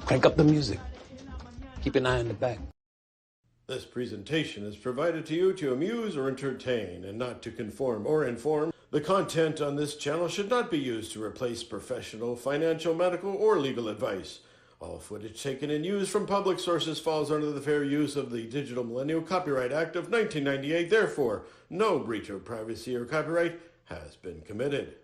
Crank up the music. Keep an eye on the back. This presentation is provided to you to amuse or entertain and not to conform or inform. The content on this channel should not be used to replace professional, financial, medical, or legal advice. All footage taken and used from public sources falls under the Fair Use of the Digital Millennial Copyright Act of 1998. Therefore, no breach of privacy or copyright has been committed.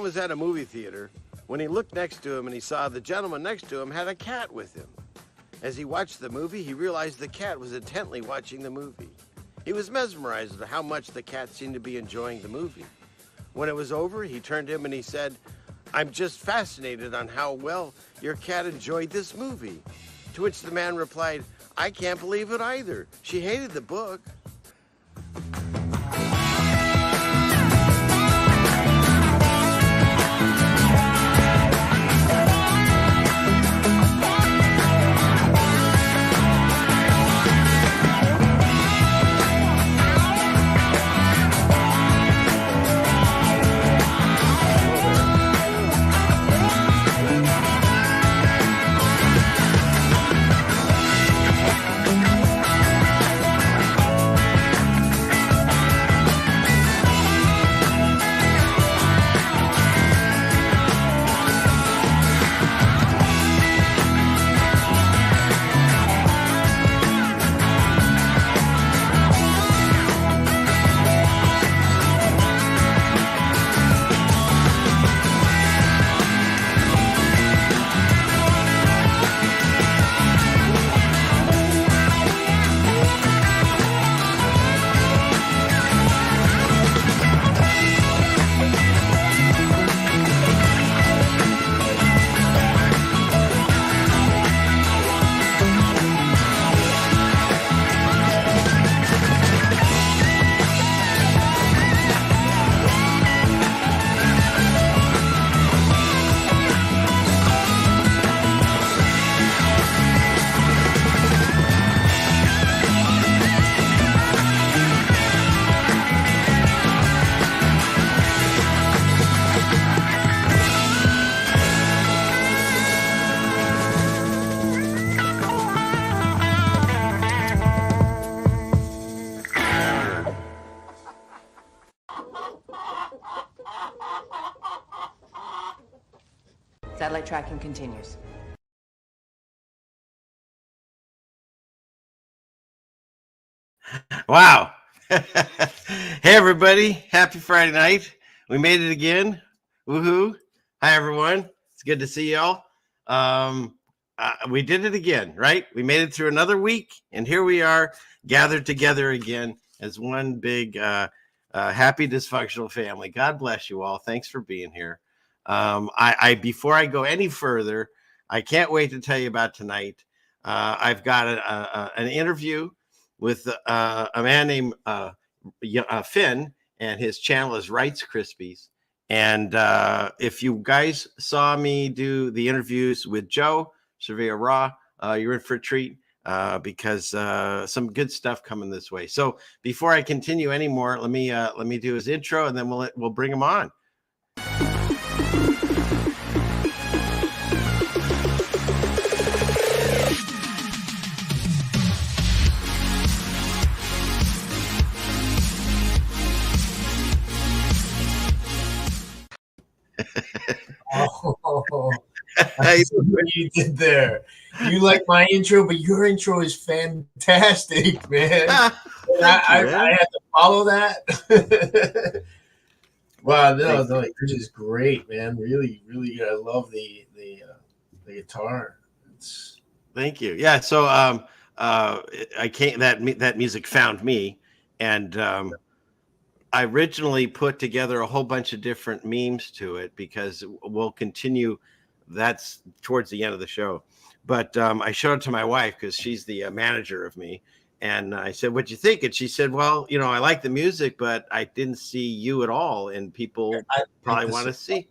Was at a movie theater when he looked next to him and he saw the gentleman next to him had a cat with him. As he watched the movie, he realized the cat was intently watching the movie. He was mesmerized at how much the cat seemed to be enjoying the movie. When it was over, he turned to him and he said, "I'm just fascinated on how well your cat enjoyed this movie." To which the man replied, "I can't believe it either. She hated the book." flight tracking continues. Wow. Hey, everybody. Happy Friday night. We made it again. Woohoo. Hi, everyone. It's good to see y'all. We did it again, right? We made it through another week, and here we are gathered together again as one big, happy, dysfunctional family. God bless you all. Thanks for being here. Before I go any further, I can't wait to tell you about tonight. I've got an interview with a man named Finn, and his channel is Rights Krispies. And if you guys saw me do the interviews with Joe Surveyor Raw, you're in for a treat because some good stuff coming this way. So before I continue anymore, let me do his intro, and then we'll bring him on. Oh, I see what you did there. You like my intro, but your intro is fantastic, man. I had to follow that. Wow, no, you're just great, man. Really, really good. I love the guitar. Thank you. Yeah, so I can't that music found me, and I originally put together a whole bunch of different memes to it because we'll continue. That's towards the end of the show. But I showed it to my wife because she's the manager of me. And I said, "What'd you think?" And she said, "Well, I like the music, but I didn't see you at all. And people probably want to see."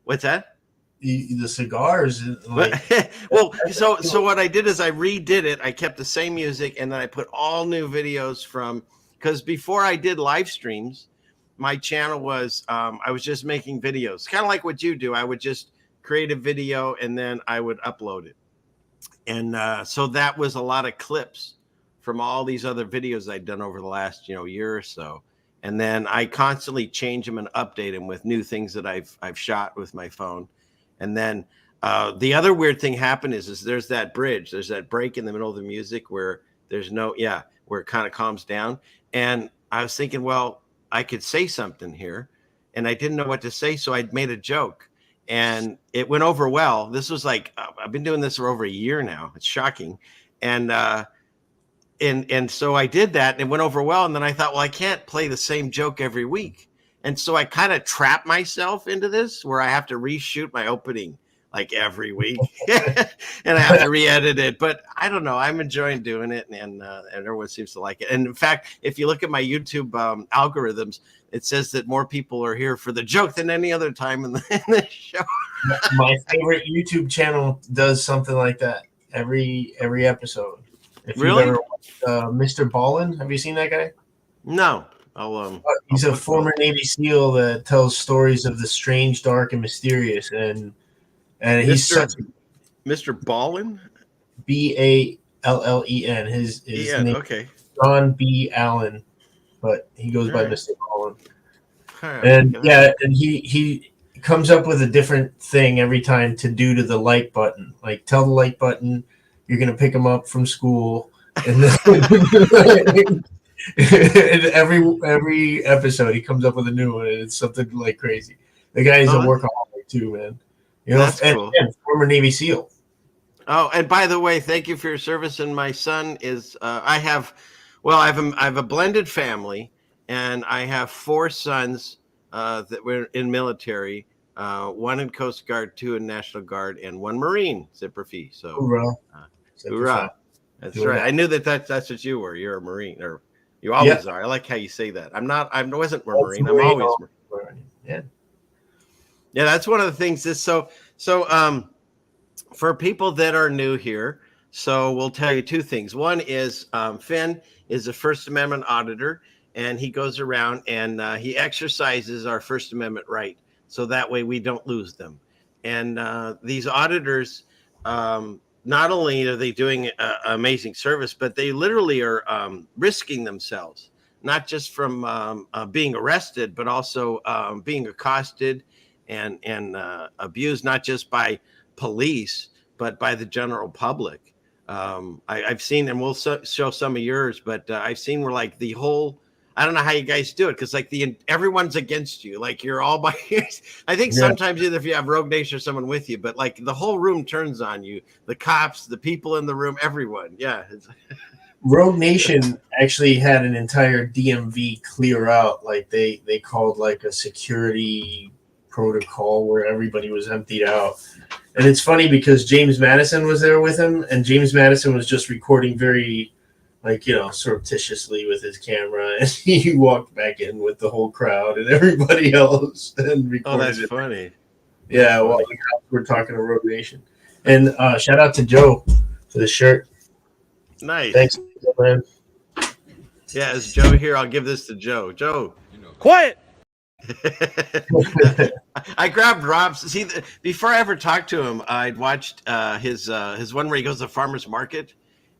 What's that? The cigars. Like... Well, so what I did is I redid it. I kept the same music, and then I put all new videos from... Because before I did live streams, my channel was, I was just making videos, kind of like what you do. I would just create a video and then I would upload it. And so that was a lot of clips from all these other videos I'd done over the last, year or so. And then I constantly change them and update them with new things that I've shot with my phone. And then the other weird thing happened is there's that bridge, there's that break in the middle of the music where there's where it kind of calms down. And I was thinking, well, I could say something here, and I didn't know what to say. So I made a joke, and it went over well. This was like, I've been doing this for over a year now. It's shocking. And so I did that, and it went over well. And then I thought, well, I can't play the same joke every week. And so I kind of trapped myself into this where I have to reshoot my opening like every week and I have to re-edit it. But I don't know. I'm enjoying doing it, and everyone seems to like it. And in fact, if you look at my YouTube algorithms, it says that more people are here for the joke than any other time in the show. My favorite YouTube channel does something like that every episode. If really? You've ever watched Mr. Ballin, have you seen that guy? No. He's a former Navy SEAL that tells stories of the strange, dark, and mysterious, and he's such Mr. Ballin? Ballen. His name is John B. Allen, but he goes by Mr. Ballin. And he comes up with a different thing every time to do to the like button. Like, tell the like button you're gonna pick him up from school, and then and every episode he comes up with a new one, and it's something like crazy. The guy is a workaholic too, man. That's cool. And former Navy SEAL. Oh, and by the way, thank you for your service. And my son is, I have a blended family, and I have 4 sons that were in military, 1 in Coast Guard, 2 in National Guard, and 1 Marine, Zipper Fee. So, hoorah. Hoorah. That's right. I knew that's what you were. You're a Marine, or you always are. I like how you say that. I wasn't a Marine. I'm always Marine. Yeah. Yeah, that's one of the things. So for people that are new here, so we'll tell you 2 things. One is Finn is a First Amendment auditor, and he goes around and he exercises our First Amendment right, so that way we don't lose them. And these auditors, not only are they doing amazing service, but they literally are risking themselves, not just from being arrested, but also being accosted and abused, not just by police, but by the general public. I've seen, and we'll show some of yours, but I've seen where like the whole, I don't know how you guys do it, because like everyone's against you, like you're all by I think sometimes either if you have Rogue Nation or someone with you, but like the whole room turns on you, the cops, the people in the room, everyone. Yeah. Rogue Nation actually had an entire DMV clear out. Like they called like a security protocol where everybody was emptied out. And it's funny because James Madison was there with him, and James Madison was just recording very, like, surreptitiously with his camera, and he walked back in with the whole crowd and everybody else and recorded. Oh, that's funny. Yeah, well, we're talking to Rogue Nation. And shout out to Joe for the shirt. Nice. Thanks, man. Yeah, is Joe here? I'll give this to Joe. Joe. Quiet. I grabbed Rob's. See, before I ever talked to him, I'd watched his one where he goes to the farmer's market,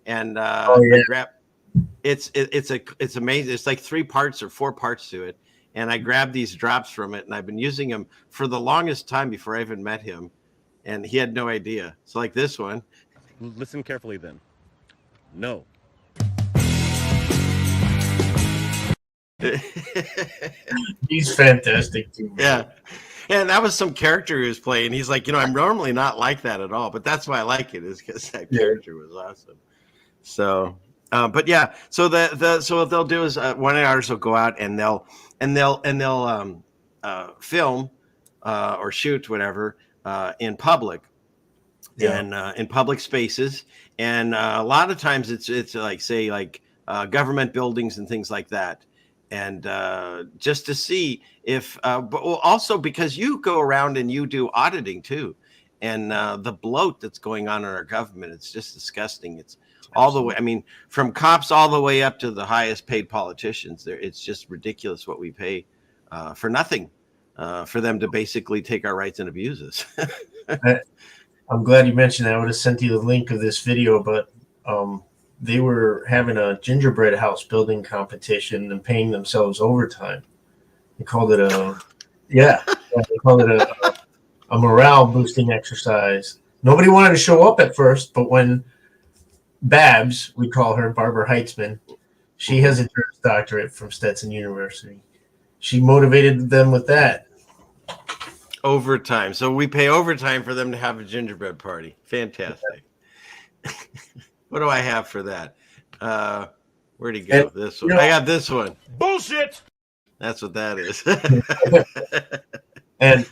and I grabbed. It's amazing. It's like 3 parts or 4 parts to it, and I grabbed these drops from it, and I've been using them for the longest time before I even met him, and he had no idea. So like this one. Listen carefully, then. No. He's fantastic too. Yeah. And that was some character he was playing. He's like, I'm normally not like that at all, but that's why I like it, is because that character was awesome. So, but yeah, so so what they'll do is one of the artists will go out and they'll film or shoot whatever in public, and in public spaces, and a lot of times it's like, say, like government buildings and things like that. And just to see if, but also because you go around and you do auditing too, and the bloat that's going on in our government, it's just disgusting. It's all the way, I mean, from cops all the way up to the highest paid politicians. It's just ridiculous what we pay for nothing, for them to basically take our rights and abuse us. I'm glad you mentioned that. I would have sent you the link of this video, but they were having a gingerbread house building competition and paying themselves overtime. They called it a morale boosting exercise. Nobody wanted to show up at first, but when Babs, we call her Barbara Heitzman, she has a Juris Doctorate from Stetson University. She motivated them with that. Overtime. So we pay overtime for them to have a gingerbread party. Fantastic. Yeah. What do I have for that? Where'd he go? This one. I got this one. Bullshit. That's what that is. And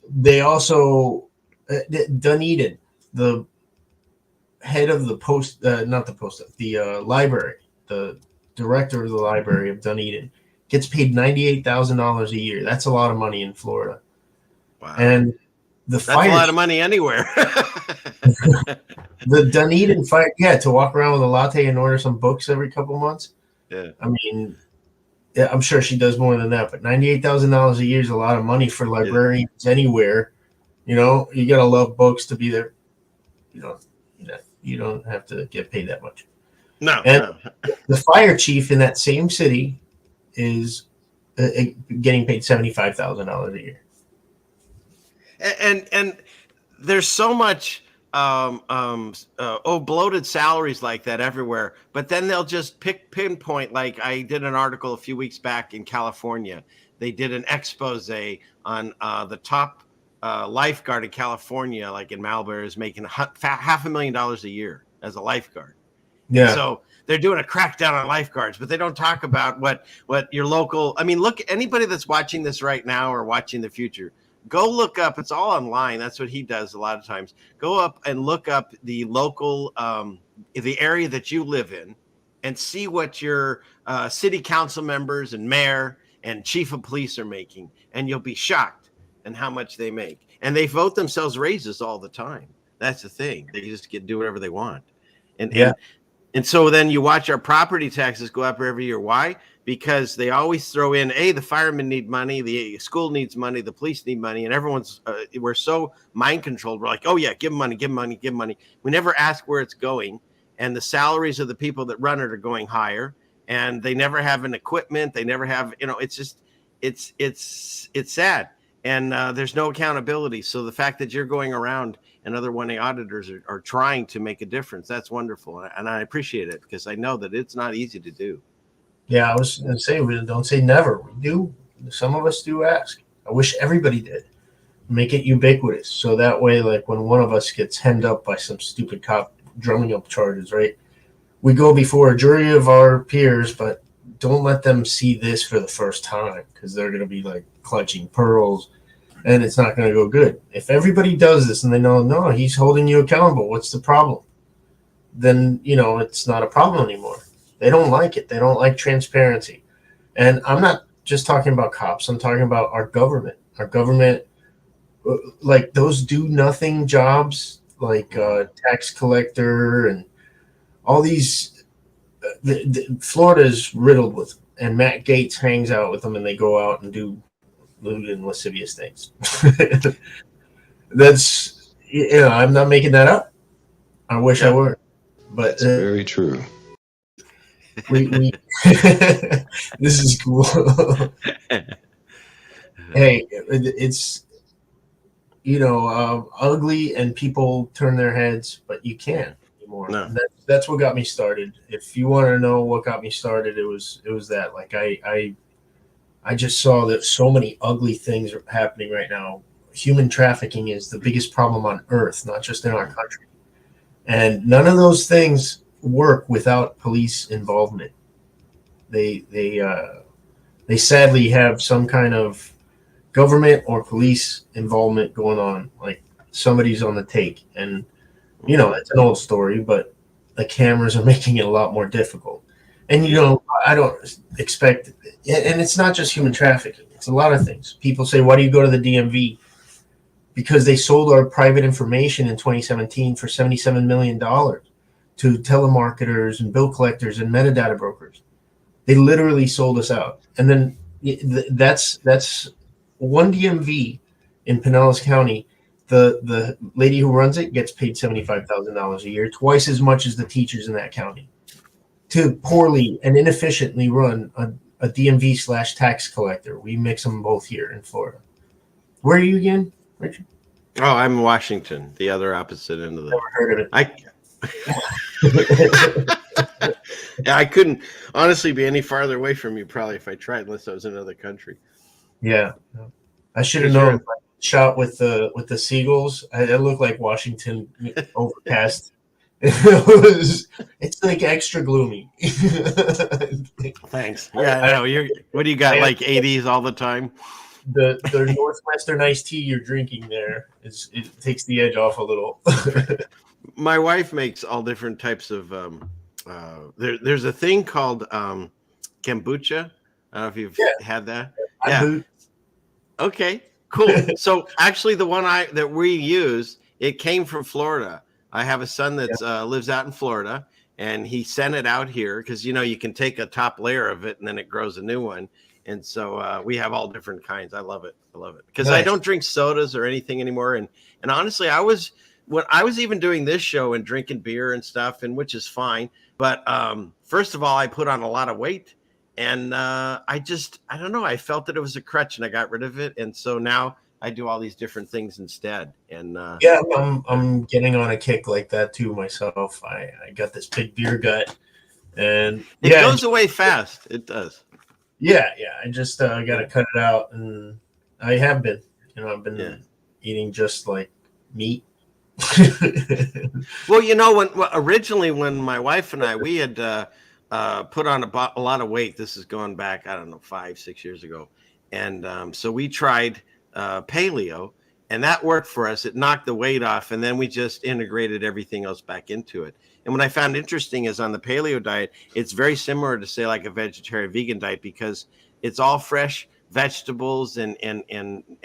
they also, Dunedin, the head of the library, the director of the library of Dunedin, gets paid $98,000 a year. That's a lot of money in Florida. Wow. And that's a lot of money anywhere. The Dunedin fire, to walk around with a latte and order some books every couple of months. Yeah. I mean, I'm sure she does more than that, but $98,000 a year is a lot of money for librarians anywhere. You gotta love books to be there. You don't have to get paid that much. No. And the fire chief in that same city is getting paid $75,000 a year. And there's so much bloated salaries like that everywhere, but then they'll just pinpoint. Like I did an article a few weeks back in California. They did an expose on the top lifeguard in California, like in Malibu, is making $500,000 a year as a lifeguard. Yeah. So they're doing a crackdown on lifeguards, but they don't talk about what your local. I mean, look, anybody that's watching this right now or watching the future, go look up. It's all online. That's what he does a lot of times. Go up and look up the local, the area that you live in, and see what your city council members and mayor and chief of police are making, and you'll be shocked at how much they make. And they vote themselves raises all the time. That's the thing. They just do whatever they want. And so then you watch our property taxes go up every year. Why? Because they always throw in, the firemen need money, the school needs money, the police need money, and everyone's, we're so mind controlled. We're like, oh yeah, give them money, give them money, give them money. We never ask where it's going. And the salaries of the people that run it are going higher, and they never have an equipment. They never have, it's just, it's sad. and there's no accountability. So the fact that you're going around and other 1A auditors are trying to make a difference, that's wonderful. And I appreciate it because I know that it's not easy to do. Yeah, I was going to say, we don't say never. We do. Some of us do ask. I wish everybody did. Make it ubiquitous. So that way, like when one of us gets hemmed up by some stupid cop drumming up charges, right? We go before a jury of our peers, but don't let them see this for the first time because they're going to be like clutching pearls and it's not going to go good. If everybody does this and they know, no, he's holding you accountable, what's the problem? Then, it's not a problem anymore. They don't like it. They don't like transparency. And I'm not just talking about cops. I'm talking about our government. Our government, like those do nothing jobs, like tax collector and all these. Florida is riddled with them, and Matt Gaetz hangs out with them, and they go out and do lewd and lascivious things. That's, I'm not making that up. I wish I were, but That's very true. we this is cool. Hey, it's ugly, and people turn their heads, but you can't anymore. No. That's what got me started. If you want to know what got me started, it was that. Like I just saw that so many ugly things are happening right now. Human trafficking is the biggest problem on earth, not just in our country. And none of those things work without police involvement. They sadly have some kind of government or police involvement going on. Like somebody's on the take, and it's an old story, but the cameras are making it a lot more difficult. And I don't expect, and it's not just human trafficking. It's a lot of things. People say, "Why do you go to the DMV?" Because they sold our private information in 2017 for $77 million to telemarketers and bill collectors and metadata brokers. They literally sold us out. And then that's one DMV in Pinellas County. The lady who runs it gets paid $75,000 a year, twice as much as the teachers in that county, to poorly and inefficiently run a DMV / tax collector. We mix them both here in Florida. Where are you again, Richard? Oh, I'm in Washington, the other opposite end of the. Never heard of it. I couldn't honestly be any farther away from you, probably, if I tried, unless I was in another country. Yeah, I should have known. Shot with the seagulls. It looked like Washington overcast. It's like extra gloomy. Thanks. Yeah, I know. What do you got? Like 80s all the time? The Northwestern iced tea you're drinking there it takes the edge off a little. My wife makes all different types of. There's a thing called kombucha. I don't know if you've had that. Yeah. Okay. Cool. So actually, the one that we use, it came from Florida. I have a son that lives out in Florida, and he sent it out here because you can take a top layer of it and then it grows a new one. And so we have all different kinds. I love it because I don't drink sodas or anything anymore. And honestly, when I was even doing this show and drinking beer and stuff, and which is fine. But first of all, I put on a lot of weight. And I don't know. I felt that it was a crutch, and I got rid of it. And so now I do all these different things instead. And I'm getting on a kick like that too myself. I got this big beer gut, and it goes away fast. It does. Yeah. I just got to cut it out, and I have been. I've been eating just like meat. Well, originally when my wife and we had. Put on a lot of weight. This is going back, 5-6 years ago. And so we tried paleo, and that worked for us. It knocked the weight off, and then we just integrated everything else back into it. And what I found interesting is on the paleo diet, it's very similar to, say, like a vegetarian vegan diet, because it's all fresh vegetables and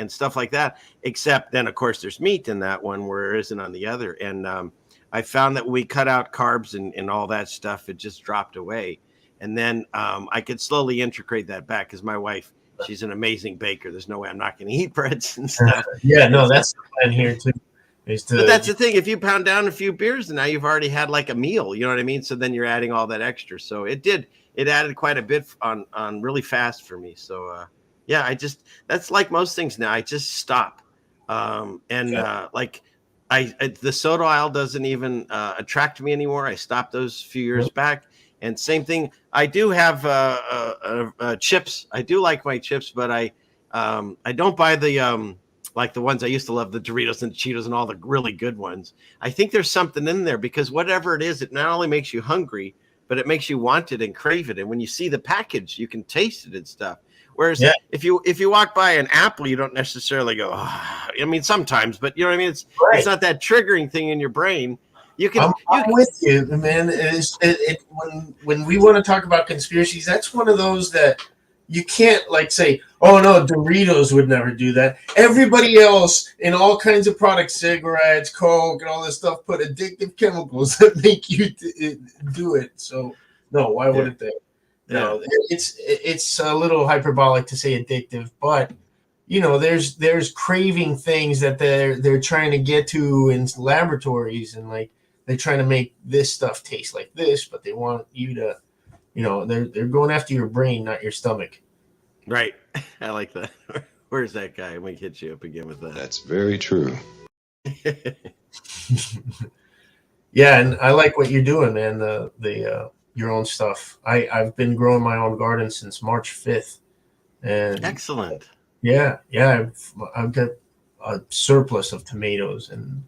stuff like that, except then, of course, there's meat in that one where there isn't on the other. And I found that when we cut out carbs and all that stuff, it just dropped away. And then I could slowly integrate that back because my wife, she's an amazing baker. There's no way I'm not going to eat breads and stuff. That's the plan here too. But that's the thing. If you pound down a few beers, and now you've already had like a meal, you know what I mean? So then you're adding all that extra. So it added quite a bit on really fast for me. So Yeah, that's like most things now. I just stop. Like the soda aisle doesn't even attract me anymore. I stopped those a few years back. And same thing. I do have chips. I do like my chips, but I don't buy the like the ones I used to love, the Doritos and Cheetos and all the really good ones. I think there's something in there because whatever it is, it not only makes you hungry, but it makes you want it and crave it. And when you see the package, you can taste it and stuff. Whereas if you walk by an apple, you don't necessarily go, oh. I mean, sometimes, but you know what I mean? It's not that triggering thing in your brain. I'm with you, man. When we want to talk about conspiracies, that's one of those that you can't like say, oh no, Doritos would never do that. Everybody else in all kinds of products, cigarettes, Coke, and all this stuff, put addictive chemicals that make you do it. So no, why wouldn't they? No, it's a little hyperbolic to say addictive, but you know, there's craving things that they're trying to get to in laboratories, and like they're trying to make this stuff taste like this, but they want you to, you know, they're going after your brain, not your stomach. Right. I like that. Where's that guy? I'm gonna hit you up again with that. That's very true. Yeah, and I like what you're doing, man. Your own stuff. I've been growing my own garden since March 5th, and excellent. Yeah. I've got a surplus of tomatoes, and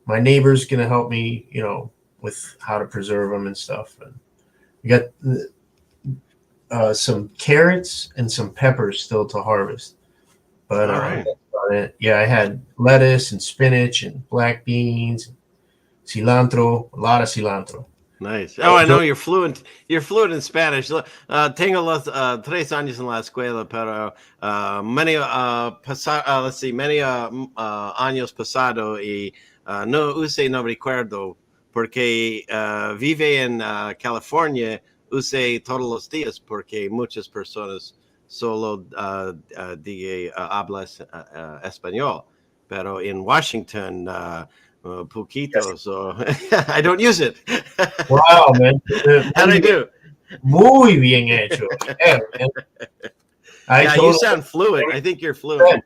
my neighbor's gonna help me, you know, with how to preserve them and stuff. And we got some carrots and some peppers still to harvest. But that's about it. Yeah, I had lettuce and spinach and black beans, cilantro, a lot of cilantro. Nice. Oh, I know you're fluent. You're fluent in Spanish. Tengo los 3 años en la escuela, pero many años pasado y no recuerdo porque vive en California. Usé todos los días porque muchas personas solo hablas español, pero en Washington poquito, so I don't use it. Wow, man. How'd I do? Muy bien hecho. Yeah, man. You sound fluent. I think you're fluent.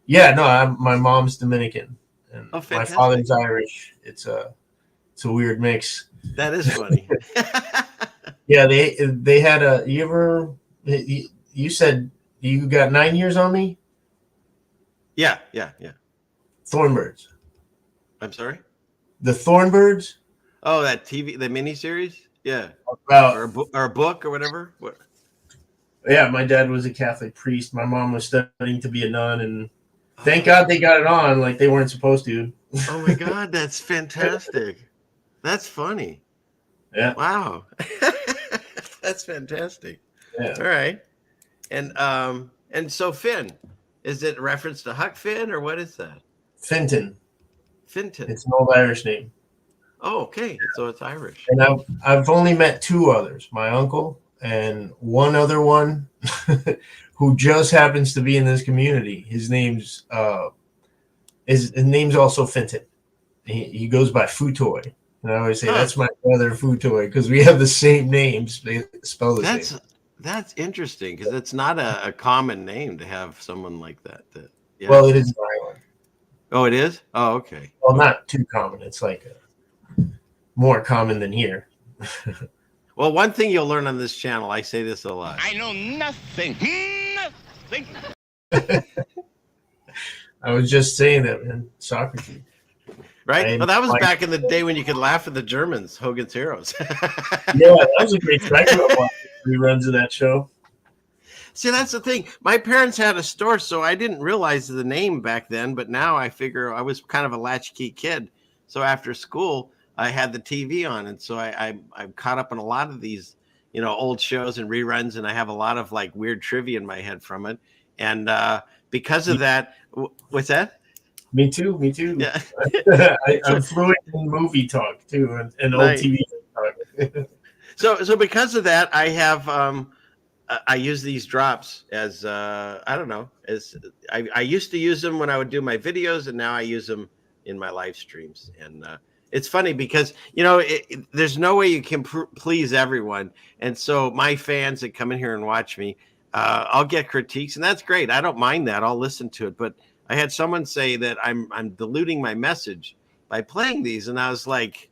Yeah, no, my mom's Dominican and my father's Irish. It's a weird mix. That is funny. Yeah, they had a. You said you got 9 years on me? Yeah. Thornbirds. I'm sorry? The Thornbirds? Oh, that TV, the miniseries? Yeah. Or a book or whatever? What? Yeah, my dad was a Catholic priest. My mom was studying to be a nun, and thank God they got it on like they weren't supposed to. Oh, my God, that's fantastic. That's funny. Yeah. Wow. That's fantastic. Yeah. All right. And so Finn, is it a reference to Huck Finn or what is that? Fenton. Fenton. It's an old Irish name. Oh, okay. So it's Irish. And I've only met 2 others, my uncle and one other one who just happens to be in this community. His name's also Fenton. He goes by Futoy. And I always say, that's my brother Futoy, because we have the same names, spell the same. That's interesting, because it's not a common name to have someone like that. Yeah. Well, it is in Ireland. Oh, it is? Oh, okay. Well, not too common. It's like more common than here. Well, one thing you'll learn on this channel, I say this a lot. I know nothing. Nothing. I was just saying that, man. Socrates. Right? Well, that was back in the day when you could laugh at the Germans, Hogan's Heroes. Yeah, that was a great track reruns of that show. See, that's the thing. My parents had a store, so I didn't realize the name back then. But now I figure I was kind of a latchkey kid. So after school, I had the TV on, and so I'm caught up in a lot of these, you know, old shows and reruns, and I have a lot of like weird trivia in my head from it. And because of that, what's that? Me too. Yeah. I'm fluent in movie talk too, and old TV talk. So because of that, I have I use these drops as I don't know, as I used to use them when I would do my videos, and now I use them in my live streams. And it's funny because, you know, there's no way you can please everyone. And so my fans that come in here and watch me, I'll get critiques, and that's great. I don't mind that. I'll listen to it. But I had someone say that I'm diluting my message by playing these, and I was like,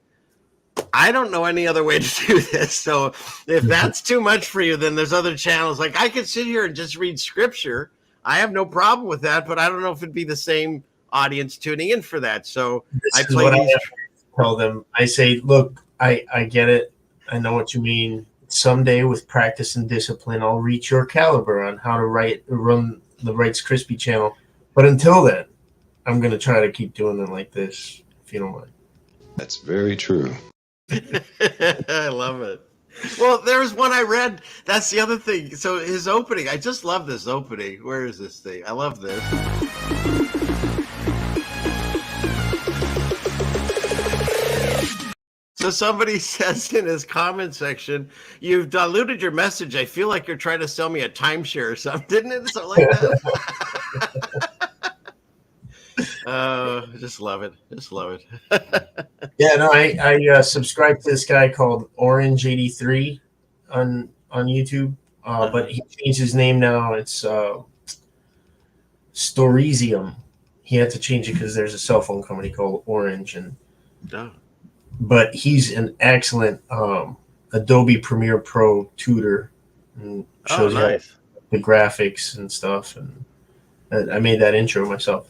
I don't know any other way to do this. So if that's too much for you, then there's other channels. Like I could sit here and just read scripture. I have no problem with that, but I don't know if it'd be the same audience tuning in for that. So I play these. Tell them, I say, look, I get it. I know what you mean. Someday with practice and discipline, I'll reach your caliber on how to run the Rights Crispy channel. But until then, I'm going to try to keep doing it like this, if you don't mind. That's very true. I love it. Well, there was one I read. That's the other thing. So his opening, I just love this opening. Where is this thing? I love this. So somebody says in his comment section, "You've diluted your message. I feel like you're trying to sell me a timeshare or something." Didn't it? Something like that. Just love it. Just love it. Yeah, no, I subscribe to this guy called Orange83 on YouTube, but he changed his name now. It's Storezium. He had to change it because there's a cell phone company called Orange, and but he's an excellent Adobe Premiere Pro tutor and shows you the graphics and stuff. And I made that intro myself.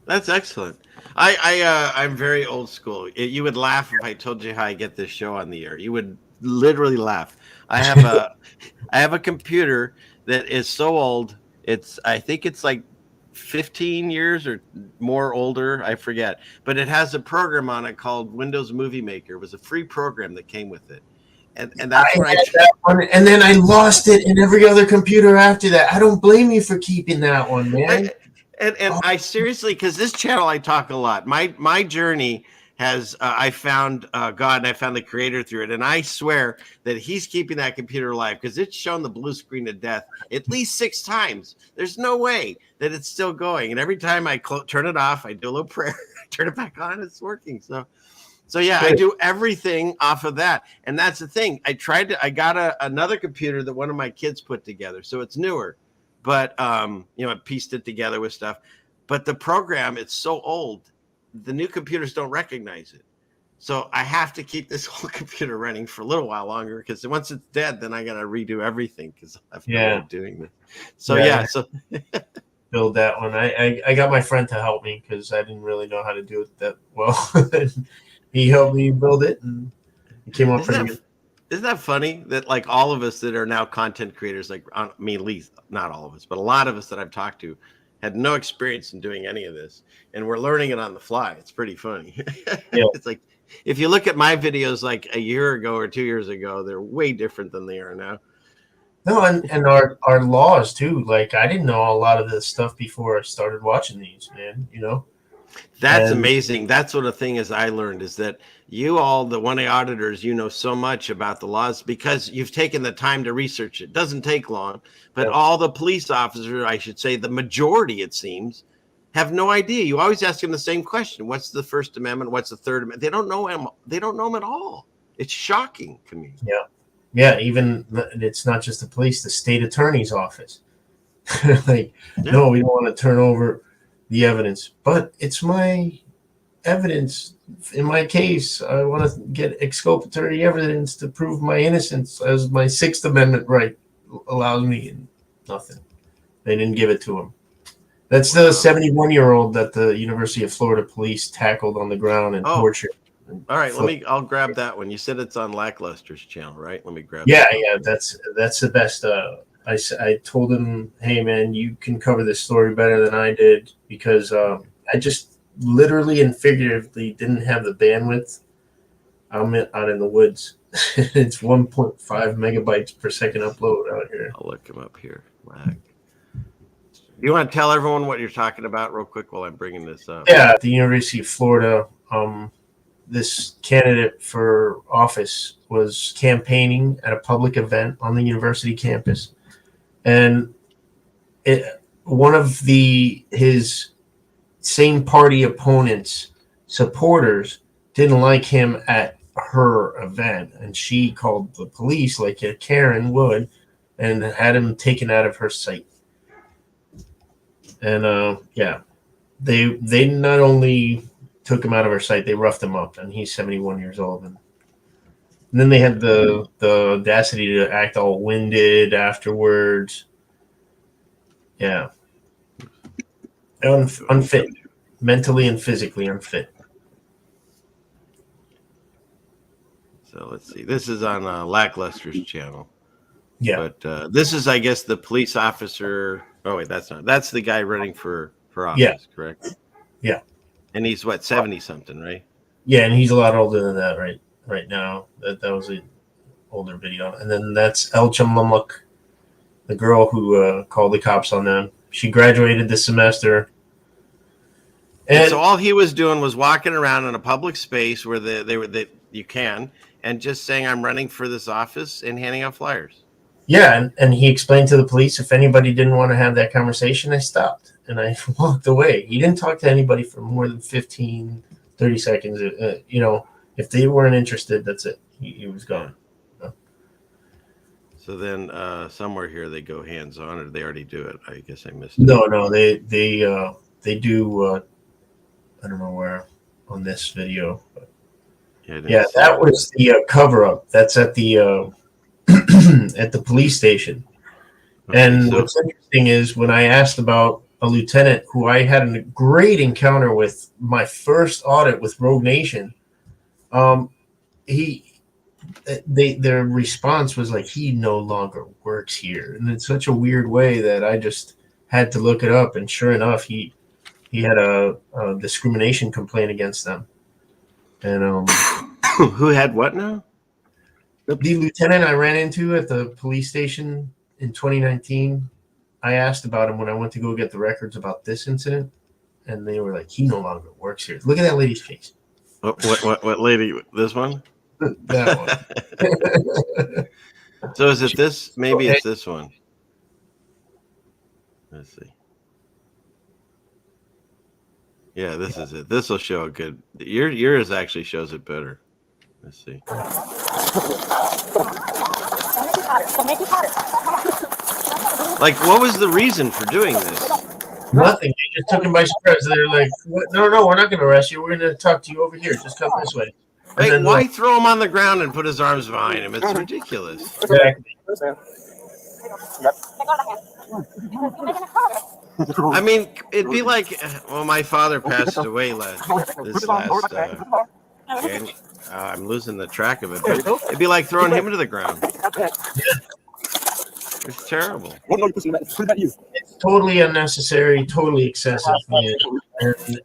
That's excellent. I'm very old school. You would laugh if I told you how I get this show on the air. You would literally laugh. I have a computer that is so old. I think it's like 15 years or more older. I forget, but it has a program on it called Windows Movie Maker. It was a free program that came with it, and that's where that one, and then I lost it in every other computer after that. I don't blame you for keeping that one, man. And I seriously, because this channel I talk a lot. My journey has I found God and I found the Creator through it, and I swear that He's keeping that computer alive because it's shown the blue screen to death at least 6 times. There's no way that it's still going, and every time I turn it off, I do a little prayer, turn it back on, it's working. So yeah, I do everything off of that, and that's the thing. I got another computer that one of my kids put together, so it's newer. But, I pieced it together with stuff. But the program, it's so old, the new computers don't recognize it. So I have to keep this whole computer running for a little while longer because once it's dead, then I got to redo everything because I have no way of doing this. So, so build that one. I got my friend to help me because I didn't really know how to do it that well. He helped me build it, and it came out pretty good. Isn't that funny that like all of us that are now content creators, like at least not all of us, but a lot of us that I've talked to had no experience in doing any of this, and we're learning it on the fly. It's pretty funny. Yeah. It's like if you look at my videos like a year ago or 2 years ago, they're way different than they are now. No, and our laws too. Like I didn't know a lot of this stuff before I started watching these, man. That's amazing. That's what the thing is I learned is that you all, the 1A auditors, know so much about the laws because you've taken the time to research it. It doesn't take long, but all the police officers, I should say the majority, it seems, have no idea. You always ask them the same question. What's the First Amendment? What's the Third Amendment? They don't know them. They don't know them at all. It's shocking to me. Yeah. Yeah. Even it's not just the police, the state attorney's office. No, we don't want to turn over the evidence, but it's my evidence in my case. I want to get exculpatory evidence to prove my innocence as my 6th Amendment right allows me, and nothing. They didn't give it to him. That's the 71-year-old that the University of Florida police tackled on the ground and tortured. All right, I'll grab that one. You said it's on Lackluster's channel, right? Let me grab that. Yeah, that's the best. I told him, hey man, you can cover this story better than I did because I just literally and figuratively didn't have the bandwidth. I'm out in the woods. It's 1.5 megabytes per second upload out here. I'll look him up here. You want to tell everyone what you're talking about real quick while I'm bringing this up? Yeah, at the University of Florida, this candidate for office was campaigning at a public event on the university campus. And one of his same party opponent's supporters didn't like him at her event, and she called the police like a Karen would, and had him taken out of her sight. And they not only took him out of her sight, they roughed him up, and he's 71 years old. And then they had the audacity to act all winded afterwards. Yeah. Unfit. Mentally and physically unfit. So let's see. This is on Lackluster's channel. Yeah. But this is, I guess, the police officer. Oh, wait, that's not. That's the guy running for office, Yeah. Correct? Yeah. And he's, what, 70-something, right? Yeah, and he's a lot older than that right now. That was an older video. And then that's Elcham Lumluk, the girl who called the cops on them. She graduated this semester. And so all he was doing was walking around in a public space where you can, and just saying, I'm running for this office and handing out flyers. Yeah, and he explained to the police if anybody didn't want to have that conversation, I stopped and I walked away. He didn't talk to anybody for more than 15, 30 seconds. If they weren't interested, that's it. He was gone. So then somewhere here they go hands-on, or they already do it. I guess I missed it. No, they do. I don't know where on this video. But yeah, that was the cover-up. That's at the at the police station. Okay, and what's interesting is when I asked about a lieutenant who I had a great encounter with my first audit with Rogue Nation, their response was like, he no longer works here. And in such a weird way that I just had to look it up. And sure enough, he had a discrimination complaint against them. And who had what now? The lieutenant I ran into at the police station in 2019, I asked about him when I went to go get the records about this incident. And they were like, he no longer works here. Look at that lady's face. What lady? This one? That one. So is it this? Maybe it's this one. Let's see. Yeah, this is it. This will show it good. Yours actually shows it better. Let's see. Like, what was the reason for doing this? Nothing. They just took him by surprise. They're like, what? No, we're not going to arrest you. We're going to talk to you over here. Just come this way. Like, why throw him on the ground and put his arms behind him? It's ridiculous. Exactly. I mean, it'd be like, well, my father passed away and I'm losing the track of it, but it'd be like throwing him into the ground. It's terrible. It's totally unnecessary, totally excessive. And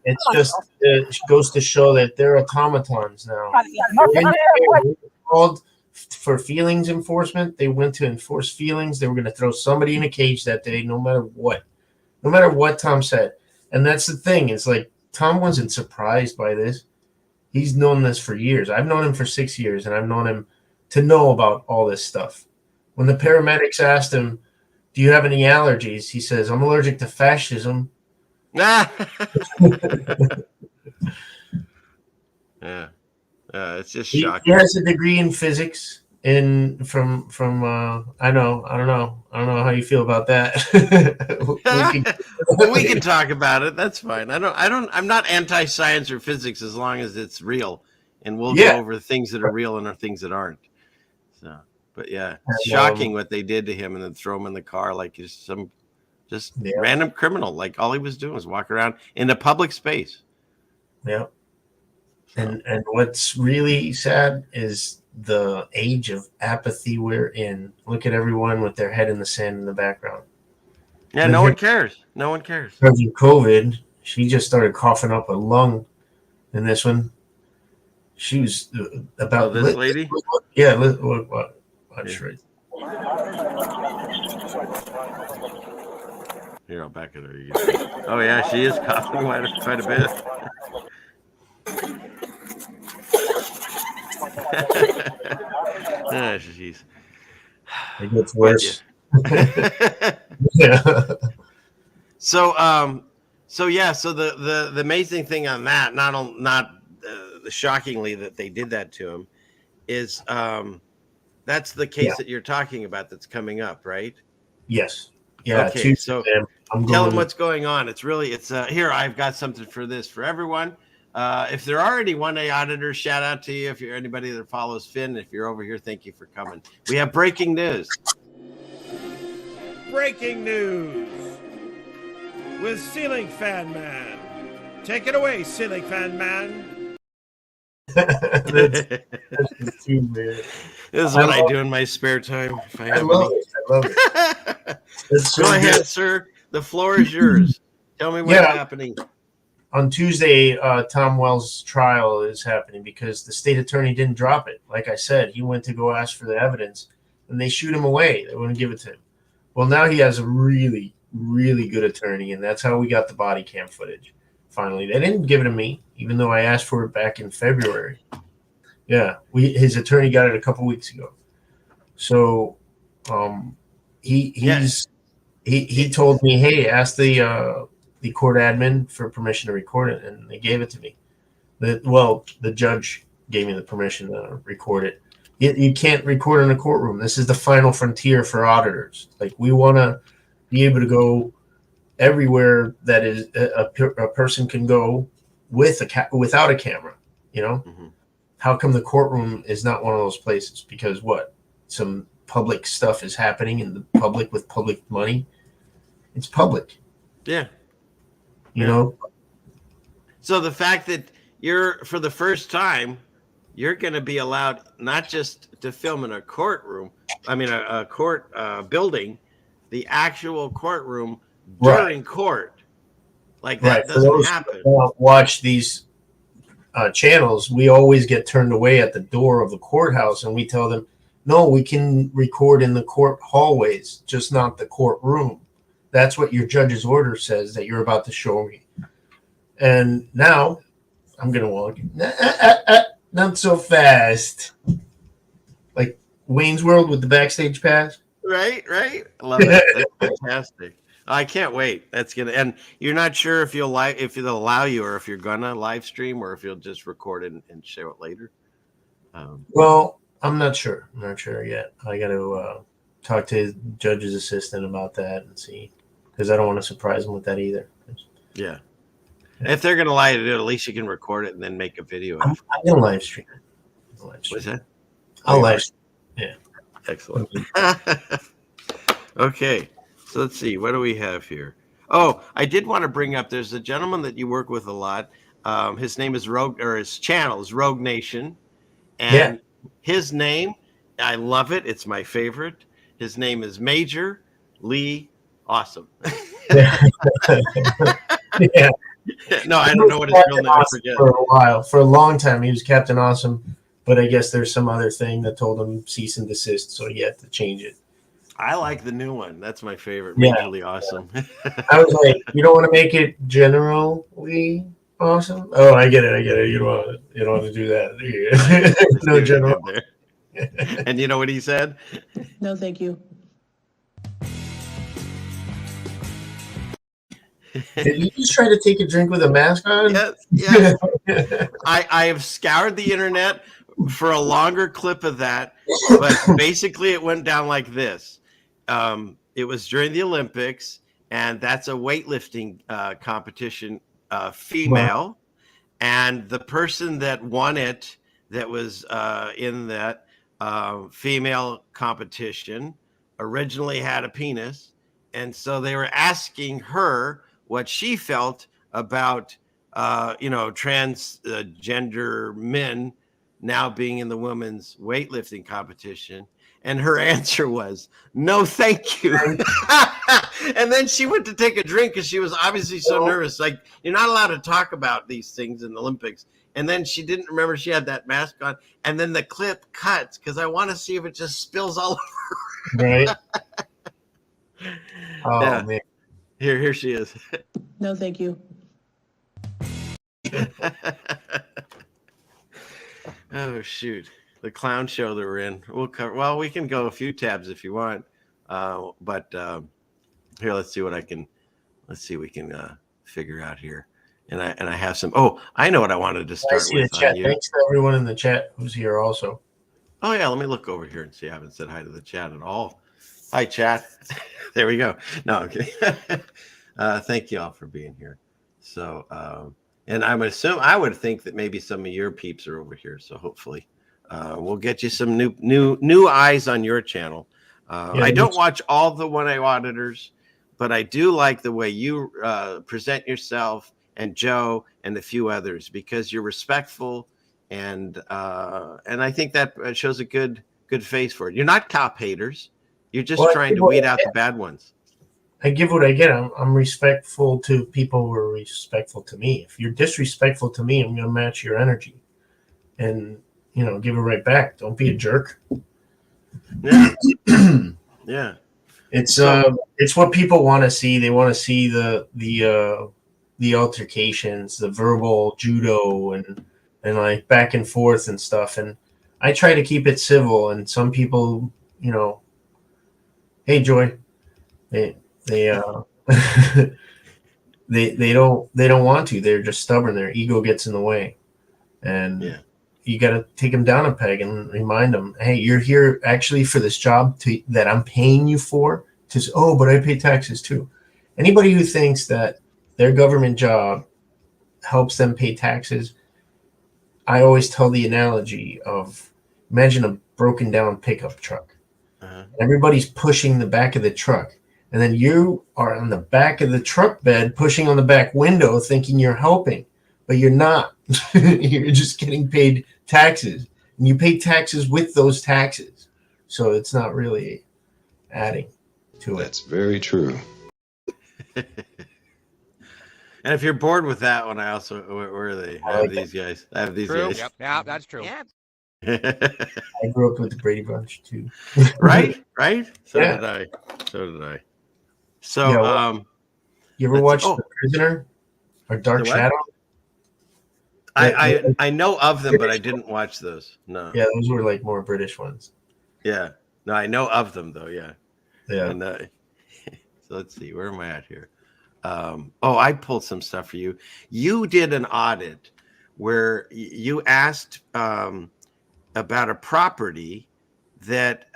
it's just, it goes to show that they're automatons now. They called for feelings enforcement. They went to enforce feelings. They were going to throw somebody in a cage that day, no matter what. No matter what Tom said. And that's the thing. It's like Tom wasn't surprised by this. He's known this for years. I've known him for 6 years, and I've known him to know about all this stuff. When the paramedics asked him, do you have any allergies? He says, I'm allergic to fascism. Yeah. It's just shocking. He has a degree in physics from I don't know how you feel about that. We can talk about it. That's fine. I'm not anti-science or physics as long as it's real, and we'll go over things that are real and things that aren't. So, but yeah, it's shocking what they did to him, and then throw him in the car like he's some random criminal. Like all he was doing was walk around in a public space. Yeah. And what's really sad is the age of apathy we're in. Look at everyone with their head in the sand in the background. Yeah, no one cares. No one cares. Because of COVID, she just started coughing up a lung in this one. She was about this lady? Yeah, what? Watch right. Here, I'll back it there. Oh, yeah, she is coughing quite a bit. Oh, jeez. It gets worse. Yeah. So the amazing thing on that, not shockingly that they did that to him, is That's the case that you're talking about that's coming up, right? Yes. Yeah. Okay, Tuesday, so I'm tell going. them what's going on. It's here. I've got something for this for everyone. If there are any 1A auditors, shout out to you. If you're anybody that follows Finn, if you're over here, thank you for coming. We have breaking news. Breaking news with Ceiling Fan Man. Take it away, Ceiling Fan Man. That's too weird. This is what I do in my spare time. If I love it. So go ahead, sir. The floor is yours. Tell me what's happening. On Tuesday, Tom Wells' trial is happening because the state attorney didn't drop it. Like I said, he went to go ask for the evidence, and they shoot him away. They wouldn't give it to him. Well, now he has a really, really good attorney, and that's how we got the body cam footage. Finally, they didn't give it to me, even though I asked for it back in February. Yeah, his attorney got it a couple weeks ago. So, he told me, hey, ask the court admin for permission to record it, and they gave it to me. The judge gave me the permission to record it. You can't record in a courtroom. This is the final frontier for auditors. Like, we want to be able to go everywhere that is a person can go without a camera. You know, how come the courtroom is not one of those places? Because some public stuff is happening in the public with public money. It's public. Yeah. You know. So the fact that for the first time, you're going to be allowed not just to film in a courtroom, a court building, the actual courtroom during court. Like that doesn't happen. Watch these channels. We always get turned away at the door of the courthouse, and we tell them, no, we can record in the court hallways, just not the courtroom. That's what your judge's order says that you're about to show me. And now I'm going to walk. Not so fast. Like Wayne's World with the backstage pass. Right. I love it. That's fantastic. I can't wait. And you're not sure if they'll allow you, or if you're gonna live stream, or if you'll just record it and show it later. Well, I'm not sure. I'm not sure yet. I got to talk to his judge's assistant about that and see, because I don't want to surprise him with that either. Yeah. If they're gonna lie to do it, at least you can record it and then make a video. I'm gonna live stream it. What's that? I'll live stream. Yeah. Excellent. Okay. So let's see. What do we have here? Oh, I did want to bring up, there's a gentleman that you work with a lot. His name is his channel is Rogue Nation. And his name, I love it. It's my favorite. His name is Major Lee Awesome. Yeah. No, I don't know what his real name is. For a while. For a long time, he was Captain Awesome. But I guess there's some other thing that told him cease and desist, so he had to change it. I like the new one. That's my favorite. Majorly Awesome. I was like, you don't want to make it generally awesome? Oh, I get it. You don't want to do that. No general. And you know what he said? No, thank you. Did you just try to take a drink with a mask on? Yes. I have scoured the internet for a longer clip of that, but basically it went down like this. It was during the Olympics, and that's a weightlifting competition, female. Wow. And the person that won it, that was in that female competition, originally had a penis. And so they were asking her what she felt about, transgender men now being in the women's weightlifting competition. And her answer was, no, thank you. And then she went to take a drink because she was obviously so nervous. Like, you're not allowed to talk about these things in the Olympics. And then she didn't remember she had that mask on. And then the clip cuts because I want to see if it just spills all over. Right. Oh, man. Here she is. No, thank you. Oh, shoot. The clown show that we're in. We'll cover. Well, we can go a few tabs if you want. But here, let's see what we can figure out here. And I have some. Oh, I know what I wanted to start with. Chat. Thanks to everyone in the chat who's here also. Oh yeah, let me look over here and see. I haven't said hi to the chat at all. Hi, chat. There we go. No, okay. Thank you all for being here. So, and I would think that maybe some of your peeps are over here. So hopefully, we'll get you some new eyes on your channel. I don't watch all the 1A auditors, but I do like the way you present yourself and Joe and a few others, because you're respectful. And I think that shows a good face for it. You're not cop haters. You're just trying to weed out the bad ones. I give what I get. I'm respectful to people who are respectful to me. If you're disrespectful to me, I'm going to match your energy and, give it right back. Don't be a jerk. Yeah. Yeah. It's what people want to see. They want to see the altercations, the verbal judo and like back and forth and stuff. And I try to keep it civil. And some people, hey, Joy, they they don't want to. They're just stubborn. Their ego gets in the way, and you got to take them down a peg and remind them, hey, you're here actually for this job that I'm paying you for. But I pay taxes too. Anybody who thinks that their government job helps them pay taxes, I always tell the analogy of, imagine a broken down pickup truck. Everybody's pushing the back of the truck. And then you are on the back of the truck bed, pushing on the back window, thinking you're helping, but you're not. You're just getting paid taxes, and you pay taxes with those taxes. So it's not really adding to it. That's very true. And if you're bored with that one, I also, where are they? I have these guys. True. Yep. Yeah, that's true. Yeah. I grew up with the Brady Bunch too. Right? So did I. So, you ever watched The Prisoner or Dark Shadow? I know of them, but I didn't watch those. No. Yeah, those were like more British ones. Yeah. No, I know of them though. Yeah. Yeah. And, so let's see, where am I at here? I pulled some stuff for you. You did an audit where you asked about a property that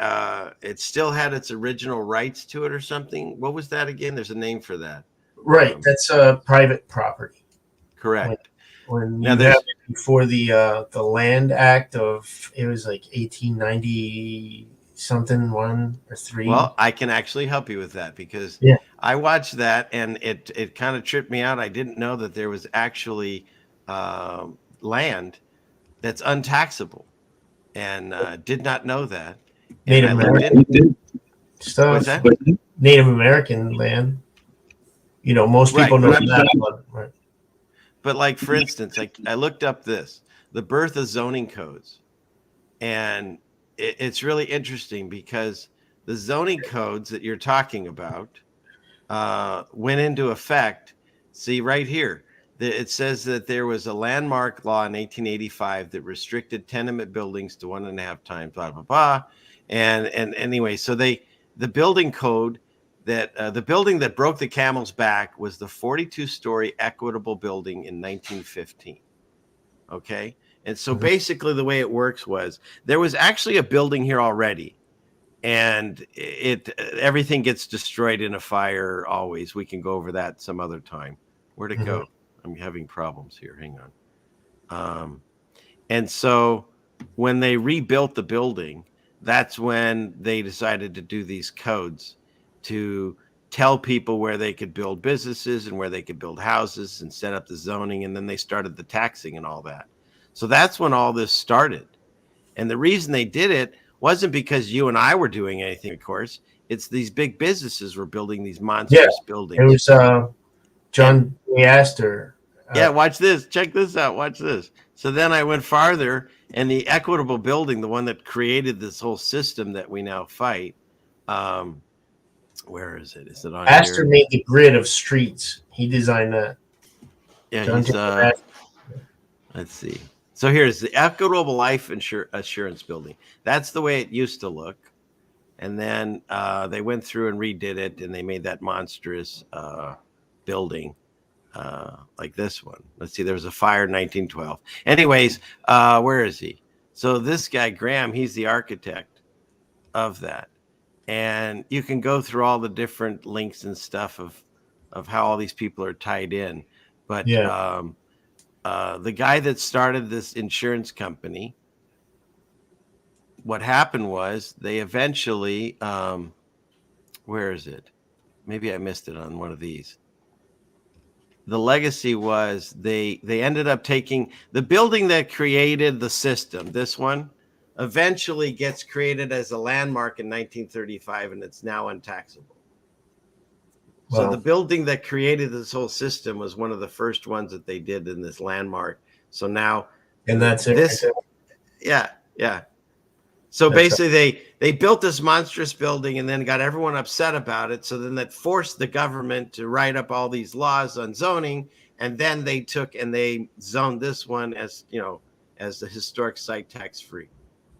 it still had its original rights to it or something. What was that again? There's a name for that. Right. That's a private property. Correct. When you have it before the Land Act of, it was like 1890 something, 1 or 3. Well, I can actually help you with that, because I watched that and it kind of tripped me out. I didn't know that there was actually land that's untaxable, and did not know that. Native American stuff. What's that? Native American land. Most people know that. Right. But like, for instance, I looked up the birth of zoning codes, and it's really interesting because the zoning codes that you're talking about went into effect. See right here, it says that there was a landmark law in 1885 that restricted tenement buildings to 1.5 times, blah, blah, blah. And anyway, so the building code that the building that broke the camel's back was the 42-story Equitable building in 1915. Okay. And so basically the way it works was there was actually a building here already, and everything gets destroyed in a fire always. We can go over that some other time. Where'd it go? I'm having problems here. Hang on. And so when they rebuilt the building, that's when they decided to do these codes to tell people where they could build businesses and where they could build houses and set up the zoning. And then they started the taxing and all that. So that's when all this started. And the reason they did it wasn't because you and I were doing anything, of course. It's these big businesses were building these monstrous buildings. It was John Astor. Watch this. Check this out. Watch this. So then I went farther, and the Equitable building, the one that created this whole system that we now fight, where is it? Is it on Astor here? made the grid of streets. He designed that. Yeah, let's see. So here's the Equitable Life Assurance Building. That's the way it used to look. And then they went through and redid it, and they made that monstrous building like this one. Let's see. There was a fire in 1912. Anyways, where is he? So this guy, Graham, he's the architect of that. And you can go through all the different links and stuff of how all these people are tied in. But the guy that started this insurance company, what happened was they eventually, where is it? Maybe I missed it on one of these. The legacy was they ended up taking the building that created the system. This one eventually gets created as a landmark in 1935, and it's now untaxable. Wow. So the building that created this whole system was one of the first ones that they did in this landmark. So now, and that's it. This, yeah. So basically, they built this monstrous building and then got everyone upset about it. So then that forced the government to write up all these laws on zoning, and then they took and they zoned this one as as the historic site tax free.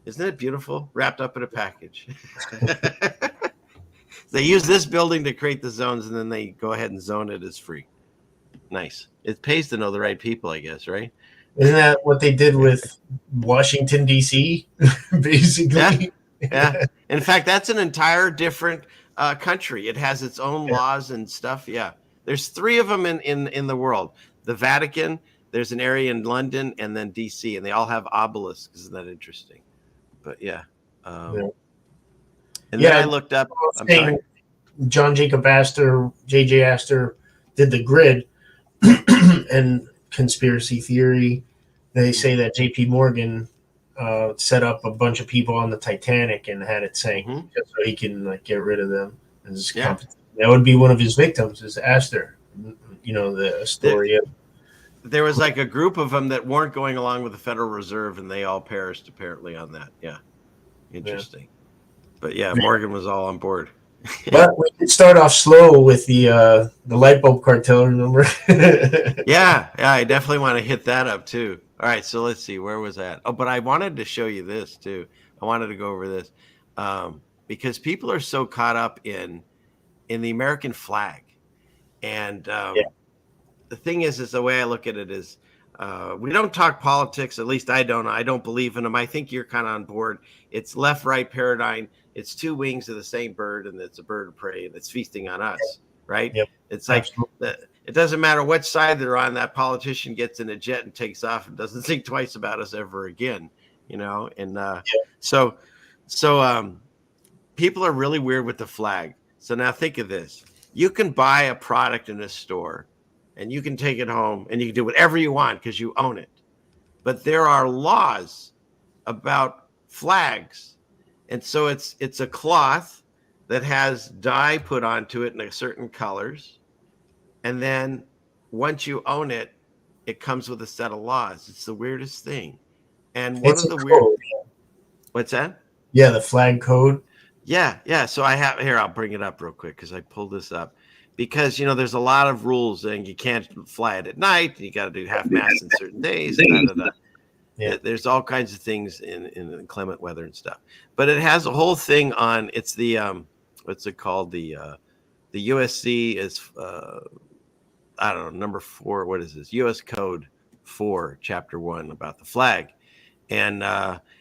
Isn't it beautiful? Wrapped up in a package. They use this building to create the zones, and then they go ahead and zone it as free. Nice. It pays to know the right people, I guess, right? Isn't that what they did with Washington, D.C., basically? Yeah. In fact, that's an entire different country. It has its own laws and stuff. Yeah. There's 3 of them in the world. The Vatican, there's an area in London, and then D.C., and they all have obelisks. Isn't that interesting? But and then I looked up. I'm sorry. John Jacob Astor, J.J. Astor did the grid and conspiracy theory. They say that J.P. Morgan set up a bunch of people on the Titanic and had it sank just so he can get rid of them. That would be one of his victims, is Astor. The story of. There was a group of them that weren't going along with the Federal Reserve, and they all perished apparently on that. Yeah, interesting. Yeah. But Morgan was all on board. But we could start off slow with the light bulb cartel, remember? yeah, I definitely want to hit that up too. All right, so let's see, where was that? Oh, but I wanted to show you this too. I wanted to go over this because people are so caught up in the American flag, and the thing is the way I look at it is we don't talk politics. At least I don't. I don't believe in them. I think you're kind of on board. It's left-right paradigm. It's 2 wings of the same bird, and it's a bird of prey, and it's feasting on us, right? Yep. It's like it doesn't matter what side they're on. That politician gets in a jet and takes off and doesn't think twice about us ever again, And so people are really weird with the flag. So now think of this: you can buy a product in a store, and you can take it home, and you can do whatever you want because you own it. But there are laws about flags. And so it's a cloth that has dye put onto it in certain colors. And then once you own it, it comes with a set of laws. It's the weirdest thing. And one of the weird. What's that? Yeah, the flag code. Yeah. So I have here. I'll bring it up real quick because I pulled this up. Because there's a lot of rules, and you can't fly it at night. You got to do half mast in certain days. Yeah. There's all kinds of things in inclement weather and stuff, but it has a whole thing on. It's the what's it called? The USC is I don't know, number 4. What is this? U.S. Code 4, Chapter 1 about the flag, and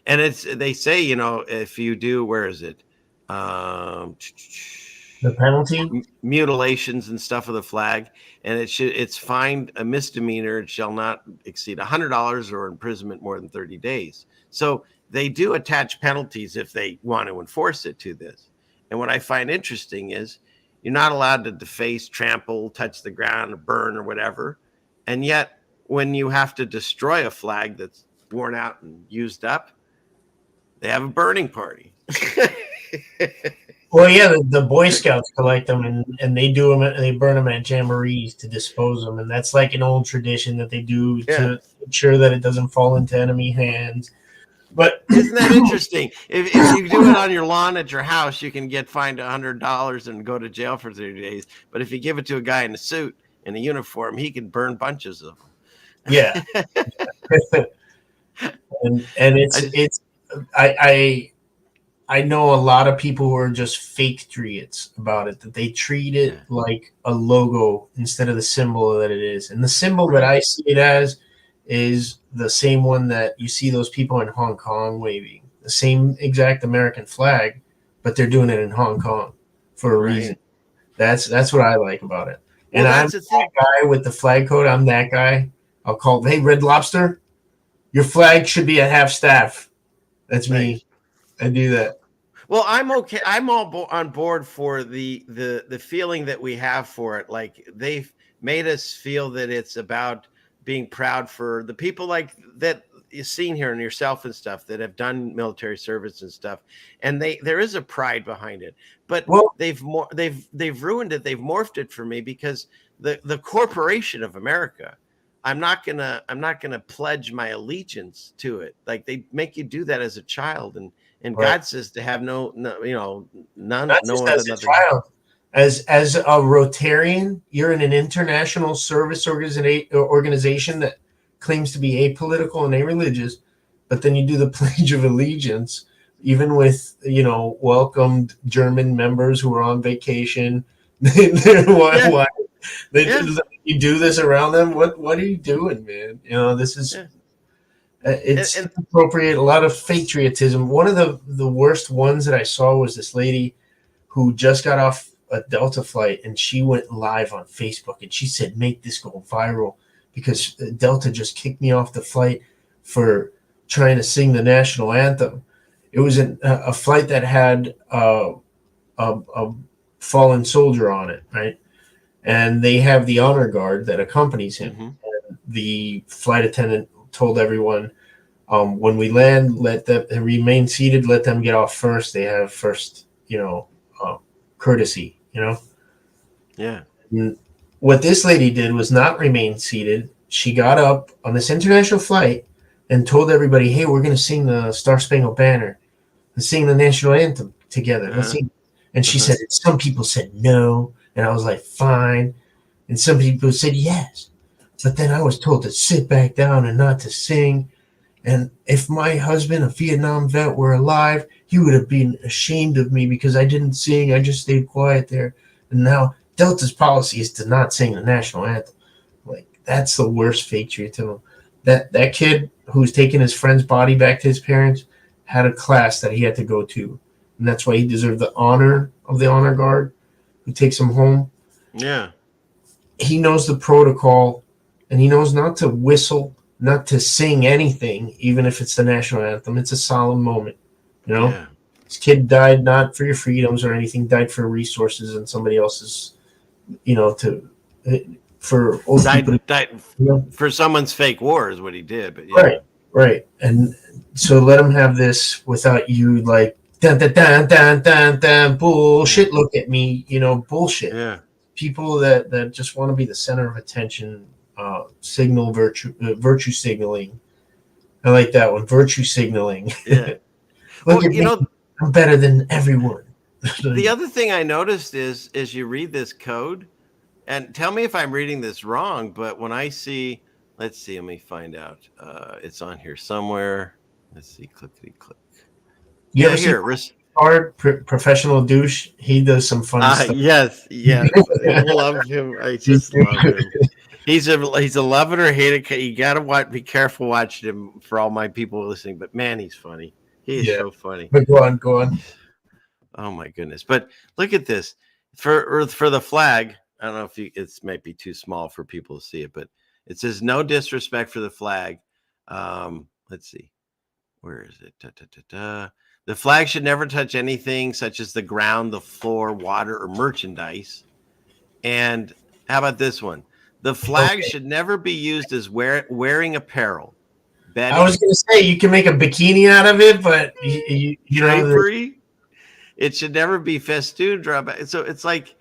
it's they say if you do, where is it? The penalty? Mutilations and stuff of the flag, and it's fined a misdemeanor. It shall not exceed $100 or imprisonment more than 30 days. So they do attach penalties if they want to enforce it to this. And what I find interesting is you're not allowed to deface, trample, touch the ground, or burn or whatever. And yet when you have to destroy a flag that's worn out and used up, they have a burning party. Well, yeah, the Boy Scouts collect them, and they do them. They burn them at jamborees to dispose of them, and that's like an old tradition that they do to ensure that it doesn't fall into enemy hands. But isn't that interesting? If you do it on your lawn at your house, you can get fined $100 and go to jail for 30 days. But if you give it to a guy in a suit in a uniform, he can burn bunches of them. Yeah, and I know a lot of people who are just fake patriots about it, that they treat it like a logo instead of the symbol that it is. And the symbol that I see it as is the same one that you see those people in Hong Kong waving, the same exact American flag, but they're doing it in Hong Kong for a reason. That's what I like about it. Well, And I'm that's the thing. that guy with the flag coat. I'm that guy. I'll call, hey, Red Lobster, your flag should be at half staff. That's me. I do that. Well, I'm okay. I'm all on board for the feeling that we have for it. Like they've made us feel that it's about being proud for the people like that you've seen here and yourself and stuff that have done military service and stuff. And there is a pride behind it, but they've ruined it. They've morphed it for me because the corporation of America, I'm not gonna pledge my allegiance to it. Like they make you do that as a child, and God says to have no none. Not just as a child, as a Rotarian, you're in an international service organization that claims to be apolitical and areligious, but then you do the Pledge of Allegiance, even with welcomed German members who are on vacation. Why? You do this around them. What are you doing, man? This is it's inappropriate. A lot of patriotism. One of the worst ones that I saw was this lady who just got off a Delta flight, and she went live on Facebook, and she said, "Make this go viral because Delta just kicked me off the flight for trying to sing the national anthem." It was a flight that had a fallen soldier on it, right? And they have the honor guard that accompanies him. And the flight attendant told everyone, when we land, let them remain seated, let them get off first. They have first, courtesy, Yeah. And what this lady did was not remain seated. She got up on this international flight and told everybody, hey, we're going to sing the Star Spangled Banner and sing the national anthem together. Let's sing. And she said, some people said no. And I was like, fine. And some people said yes. But then I was told to sit back down and not to sing. And if my husband, a Vietnam vet, were alive, he would have been ashamed of me because I didn't sing. I just stayed quiet there. And now Delta's policy is to not sing the national anthem. Like, that's the worst patriotism. That kid who's taking his friend's body back to his parents had a class that he had to go to. And that's why he deserved the honor of the honor guard who takes him home. Yeah. He knows the protocol, and he knows not to whistle, not to sing anything, even if it's the national anthem. It's a solemn moment, Yeah. This kid died not for your freedoms or anything, died for resources and somebody else's, for old people. Died for someone's fake war is what he did. But yeah. Right. And so let him have this without you like, dun, dun, dun, dun, dun, dun, bullshit, look at me, bullshit. Yeah. People that just want to be the center of attention, signal virtue signaling. I like that one, virtue signaling. Yeah. Look at me, I'm better than everyone. The other thing I noticed is you read this code, and tell me if I'm reading this wrong, but when I see, let's see, let me find out. It's on here somewhere. Let's see, clickety click. You ever see Hard Professional Douche? He does some fun stuff. Yes. I love him. I just love him. He's a love it or hate it. You gotta be careful watching him for all my people listening. But man, he's funny. He is so funny. But go on. Oh my goodness! But look at this for the flag. I don't know if it might be too small for people to see it, but it says no disrespect for the flag. Let's see, where is it? The flag should never touch anything such as the ground, the floor, water, or merchandise. And how about this one? The flag should never be used as wearing apparel. Bedding, I was going to say you can make a bikini out of it, but drapery. It should never be festooned. So it's like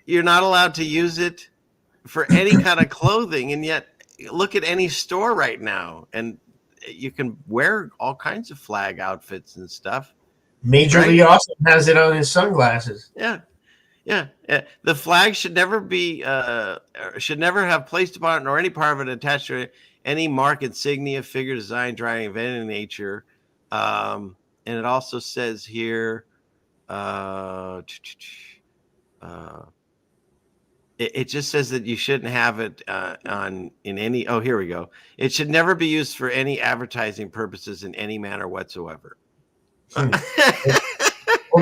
you're not allowed to use it for any kind of clothing, and yet look at any store right now, and you can wear all kinds of flag outfits and stuff. Major League Austin has it on his sunglasses. Yeah. The flag should never have placed upon it nor any part of it attached to it any mark, insignia, figure, design, drawing of any nature. And it also says here, it just says that you shouldn't have it in any. Oh, here we go. It should never be used for any advertising purposes in any manner whatsoever. Or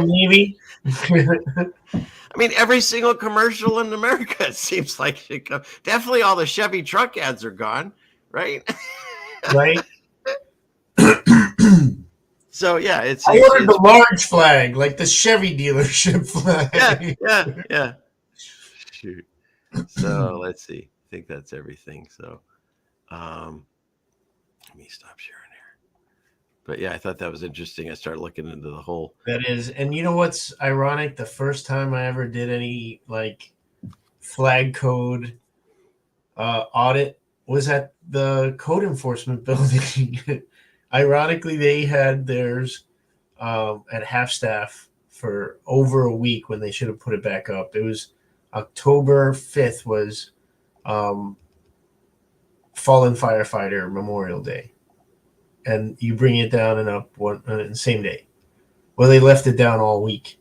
maybe. I mean, every single commercial in America, it seems like should come. Definitely all the Chevy truck ads are gone, right? Right. So yeah, I ordered the large flag, like the Chevy dealership flag. Yeah. Shoot. So let's see. I think that's everything. So let me stop sharing here. But yeah, I thought that was interesting. I started looking into the whole. That is, and you know what's ironic? The first time I ever did any like flag code audit was at the code enforcement building. Ironically, they had theirs at half staff for over a week when they should have put it back up. It was October 5th was Fallen Firefighter Memorial Day. And you bring it down and up the same day. Well, they left it down all week.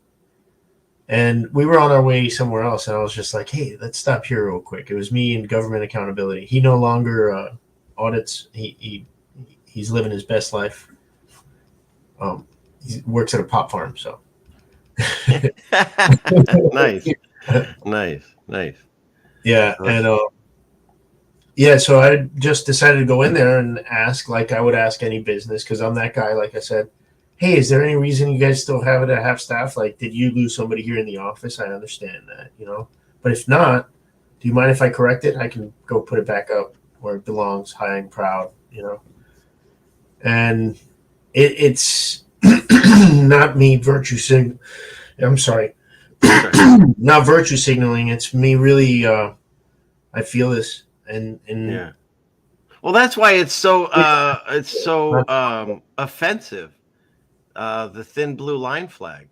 And we were on our way somewhere else, and I was just like, hey, let's stop here real quick. It was me and government accountability. He no longer audits. He's living his best life. He works at a pop farm, so. Nice. Yeah, and so I just decided to go in there and ask, like I would ask any business, because I'm that guy. Like I said, hey, is there any reason you guys still have it at half staff? Like, did you lose somebody here in the office? I understand that, But if not, do you mind if I correct it? I can go put it back up where it belongs, high and proud, And it's not me I'm sorry. Not virtue signaling. It's me really. I feel this, and yeah. Well, that's why it's so offensive. The thin blue line flag.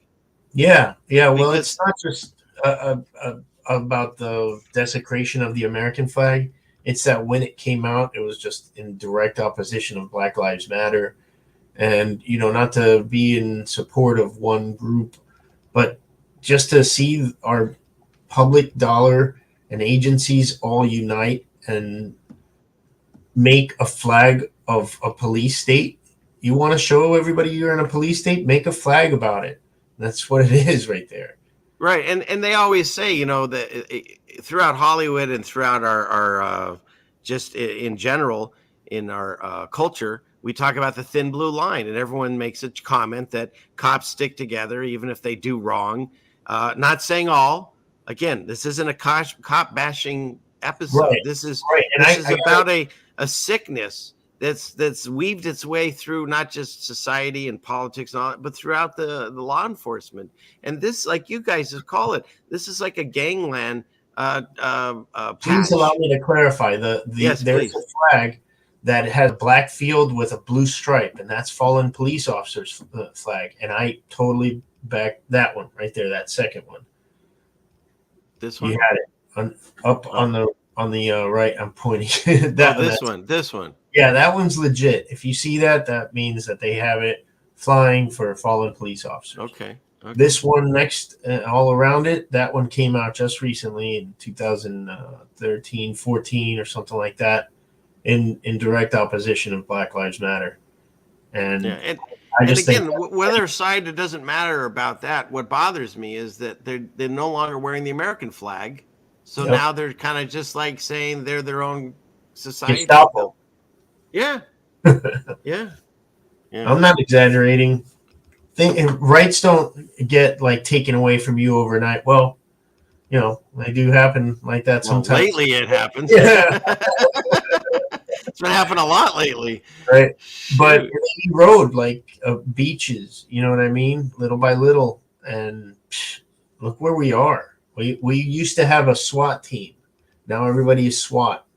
Yeah. Well, it's not just about the desecration of the American flag. It's that when it came out, it was just in direct opposition of Black Lives Matter, and not to be in support of one group, but just to see our public dollar and agencies all unite and make a flag of a police state. You want to show everybody you're in a police state? Make a flag about it. That's what it is right there. Right, and they always say, that throughout Hollywood and throughout our just in general in our culture, we talk about the thin blue line, and everyone makes a comment that cops stick together even if they do wrong. Not saying all. Again, this isn't a cop bashing episode. Right. This is right. And this is about a sickness that's weaved its way through not just society and politics and all that, but throughout the law enforcement. And this, like you guys just call it, this is like a gangland. Please allow me to clarify. There's a flag that has a black field with a blue stripe, and that's fallen police officers' flag. And I totally back that one right there, that second one. This one? You had it on the right. I'm pointing. This one. Yeah, that one's legit. If you see that, that means that they have it flying for fallen police officers. Okay. This one next, all around it, that one came out just recently in 2013, 14 or something like that, in direct opposition of Black Lives Matter. And again, whether side, it doesn't matter about that. What bothers me is that they're no longer wearing the American flag. So now they're kind of just like saying they're their own society. Gestapo. Yeah. Yeah. I'm not exaggerating. Rights don't get like taken away from you overnight. Well, they do happen like that sometimes. Lately it happens. Yeah. It's been happening a lot lately. Right. But he rode like beaches, you know what I mean? Little by little. And look where we are. We used to have a SWAT team. Now everybody is SWAT.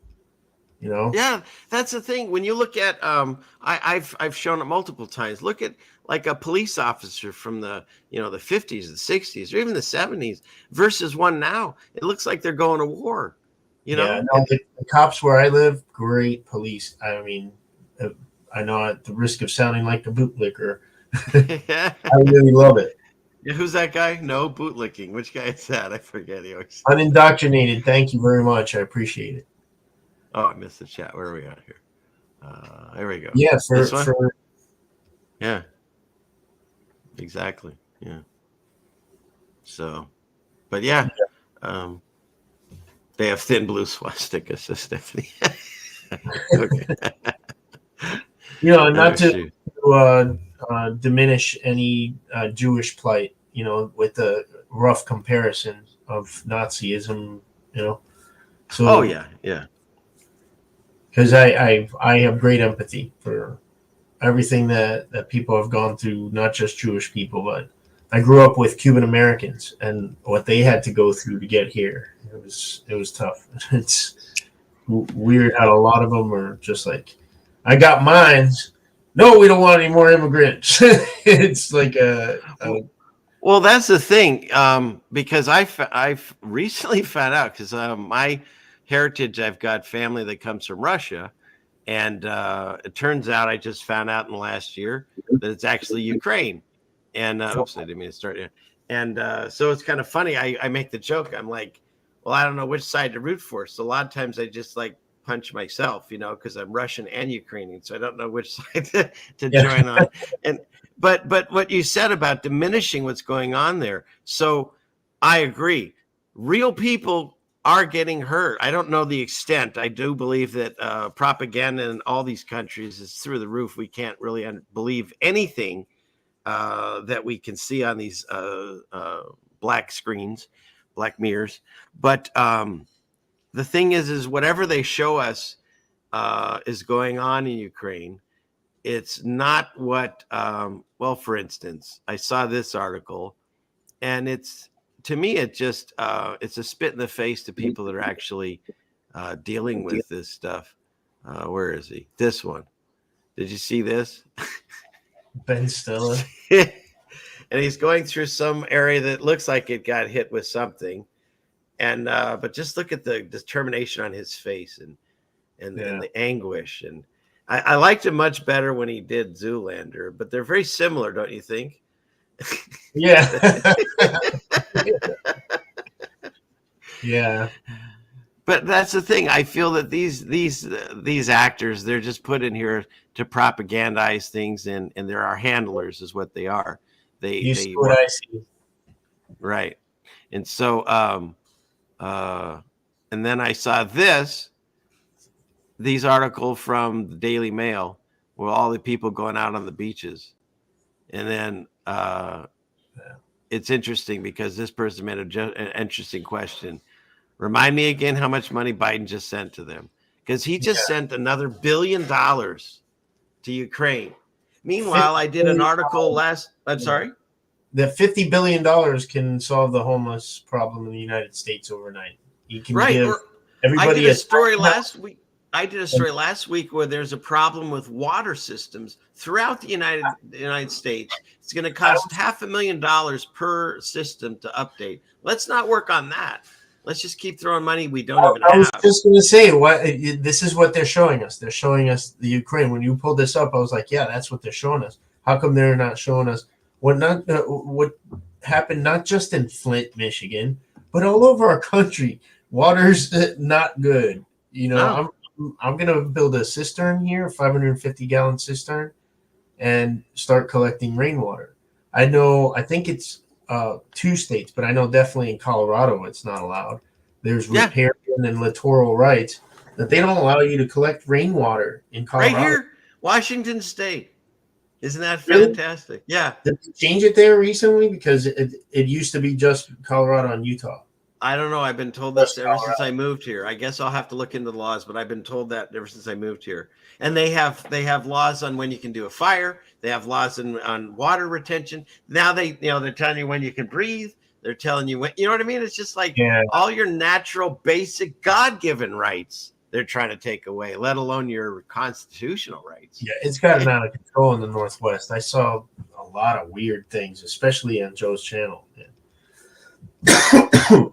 Yeah, that's the thing. When you look at, I've shown it multiple times. Look at like a police officer from the the 50s, the 60s, or even the 70s versus one now. It looks like they're going to war. Yeah, no, the cops where I live, great police. I mean, I know at the risk of sounding like a bootlicker, I really love it. Yeah, who's that guy? No, bootlicking. Which guy is that? I forget. He always... Unindoctrinated. Thank you very much. I appreciate it. Oh, I missed the chat. Where are we at here? There we go. Yeah, yeah, exactly. Yeah. So, but yeah, they have thin blue swastika, so Stephanie. Okay. Not to diminish any Jewish plight, with the rough comparison of Nazism, So, oh yeah. Because I have great empathy for everything that people have gone through, not just Jewish people, but I grew up with Cuban Americans and what they had to go through to get here. It was tough. It's weird how a lot of them are just like, I got mines. No, we don't want any more immigrants. It's like well, that's the thing, because I've recently found out, because my heritage, I've got family that comes from Russia, and it turns out I just found out in the last year that it's actually Ukraine. And oops, I didn't mean to start here. And so it's kind of funny. I make the joke. I'm like, well, I don't know which side to root for. So a lot of times I just like punch myself, because I'm Russian and Ukrainian, so I don't know which side to join on. And but what you said about diminishing what's going on there, so I agree. Real people are getting hurt. I don't know the extent. I do believe that propaganda in all these countries is through the roof. We can't really believe anything that we can see on these black screens, black mirrors. But the thing is whatever they show us is going on in Ukraine. It's not what, well, for instance, I saw this article, and to me, it just, it's a spit in the face to people that are actually dealing with this stuff. Where is he? This one. Did you see this? Ben Stiller. And he's going through some area that looks like it got hit with something. And but just look at the determination on his face and the anguish. And I liked him much better when he did Zoolander, but they're very similar, don't you think? Yeah. Yeah. But that's the thing. I feel that these actors, they're just put in here to propagandize things, and they're our handlers, is what they are. They see what I see. Right. And so and then I saw these articles from the Daily Mail with all the people going out on the beaches. And then it's interesting because this person made an interesting question. Remind me again how much money Biden just sent to them, because he just sent another $1 billion to Ukraine. Meanwhile, I did an article I'm sorry? That $50 billion can solve the homeless problem in the United States overnight. You can give everybody I did a story last week. I did a story last week where there's a problem with water systems throughout the United States. It's going to cost $500,000 per system to update. Let's not work on that. Let's just keep throwing money we don't even have. I was just going to say, this is what they're showing us. They're showing us the Ukraine. When you pulled this up, I was like, yeah, that's what they're showing us. How come they're not showing us what happened not just in Flint, Michigan, but all over our country? Water's not good. I'm going to build a cistern here, 550-gallon cistern, and start collecting rainwater. I think it's 2 states, but I know definitely in Colorado it's not allowed. There's riparian and littoral rights that they don't allow you to collect rainwater in Colorado. Right here, Washington State. Isn't that fantastic? Really? Yeah. Did they change it there recently? Because it used to be just Colorado and Utah. I don't know. I've been told this ever since I moved here. I guess I'll have to look into the laws, but I've been told that ever since I moved here. And they have laws on when you can do a fire. They have laws on water retention. Now they're telling you when you can breathe. They're telling you when, you know what I mean? It's just like all your natural, basic, God-given rights they're trying to take away, let alone your constitutional rights. Yeah, it's gotten out of control in the Northwest. I saw a lot of weird things, especially on Joe's channel.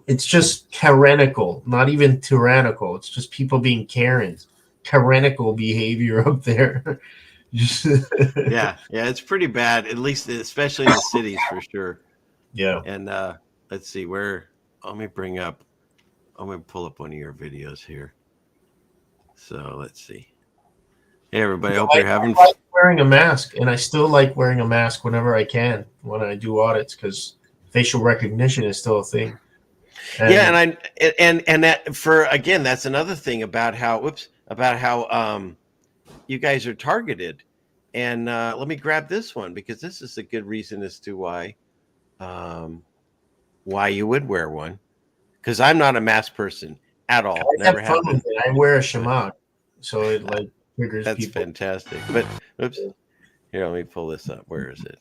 It's just tyrannical, not even tyrannical. It's just people being Karens. Tyrannical behavior up there. yeah, it's pretty bad. At least, especially in the cities, for sure. Yeah. And let's see where. Let me bring up. I'm going to pull up one of your videos here. So let's see. Hey, everybody. I hope you're having I like wearing a mask, and I still like wearing a mask whenever I can when I do audits because facial recognition is still a thing. And that for again, that's another thing about how you guys are targeted. And let me grab this one because this is a good reason as to why you would wear one. Because I'm not a mask person at all. Never have been. I wear a shamag, so it like triggers That's people. fantastic. But oops, here, let me pull this up. Where is it?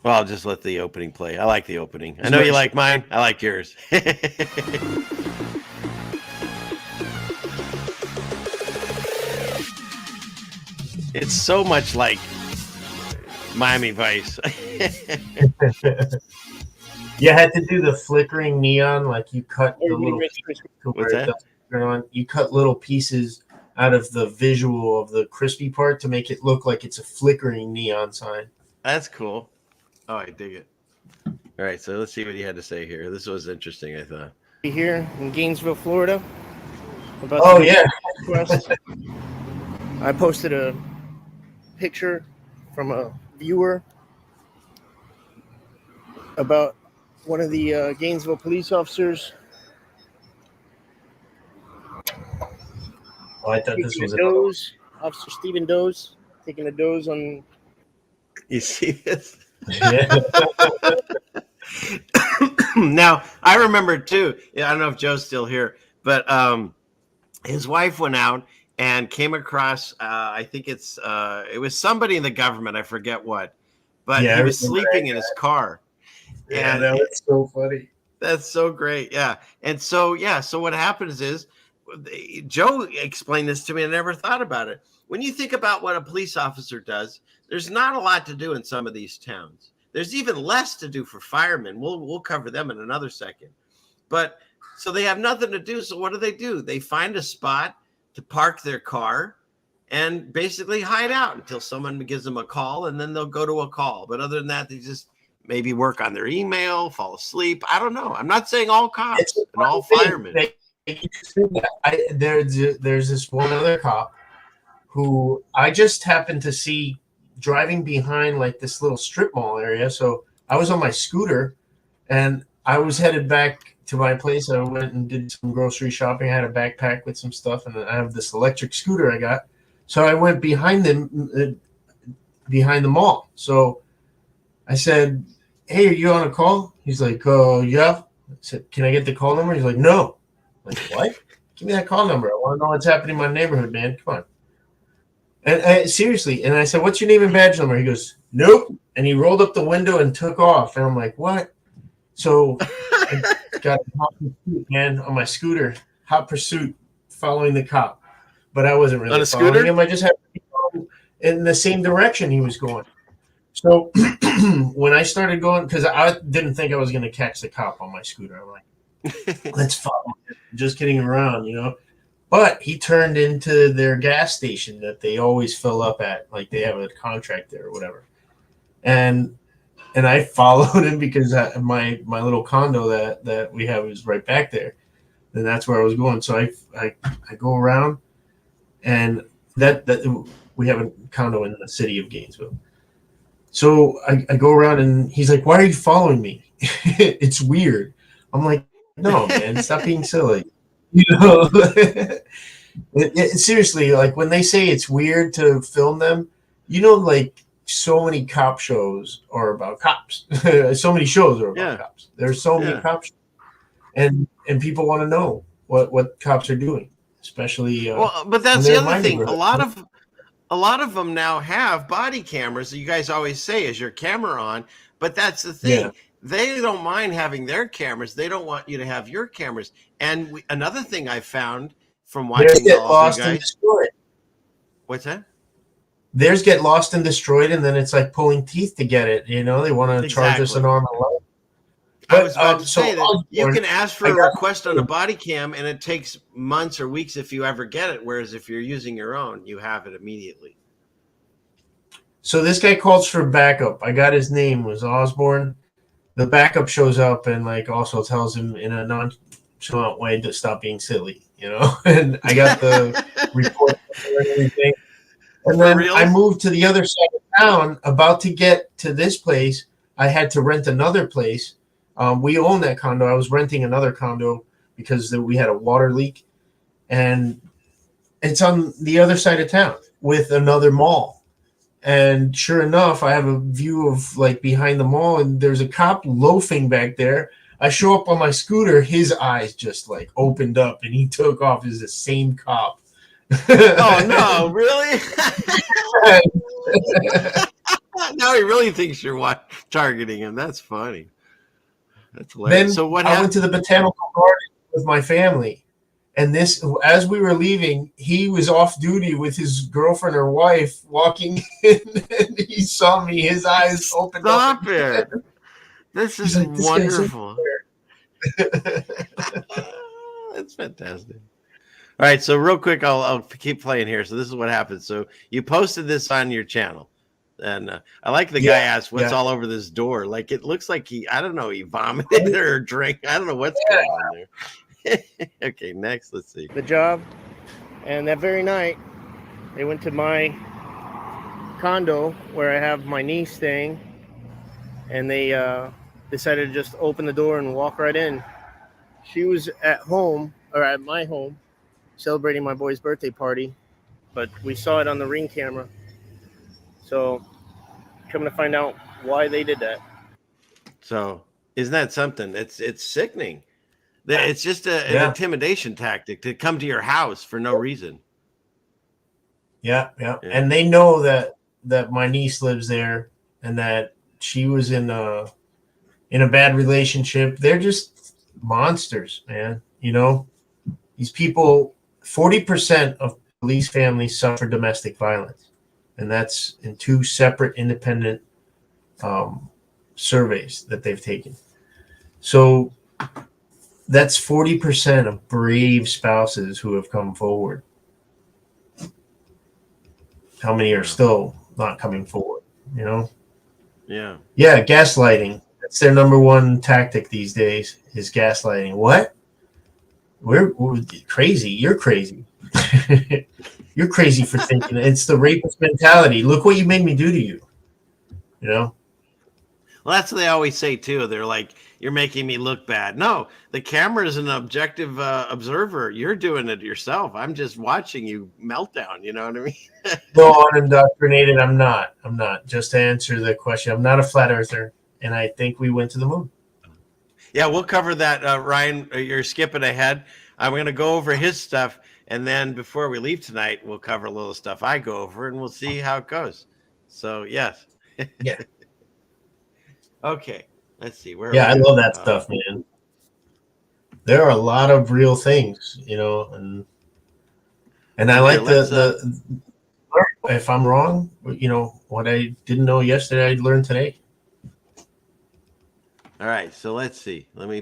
Well, I'll just let the opening play. I like the opening. I know you like mine. I like yours. It's so much like Miami Vice. You had to do the flickering neon, like you cut the little What's that? You cut little pieces out of the visual of the crispy part to make it look like it's a flickering neon sign. That's cool. Oh, I dig it. All right, so let's see what he had to say here. This was interesting, I thought. Here in Gainesville, Florida. Oh, yeah. I posted a picture from a viewer about one of the Gainesville police officers. Oh, I thought this was a doze. Officer Stephen Doze taking a doze on. You see this? Yeah. Now, I remember too. I don't know if Joe's still here, but his wife went out and came across. I think it was somebody in the government. I forget what, but he was sleeping in his car. Yeah, that was so funny. That's so great. Yeah, and so what happens is. Joe explained this to me. I never thought about it. When you think about what a police officer does, there's not a lot to do in some of these towns. There's even less to do for firemen. We'll cover them in another second. But so they have nothing to do. So what do? They find a spot to park their car and basically hide out until someone gives them a call, and then they'll go to a call. But other than that, they just maybe work on their email, fall asleep. I don't know. I'm not saying all cops and all firemen. There's this one other cop who I just happened to see driving behind like this little strip mall area. So I was on my scooter and I was headed back to my place. I went and did some grocery shopping. I had a backpack with some stuff, and I have this electric scooter I got. So I went behind the mall. So I said, "Hey, are you on a call?" He's like, "Oh, yeah." I said, "Can I get the call number?" He's like, "No." I'm like, what? Give me that call number. I want to know what's happening in my neighborhood, man. Come on. And seriously. And I said, "What's your name and badge number?" He goes, "Nope." And he rolled up the window and took off. And I'm like, what? So I got a hot pursuit, man, on my scooter. Hot pursuit, following the cop. But I wasn't really following him. I just had to go in the same direction he was going. So when I started going, because I didn't think I was going to catch the cop on my scooter. I'm like, let's follow him. Just kidding around, But he turned into their gas station that they always fill up at, like they have a contract there or whatever. And I followed him because my little condo that we have is right back there. And that's where I was going. So I go around, and that we have a condo in the city of Gainesville. So I go around, and he's like, "Why are you following me? It's weird." I'm like, "No, man, stop being silly." Seriously, like when they say it's weird to film them, like so many cop shows are about cops. So many shows are about cops. There's so many cops, and people want to know what cops are doing, especially. But that's the other thing. A lot of them now have body cameras. You guys always say, "Is your camera on?" But that's the thing. Yeah. They don't mind having their cameras. They don't want you to have your cameras. And another thing I found from watching all of you guys. What's that? Theirs get lost and destroyed, and then it's like pulling teeth to get it. They want to charge us an arm and leg. I was about to say that you can ask for a request on a body cam, and it takes months or weeks if you ever get it. Whereas if you're using your own, you have it immediately. So this guy calls for backup. I got his name, was Osborne. The backup shows up and like also tells him in a nonchalant way to stop being silly, you know. And I got the report and everything. And then I moved to the other side of town. About to get to this place, I had to rent another place. We own that condo. I was renting another condo because we had a water leak, and it's on the other side of town with another mall. And sure enough, I have a view of like behind the mall, and there's a cop loafing back there. I show up on my scooter, his eyes just like opened up, and he took off as the same cop. Oh no, really? Now he really thinks you're targeting him. That's funny. That's hilarious. Then So what I happened? went to the botanical garden with my family. And this, as we were leaving, he was off duty with his girlfriend or wife walking in, and he saw me. His eyes opened up. Stop it! This is like, wonderful. That's fantastic. All right, so real quick, I'll keep playing here. So this is what happened. So you posted this on your channel, and I like the guy asked, "What's all over this door?" Like it looks like I don't know, he vomited or drank. I don't know what's going on there. Okay, next, let's see. The job, and that very night, they went to my condo where I have my niece staying, and they decided to just open the door and walk right in. She was at home, or at my home, celebrating my boy's birthday party, but we saw it on the Ring camera. So, coming to find out why they did that. So, isn't that something? It's sickening. It's just an intimidation tactic to come to your house for no reason. Yeah. And they know that my niece lives there and that she was in a bad relationship. They're just monsters, man. You know, these people, 40% of police families suffer domestic violence. And that's in 2 separate independent surveys that they've taken. So that's 40% of brave spouses who have come forward. How many are still not coming forward, you know? Yeah. Yeah, gaslighting. That's their number one tactic these days is gaslighting. What? We're crazy. You're crazy. You're crazy for thinking. It's the rapist mentality. Look what you made me do to you. You know? Well, that's what they always say, too. They're like, you're making me look bad. No, the camera is an objective observer. You're doing it yourself. I'm just watching you meltdown. You know what I mean? No, unindoctrinated. I'm not. Just to answer the question, I'm not a flat earther. And I think we went to the moon. Yeah, we'll cover that. Ryan, you're skipping ahead. I'm going to go over his stuff. And then before we leave tonight, we'll cover a little stuff I go over, and we'll see how it goes. So, yes. Yeah. Okay. Let's see. I love that stuff, man. There are a lot of real things, you know, and I like the if I'm wrong, you know, what I didn't know yesterday, I learned today. All right, so let's see. Let me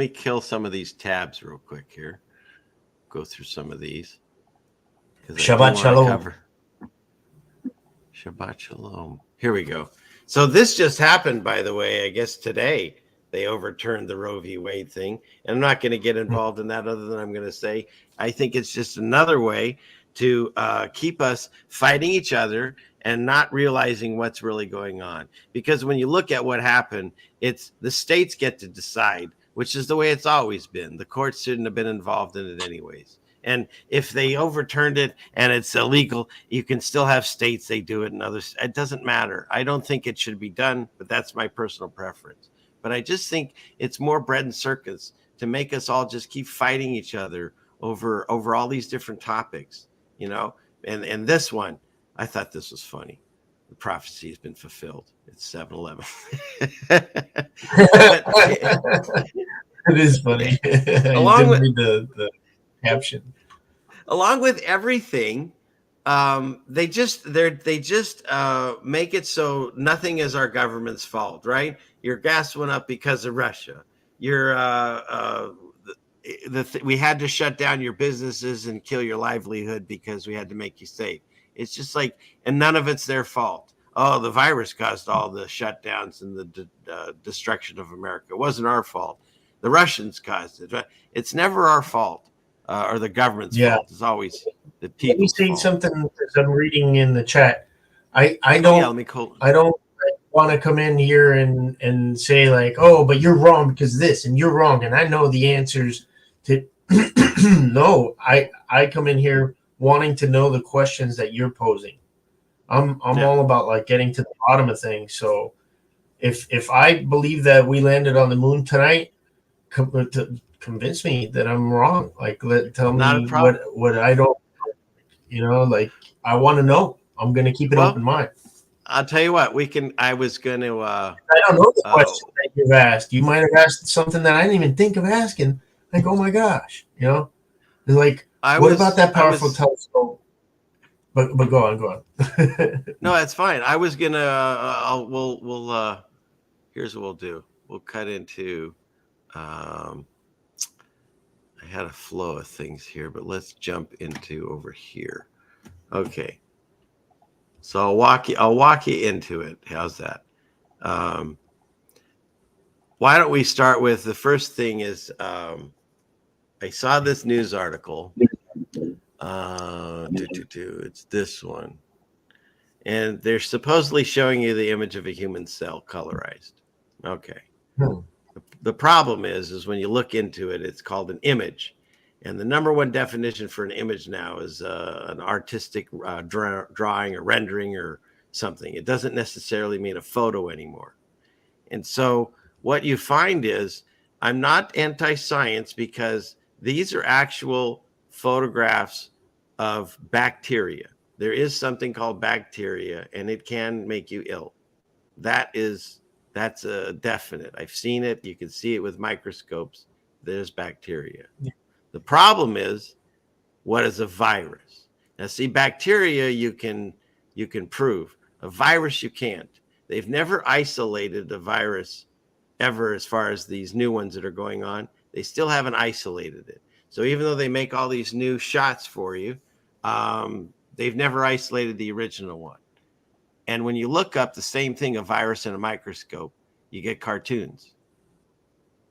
kill some of these tabs real quick here. Go through some of these. Shabbat Shalom. Shabbat Shalom. Here we go. So this just happened, by the way. I guess today they overturned the Roe v. Wade thing. And I'm not going to get involved in that other than I'm going to say I think it's just another way to keep us fighting each other and not realizing what's really going on. Because when you look at what happened, it's the states get to decide, which is the way it's always been. The courts shouldn't have been involved in it anyways. And if they overturned it and it's illegal, you can still have states, they do it, and others. It doesn't matter. I don't think it should be done, but that's my personal preference. But I just think it's more bread and circus to make us all just keep fighting each other over all these different topics, you know. And this one, I thought this was funny. The prophecy has been fulfilled. It's 7-Eleven. It is funny. Along with the caption. Along with everything, they just make it so nothing is our government's fault, right? Your gas went up because of Russia. We had to shut down your businesses and kill your livelihood because we had to make you safe. It's just like, and none of it's their fault. oh, the virus caused all the shutdowns and the destruction of America. It wasn't our fault. The Russians caused it. It's never our fault or the government's fault. It's always the people's fault. Let me say something because I'm reading in the chat. I don't want to come in here and say like, oh, but you're wrong because this and you're wrong and I know the answers to. No, I come in here wanting to know the questions that you're posing. I'm all about like getting to the bottom of things. So if I believe that we landed on the moon tonight, convince me that I'm wrong. Like tell me what I don't. Like I want to know. I'm going to keep an open mind. I'll tell you what, I was going to. I don't know the question that you've asked. You might have asked something that I didn't even think of asking. Like, oh my gosh, like, what about that powerful telescope? But go on. No, that's fine. I was gonna. We'll. Here's what we'll do. We'll cut into. I had a flow of things here, but let's jump into over here. Okay. So I'll walk you into it. How's that? Why don't we start with the first thing is I saw this news article. It's this one. And they're supposedly showing you the image of a human cell colorized. Okay. The problem is when you look into it, it's called an image. And the number one definition for an image now is an artistic drawing or rendering or something. It doesn't necessarily mean a photo anymore. And so what you find is I'm not anti-science because these are actual photographs of bacteria. There is something called bacteria, and it can make you ill. That's a definite. I've seen it. You can see it with microscopes. There's bacteria. Yeah. The problem is, what is a virus? Now, see, bacteria you can prove. A virus you can't. They've never isolated a virus ever as far as these new ones that are going on. They still haven't isolated it. So even though they make all these new shots for you, they've never isolated the original one. And when you look up the same thing, a virus in a microscope, you get cartoons.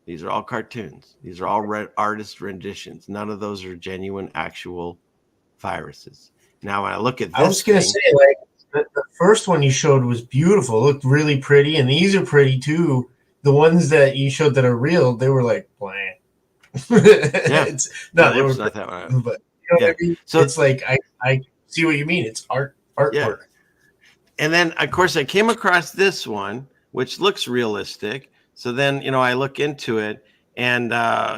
These are all cartoons. These are all artist renditions. None of those are genuine, actual viruses. Now, when I look at this, I was going to say, like, the first one you showed was beautiful. It looked really pretty, and these are pretty too. The ones that you showed that are real, they were like bland. Yeah, it's not that one. But you know what I mean? So it's like I see what you mean. It's artwork. Yeah. And then of course I came across this one, which looks realistic. So then I look into it, and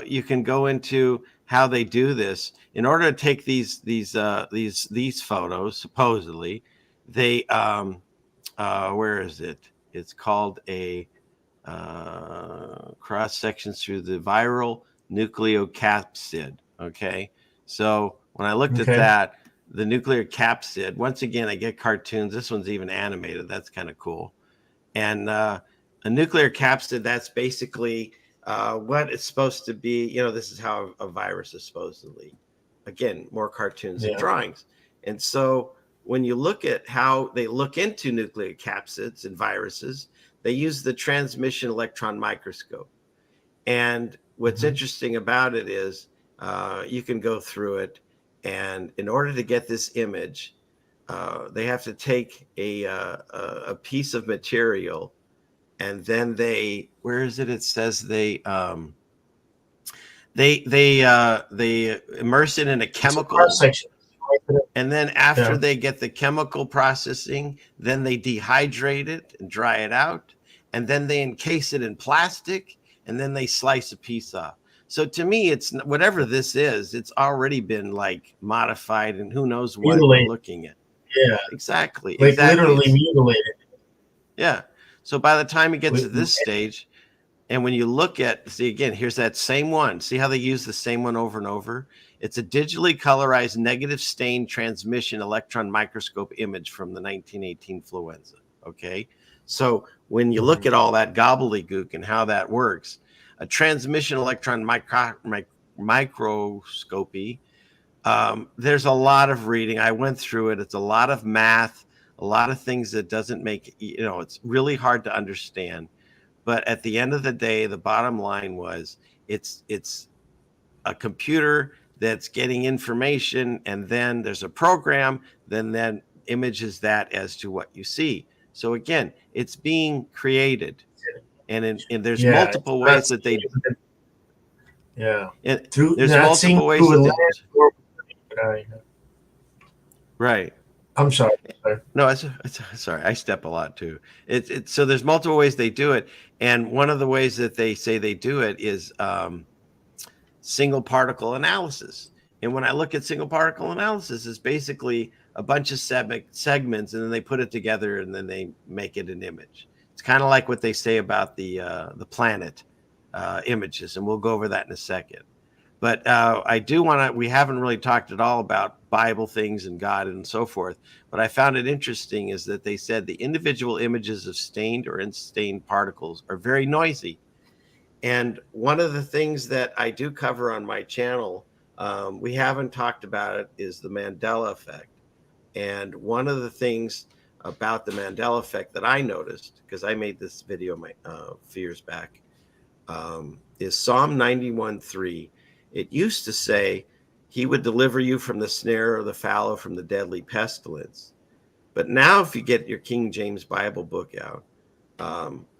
you can go into how they do this. In order to take these photos, supposedly, they where is it? It's called a cross sections through the viral nucleocapsid. Okay, so when I looked at that, the nuclear capsid, once again, I get cartoons. This one's even animated. That's kind of cool. And a nuclear capsid, that's basically what it's supposed to be. This is how a virus is supposedly. Again, more cartoons and drawings. And so when you look at how they look into nuclear capsids and viruses, they use the transmission electron microscope. And what's interesting about it is you can go through it, and in order to get this image, they have to take a piece of material, and then where is it? It says they immerse it in a chemical section. And then after they get the chemical processing, then they dehydrate it and dry it out. And then they encase it in plastic, and then they slice a piece off. So to me, it's whatever this is, it's already been like modified, and who knows what we're looking at. Yeah, exactly. Like literally mutilated. Yeah. So by the time it gets to this stage, and when you look at, see again, here's that same one. See how they use the same one over and over? It's a digitally colorized negative stain transmission electron microscope image from the 1918 influenza. Okay. So when you look at all that gobbledygook and how that works, a transmission electron microscopy, there's a lot of reading. I went through it. It's a lot of math, a lot of things that doesn't make, it's really hard to understand. But at the end of the day, the bottom line was it's a computer that's getting information, and then there's a program, then images that as to what you see. So again, it's being created, and there's multiple ways that they. Yeah. There's multiple ways that they. Right. I'm sorry. No, it's sorry. I step a lot too. So there's multiple ways they do it, and one of the ways that they say they do it is single particle analysis. And when I look at single particle analysis, it's basically a bunch of segments, and then they put it together, and then they make it an image. It's kind of like what they say about the planet images, and we'll go over that in a second. But I do want to, we haven't really talked at all about Bible things and God and so forth. But I found it interesting is that they said the individual images of stained or unstained particles are very noisy. And one of the things that I do cover on my channel, we haven't talked about it, is the Mandela effect. And one of the things about the Mandela effect that I noticed, because I made this video a few years back, is Psalm 91:3. It used to say, he would deliver you from the snare or the fallow, from the deadly pestilence. But now if you get your King James Bible book out,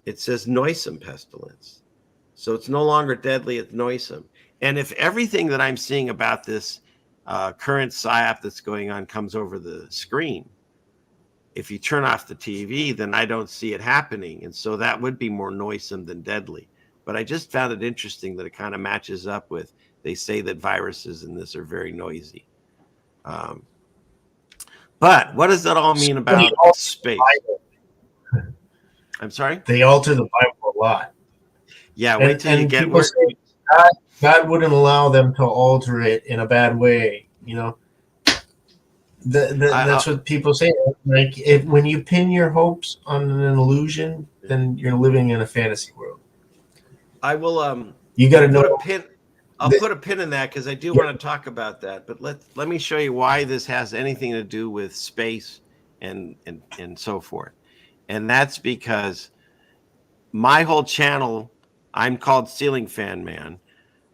it says noisome pestilence. So it's no longer deadly, it's noisome. And if everything that I'm seeing about this current psyop that's going on comes over the screen, if you turn off the TV, then I don't see it happening. And so that would be more noisome than deadly. But I just found it interesting that it kind of matches up with, they say that viruses in this are very noisy. But what does that all mean about space? I'm sorry? They alter the Bible a lot. Yeah, wait till you get where God wouldn't allow them to alter it in a bad way, That's what people say. Like, when you pin your hopes on an illusion, then you're living in a fantasy world. I will you got to know. I'll put a pin in that because I do want to talk about that. But let me show you why this has anything to do with space and so forth. And that's because my whole channel, I'm called Ceiling Fan Man,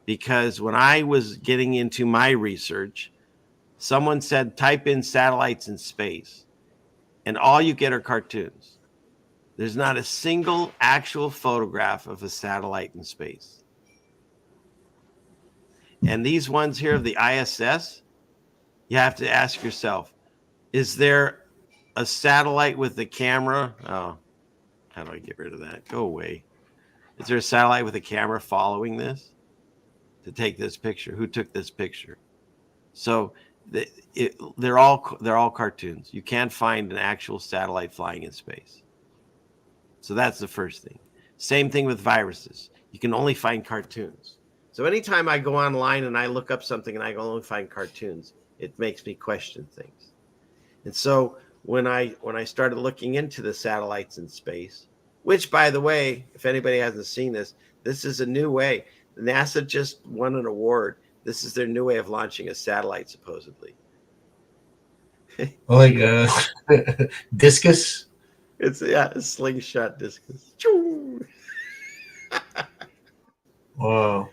because when I was getting into my research, someone said type in satellites in space, and all you get are cartoons. There's not a single actual photograph of a satellite in space. And these ones here of the ISS, you have to ask yourself, is there a satellite with a camera? Oh, how do I get rid of that? Go away. Is there a satellite with a camera following this to take this picture? Who took this picture? So they're all cartoons. You can't find an actual satellite flying in space. So that's the first thing. Same thing with viruses. You can only find cartoons. So anytime I go online and I look up something and I can only find cartoons, it makes me question things. And so when I started looking into the satellites in space, which, by the way, if anybody hasn't seen this, this is a new way. NASA just won an award. This is their new way of launching a satellite, supposedly. Like discus? It's a slingshot discus. Wow.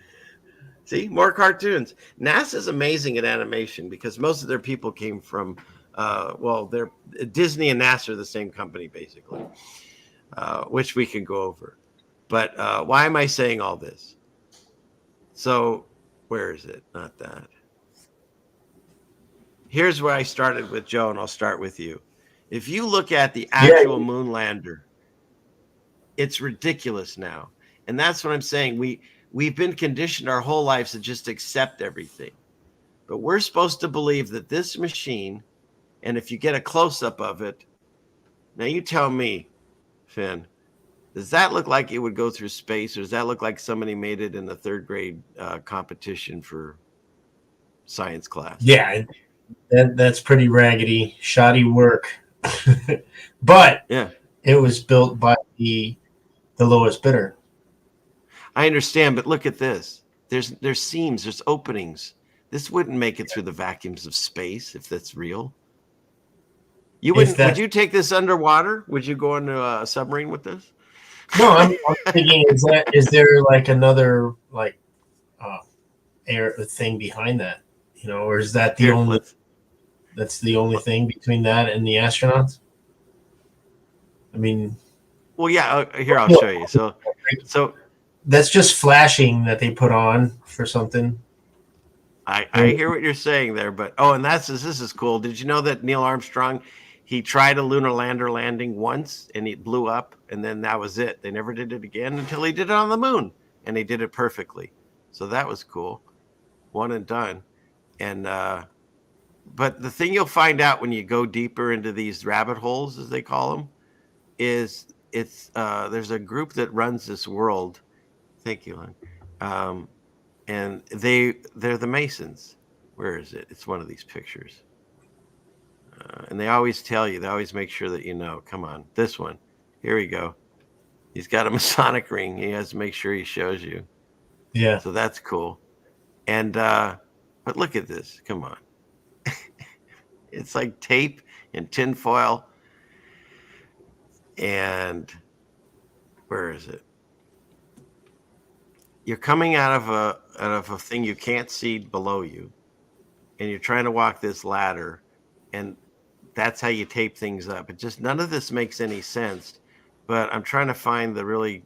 See, more cartoons. NASA's amazing at animation because most of their people came from, they're Disney and NASA are the same company, basically, which we can go over. But why am I saying all this? So where is it? Not that. Here's where I started with Joe, and I'll start with you. If you look at the actual moon lander, it's ridiculous now. And that's what I'm saying. We've been conditioned our whole lives to just accept everything. But we're supposed to believe that this machine, and if you get a close-up of it, now you tell me, Finn, does that look like it would go through space, or does that look like somebody made it in the third grade competition for science class? Yeah, that's pretty raggedy, shoddy work. But yeah, it was built by the lowest bidder. I understand, but look at this. There's seams, there's openings. This wouldn't make it through the vacuums of space if that's real. You wouldn't? Would you take this underwater? Would you go into a submarine with this? No, I'm thinking, is there like another like air thing behind that? You know, or is that the only? That's the only thing between that and the astronauts. I mean, well, yeah. Here, I'll show you. So that's just flashing that they put on for something. I hear what you're saying there, but and this is cool. Did you know that Neil Armstrong, he tried a lunar lander landing once and it blew up, and then that was it. They never did it again until he did it on the moon, and he did it perfectly. So that was cool, one and done. And but the thing you'll find out when you go deeper into these rabbit holes, as they call them, is there's a group that runs this world. Thank you, Lon. And they're the Masons. Where is it? It's one of these pictures. And they always tell you, they always make sure that you know. Come on, this one. Here we go. He's got a Masonic ring. He has to make sure he shows you. Yeah. So that's cool. And but look at this. Come on. It's like tape and tinfoil. And where is it? You're coming out of a thing you can't see below you, and you're trying to walk this ladder, and that's how you tape things up. It just, none of this makes any sense, but I'm trying to find the really,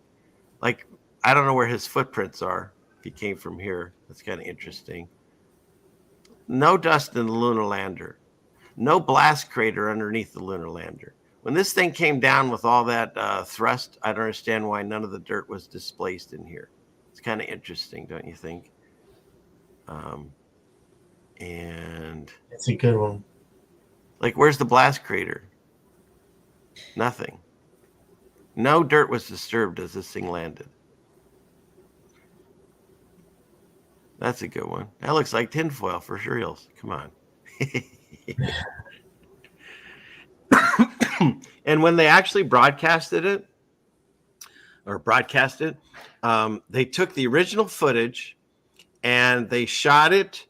like, I don't know where his footprints are. If he came from here, that's kind of interesting. No dust in the lunar lander. No blast crater underneath the lunar lander. When this thing came down with all that thrust, I don't understand why none of the dirt was displaced in here. It's kind of interesting, don't you think? And it's a good one. Like, where's the blast crater? Nothing. No dirt was disturbed as this thing landed. That's a good one. That looks like tinfoil for reals. Come on. And when they actually broadcasted it, they took the original footage and they shot it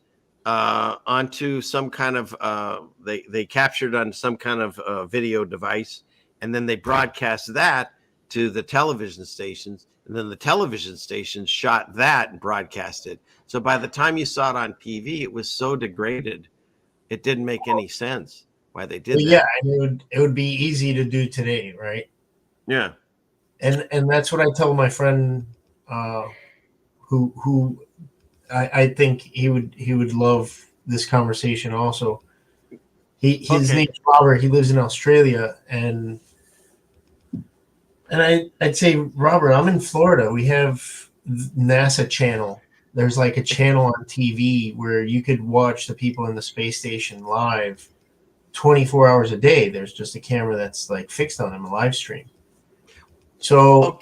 onto some kind of they captured on some kind of video device, and then they broadcast that to the television stations, and then the television stations shot that and broadcast it. So by the time you saw it on TV, it was so degraded, it didn't make any sense why they did that. Yeah, I mean, it would be easy to do today, right? Yeah. And that's what I tell my friend, who I think he would love this conversation also. His name's Robert. He lives in Australia, and I'd say, Robert, I'm in Florida. We have NASA channel. There's like a channel on TV where you could watch the people in the space station live 24 hours a day. There's just a camera that's like fixed on them, a live stream. So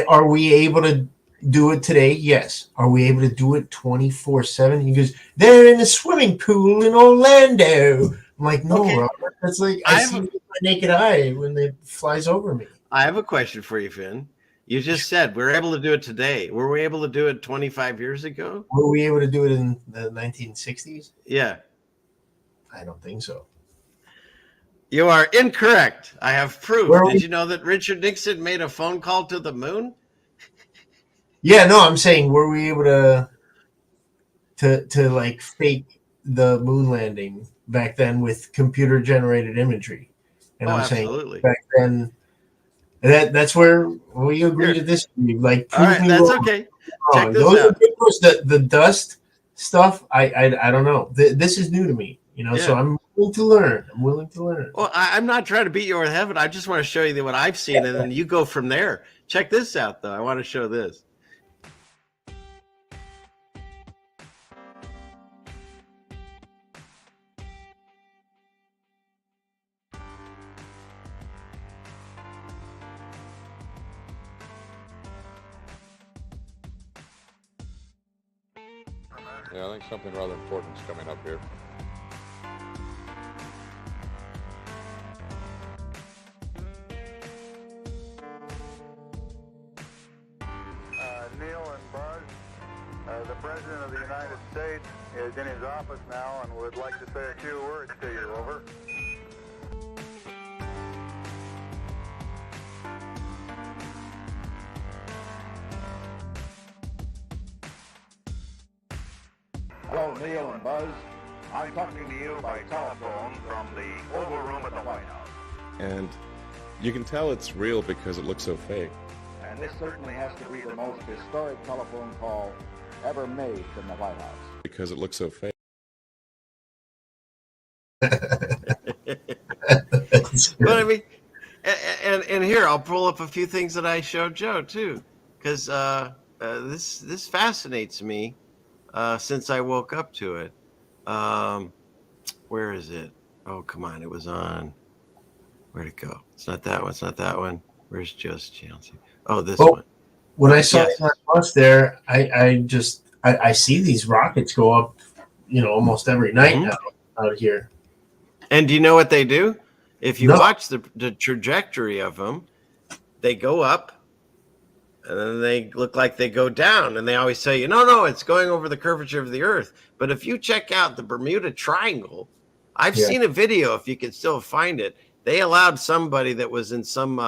are we able to do it today? Yes. Are we able to do it 24/7? He goes, they're in the swimming pool in Orlando. I'm like, no, Robert. That's like, I see it with my naked eye when it flies over me. I have a question for you, Finn. You just said we're able to do it today. Were we able to do it 25 years ago? Were we able to do it in the 1960s? Yeah. I don't think so. You are incorrect. I have proof. Did you know that Richard Nixon made a phone call to the moon? Yeah, no, I'm saying, were we able to like fake the moon landing back then with computer generated imagery? And I'm absolutely. saying back then, that's where we agree to disagree. Like, all right, that's okay. Check this Those out. are videos, the dust stuff. I don't know. This is new to me, you know. So I'm willing to learn. Well, I'm not trying to beat you over the head, but I just want to show you what I've seen, and then you go from there. Check this out, though. I want to show this. Yeah, I think something rather important is coming up here. Neil and Buzz, the President of the United States is in his office now and would like to say a few words to you. Over. Neil and Buzz. I'm talking to you by telephone from the Oval Room at the White House. And you can tell it's real because it looks so fake. And this certainly has to be the most historic telephone call ever made from the White House. Because it looks so fake. But I mean, and here I'll pull up a few things that I showed Joe too, because this fascinates me since I woke up to it. Where is it? Oh, come on, it was on. Where'd it go? It's not that one. It's not that one. Where's Joe's channel? Oh, this one. When I saw that bus there, I see these rockets go up, almost every night now out here. And do you know what they do? If you watch the trajectory of them, they go up, and then they look like they go down. And they always say, no, it's going over the curvature of the Earth. But if you check out the Bermuda Triangle, I've seen a video, if you can still find it. They allowed somebody that was in some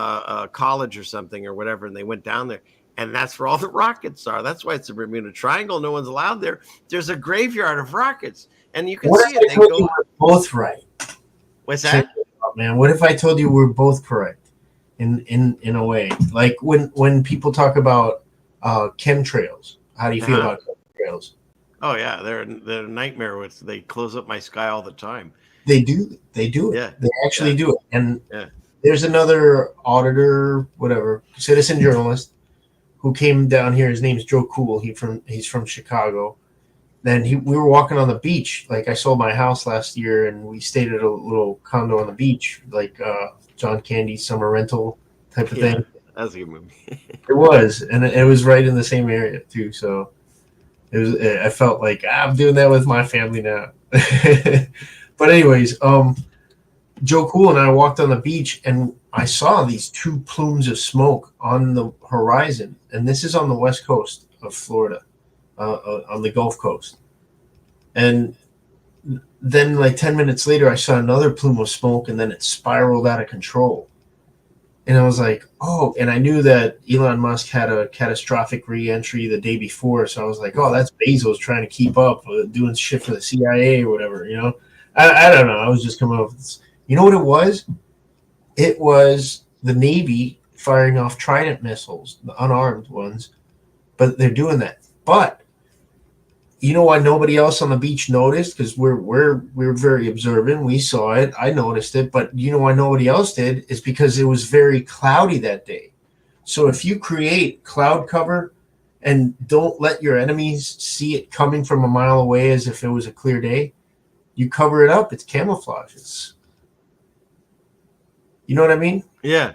college or something or whatever, and they went down there. And that's where all the rockets are. That's why it's the Bermuda Triangle. No one's allowed there. There's a graveyard of rockets. And you can see it. They go both right. What's that? Man, what if I told you we're both correct in a way? Like when people talk about chemtrails, how do you feel about chemtrails? Oh yeah, they're a nightmare. They close up my sky all the time. They do it. Yeah, they actually do it. And there's another auditor, whatever, citizen journalist who came down here. His name's Joe Cool. He's from Chicago. Then we were walking on the beach. Like I sold my house last year, and we stayed at a little condo on the beach, like John Candy's summer rental type of thing. That was a good movie. It was, and it was right in the same area too. So it was. I felt like I'm doing that with my family now. But anyways, Joe Cool and I walked on the beach, and I saw these two plumes of smoke on the horizon, and this is on the west coast of Florida. On the Gulf Coast. And then like 10 minutes later, I saw another plume of smoke, and then it spiraled out of control. And I was like, oh, and I knew that Elon Musk had a catastrophic re-entry the day before. So I was like, oh, that's Bezos trying to keep up, doing shit for the CIA or whatever, I don't know. I was just coming up with this. You know what it was? It was the Navy firing off Trident missiles, the unarmed ones, but they're doing that. But you know why nobody else on the beach noticed? Because we're very observant. We saw it. I noticed it. But you know why nobody else did? Is because it was very cloudy that day. So if you create cloud cover and don't let your enemies see it coming from a mile away as if it was a clear day, you cover it up. It's camouflage. You know what I mean? Yeah.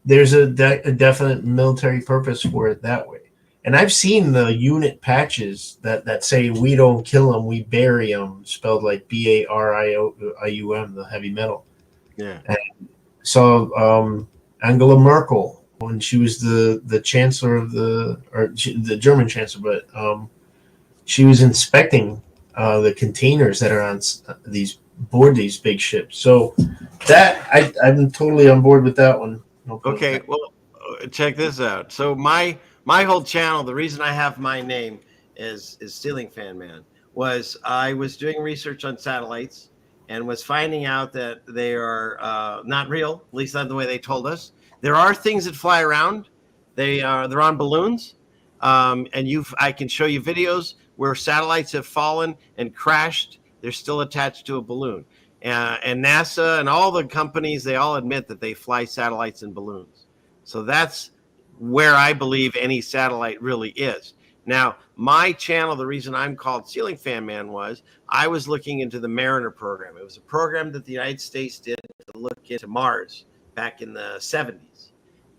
There's a definite military purpose for it that way. And I've seen the unit patches that say we don't kill them, we bury them, spelled like BARIUM, the heavy metal. Yeah. And so Angela Merkel, when she was the chancellor of the German chancellor, but she was inspecting the containers that are on board these big ships. So that I'm totally on board with that one. Okay, well, check this out. So my whole channel, the reason I have my name is Ceiling Fan Man, was I was doing research on satellites and was finding out that they are not real, at least not the way they told us. There are things that fly around. They're on balloons, and I can show you videos where satellites have fallen and crashed. They're still attached to a balloon. And NASA and all the companies, they all admit that they fly satellites in balloons. So that's where I believe any satellite really is. Now, my channel, the reason I'm called Ceiling Fan Man was I was looking into the Mariner program. It was a program that the United States did to look into Mars back in the 70s.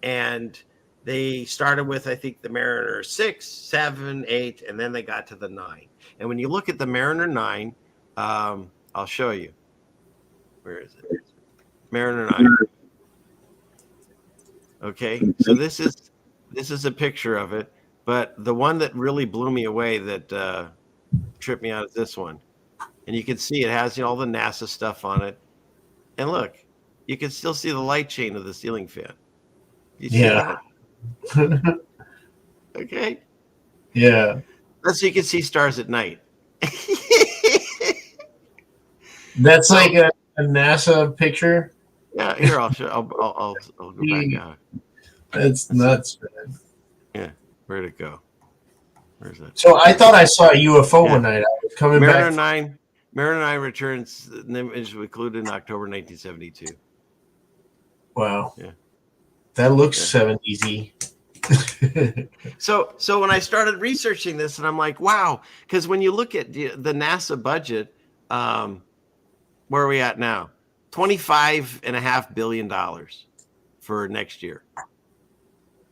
And they started with, I think, the Mariner 6, 7, 8, and then they got to the 9. And when you look at the Mariner 9, I'll show you. Where is it? Mariner 9. Okay, so this is a picture of it, but the one that really blew me away, that tripped me out, is this one. And you can see it has all the NASA stuff on it. And look, you can still see the light chain of the ceiling fan. You see that? Okay. Yeah. So you can see stars at night. That's like a NASA picture. Yeah, here I'll show. I'll go back. That's nuts, man. Yeah, where'd it go? Where's that? So I thought I saw a UFO one night. I was coming Mariner back. Mariner 9 returns. The image was included in October 1972. Wow. Yeah. That looks 70s-y. So when I started researching this, and I'm like, wow, because when you look at the NASA budget, where are we at now? $25.5 billion for next year.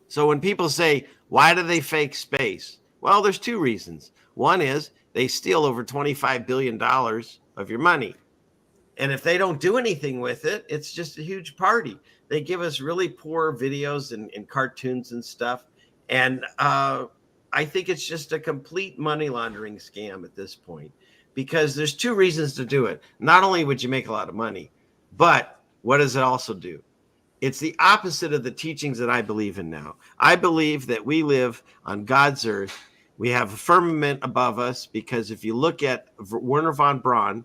So when people say, why do they fake space? Well, there's two reasons. One is they steal over $25 billion of your money. And if they don't do anything with it, it's just a huge party. They give us really poor videos and cartoons and stuff. And I think it's just a complete money laundering scam at this point, because there's two reasons to do it. Not only would you make a lot of money, but what does it also do? It's the opposite of the teachings that I believe in now. I believe that we live on God's earth. We have a firmament above us, because if you look at Wernher von Braun,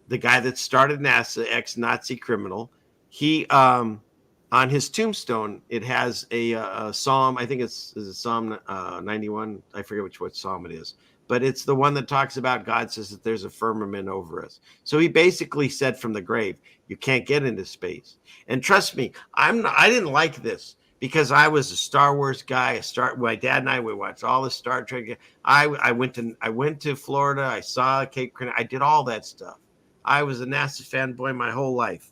the guy that started NASA, ex-Nazi criminal, he on his tombstone, it has a psalm. I think it's Psalm 91. I forget what psalm it is, but it's the one that talks about God says that there's a firmament over us. So he basically said from the grave, you can't get into space. And trust me, I didn't like this, because I was a Star Wars guy. My dad and I, we watched all the Star Trek. I went to Florida. I saw Cape Canaveral. I did all that stuff. I was a NASA fanboy my whole life.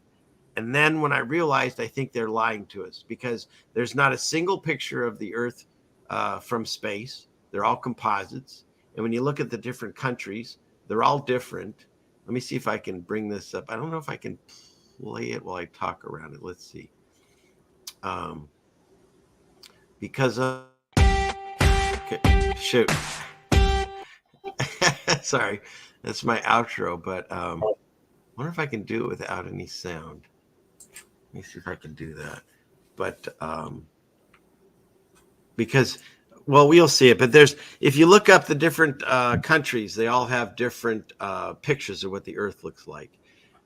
And then when I realized, I think they're lying to us, because there's not a single picture of the Earth from space. They're all composites. And when you look at the different countries, they're all different. Let me see if I can bring this up. I don't know if I can play it while I talk around it. Let's see. Because of... Okay, shoot. Sorry, that's my outro, but I wonder if I can do it without any sound. Let me see if I can do that. But because, well, we'll see it. But if you look up the different countries, they all have different pictures of what the Earth looks like.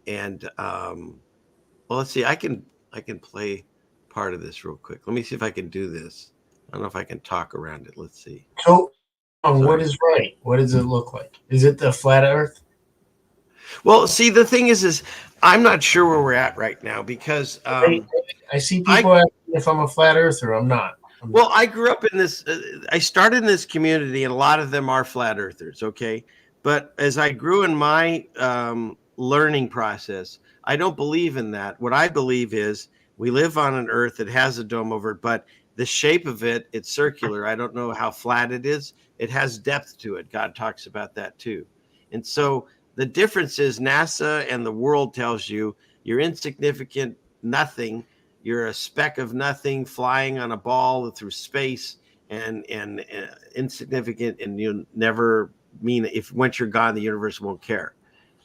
And well, let's see. I can play part of this real quick. Let me see if I can do this. I don't know if I can talk around it. Let's see. So, what is right? What does it look like? Is it the flat Earth? Well, see, the thing is I'm not sure where we're at right now, because I see people asking if I'm a flat earther. I'm not. Well, I grew up in this. I started in this community, and a lot of them are flat earthers. Okay, but as I grew in my learning process, I don't believe in that. What I believe is we live on an Earth that has a dome over it, but the shape of it, it's circular. I don't know how flat it is. It has depth to it. God talks about that too. And so the difference is NASA and the world tells you you're insignificant, nothing. You're a speck of nothing flying on a ball through space, and insignificant, and you'll never mean it. If once you're gone, the universe won't care.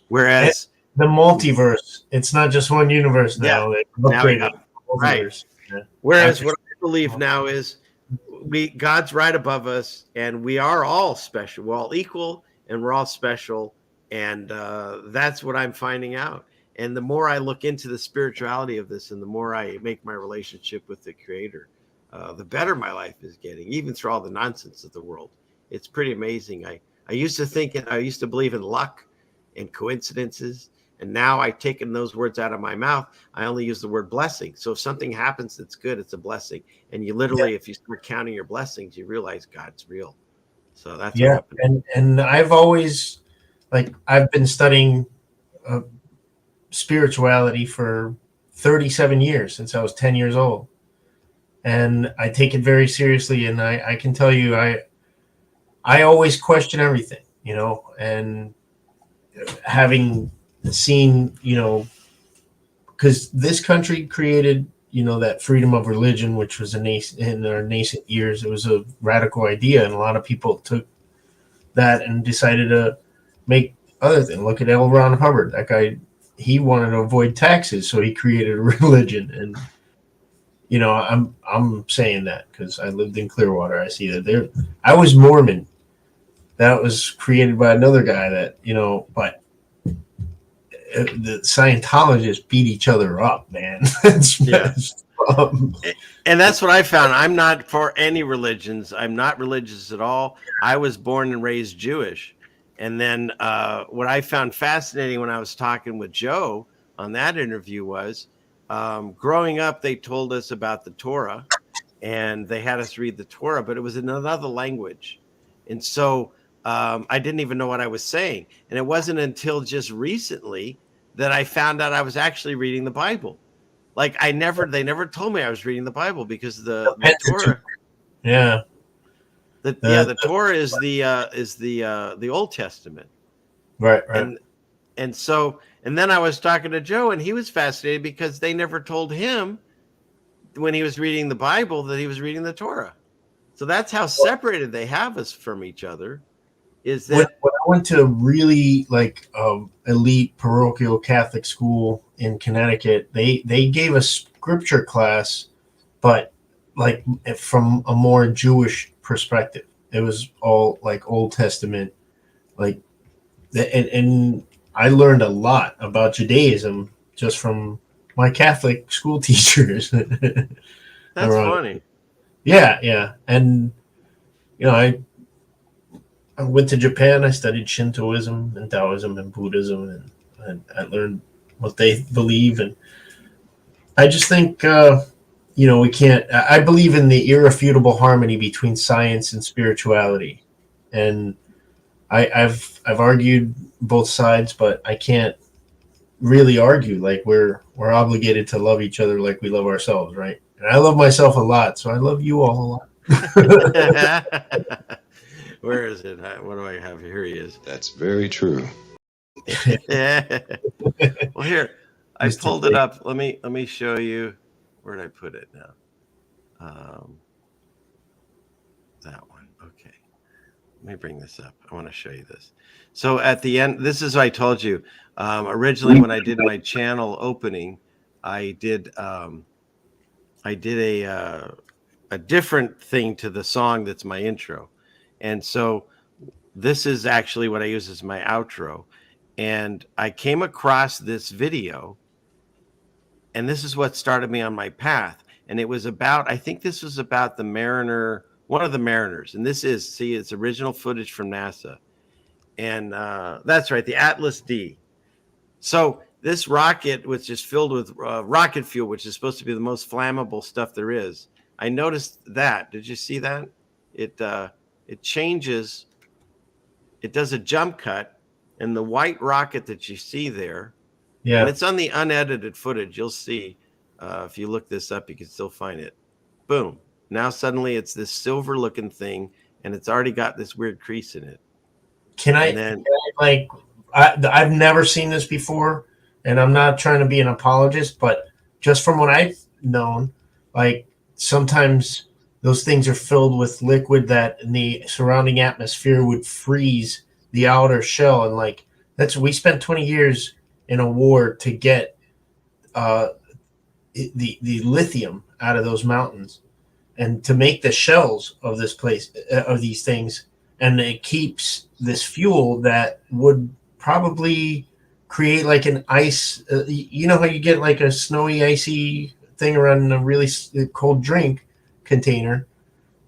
Whereas the multiverse, it's not just one universe now. Yeah, right. Yeah. Whereas what I believe now is God's right above us, and we are all special. We're all equal, and we're all special. And that's what I'm finding out. And the more I look into the spirituality of this, and the more I make my relationship with the Creator, the better my life is getting, even through all the nonsense of the world. It's pretty amazing. I used to believe in luck and coincidences, and now I've taken those words out of my mouth. I only use the word blessing. So if something happens that's good, it's a blessing. And you literally, if you start counting your blessings, you realize God's real. So that's what happened. And I've always, I've been studying spirituality for 37 years, since I was 10 years old. And I take it very seriously. And I can tell you, I always question everything, and having seen, because this country created, that freedom of religion, which was in our nascent years, it was a radical idea. And a lot of people took that and decided to make other things. Look at L. Ron Hubbard. That guy, he wanted to avoid taxes, so he created a religion. And I'm saying that because I lived in Clearwater. I see that I was Mormon. That was created by another guy that, but the Scientologists beat each other up, man. And that's what I found. I'm not for any religions. I'm not religious at all. I was born and raised Jewish. And then what I found fascinating when I was talking with Joe on that interview was growing up, they told us about the Torah and they had us read the Torah, but it was in another language. And so I didn't even know what I was saying. And it wasn't until just recently that I found out I was actually reading the Bible. Like they never told me I was reading the Bible because the Torah. Yeah. The Torah is the Old Testament. Right. And then I was talking to Joe and he was fascinated because they never told him when he was reading the Bible that he was reading the Torah. So that's how separated they have us from each other. Is that when I went to a really elite parochial Catholic school in Connecticut, they gave a scripture class, but like from a more Jewish perspective. It was all like Old Testament, and I learned a lot about Judaism just from my Catholic school teachers. That's funny. Yeah, and I went to Japan. I studied Shintoism and Taoism and Buddhism, and I learned what they believe. And I just think, we can't. I believe in the irrefutable harmony between science and spirituality, and I've argued both sides, but I can't really argue. Like we're obligated to love each other like we love ourselves, right? And I love myself a lot, so I love you all a lot. Where is it? What do I have? Here he is. That's very true. Well, here I pulled it up. Let me show you. Where did I put it now? That one. Okay. Let me bring this up. I want to show you this. So at the end, this is what I told you. Originally, when I did my channel opening, I did a different thing to the song that's my intro. And so this is actually what I use as my outro. And I came across this video, and this is what started me on my path. And it was about, I think this was about the Mariner, one of the Mariners. And this is, see, it's original footage from NASA. And that's right, the Atlas D. So this rocket, which is filled with rocket fuel, which is supposed to be the most flammable stuff there is. I noticed that. Did you see that? It changes. It does a jump cut, and the white rocket that you see there, and it's on the unedited footage. You'll see if you look this up, you can still find it. Boom! Now suddenly it's this silver-looking thing, and it's already got this weird crease in it. I've never seen this before, and I'm not trying to be an apologist, but just from what I've known, like sometimes those things are filled with liquid that in the surrounding atmosphere would freeze the outer shell. And we spent 20 years in a war to get the lithium out of those mountains and to make the shells of this place, of these things. And it keeps this fuel that would probably create like an ice. You know how you get like a snowy, icy thing around a really cold drink container?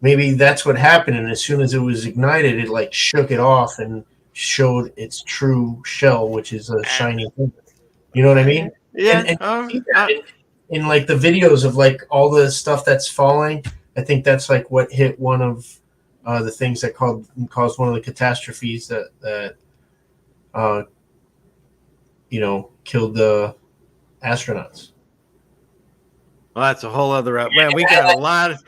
Maybe that's what happened, and as soon as it was ignited, it like shook it off and showed its true shell, which is a shiny thing. You know what I mean? Yeah. In like the videos of like all the stuff that's falling, I think that's like what hit one of the things that caused one of the catastrophes that killed the astronauts. Well, that's a whole other man. We got a lot of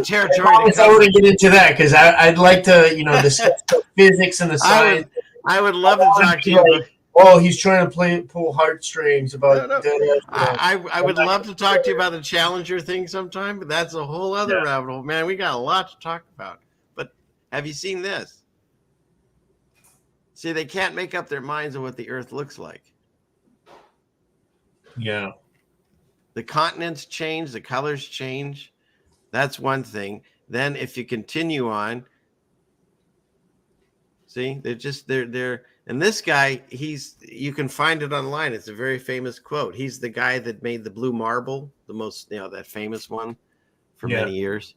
territory. I wouldn't get into that because I'd like to, discuss the physics and the science. I would love to talk to you. He's trying to pull heartstrings about. No. I would love to talk to you about the Challenger thing sometime, but that's a whole other rabbit hole, man. We got a lot to talk about. But have you seen this? See, they can't make up their minds on what the Earth looks like. Yeah. The continents change, the colors change. That's one thing. Then if you continue on, see, they're And this guy, you can find it online. It's a very famous quote. He's the guy that made the blue marble, the most, that famous one for many years.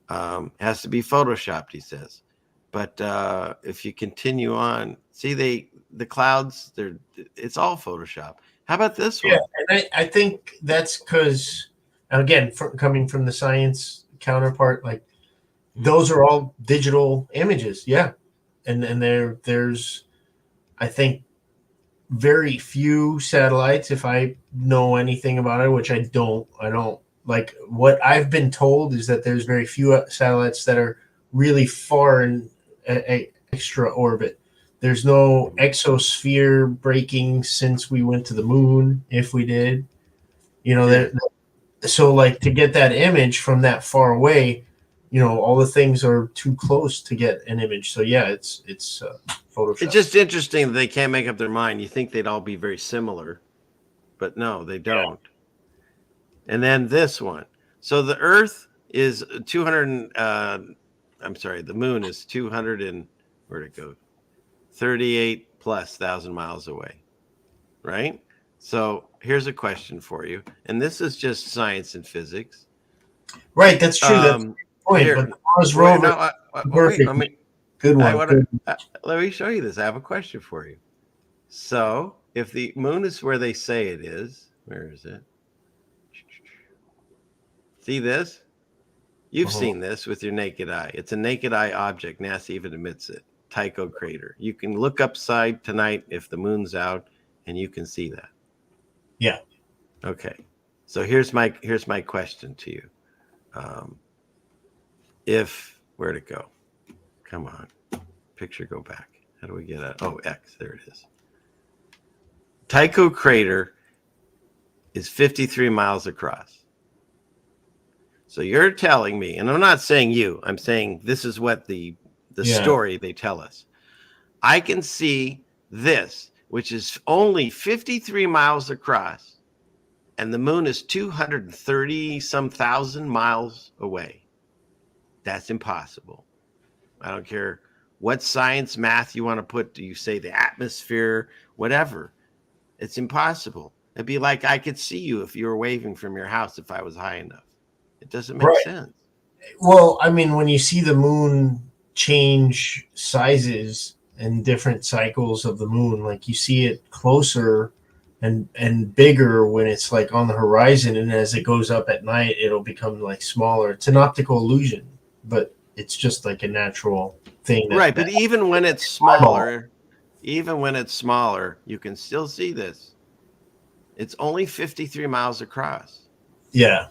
Has to be photoshopped, he says. But if you continue on, see the clouds, it's all Photoshop. How about this one? Yeah, and I think that's because, again, coming from the science counterpart, like those are all digital images. Yeah, and there's, I think, very few satellites, if I know anything about it, which I don't. Like what I've been told is that there's very few satellites that are really far in extra orbit. There's no exosphere breaking since we went to the moon, if we did. So like to get that image from that far away, all the things are too close to get an image. So yeah, it's Photoshop. It's just interesting that they can't make up their mind. You think they'd all be very similar, but no, they don't. Yeah. And then this one. So the Earth is 200. The moon is 200 and where'd it go? 38 plus thousand miles away, right? So here's a question for you, and this is just science and physics. Right, that's true. That's the point. Here, but the Mars rover, good one. Let me show you this. I have a question for you. So if the moon is where they say it is, where is it? See this? You've seen this with your naked eye. It's a naked eye object. NASA even admits it. Tycho crater. You can look upside tonight if the moon's out, and you can see that. Yeah. Okay. So here's my question to you. Where'd it go? Come on. Picture go back. How do we get out? Oh, X. There it is. Tycho crater is 53 miles across. So you're telling me, and I'm not saying you, I'm saying this is what the story they tell us. I can see this, which is only 53 miles across, and the moon is 230 some thousand miles away. That's impossible. I don't care what science, math you want to put. Do you say the atmosphere, whatever? It's impossible. It'd be like I could see you if you were waving from your house if I was high enough. It doesn't make sense. Well, I mean, when you see the moon change sizes in different cycles of the moon, like you see it closer and bigger when it's like on the horizon, and as it goes up at night, it'll become like smaller. It's an optical illusion, but it's just like a natural thing. But even when it's smaller, you can still see this. It's only 53 miles across. Yeah.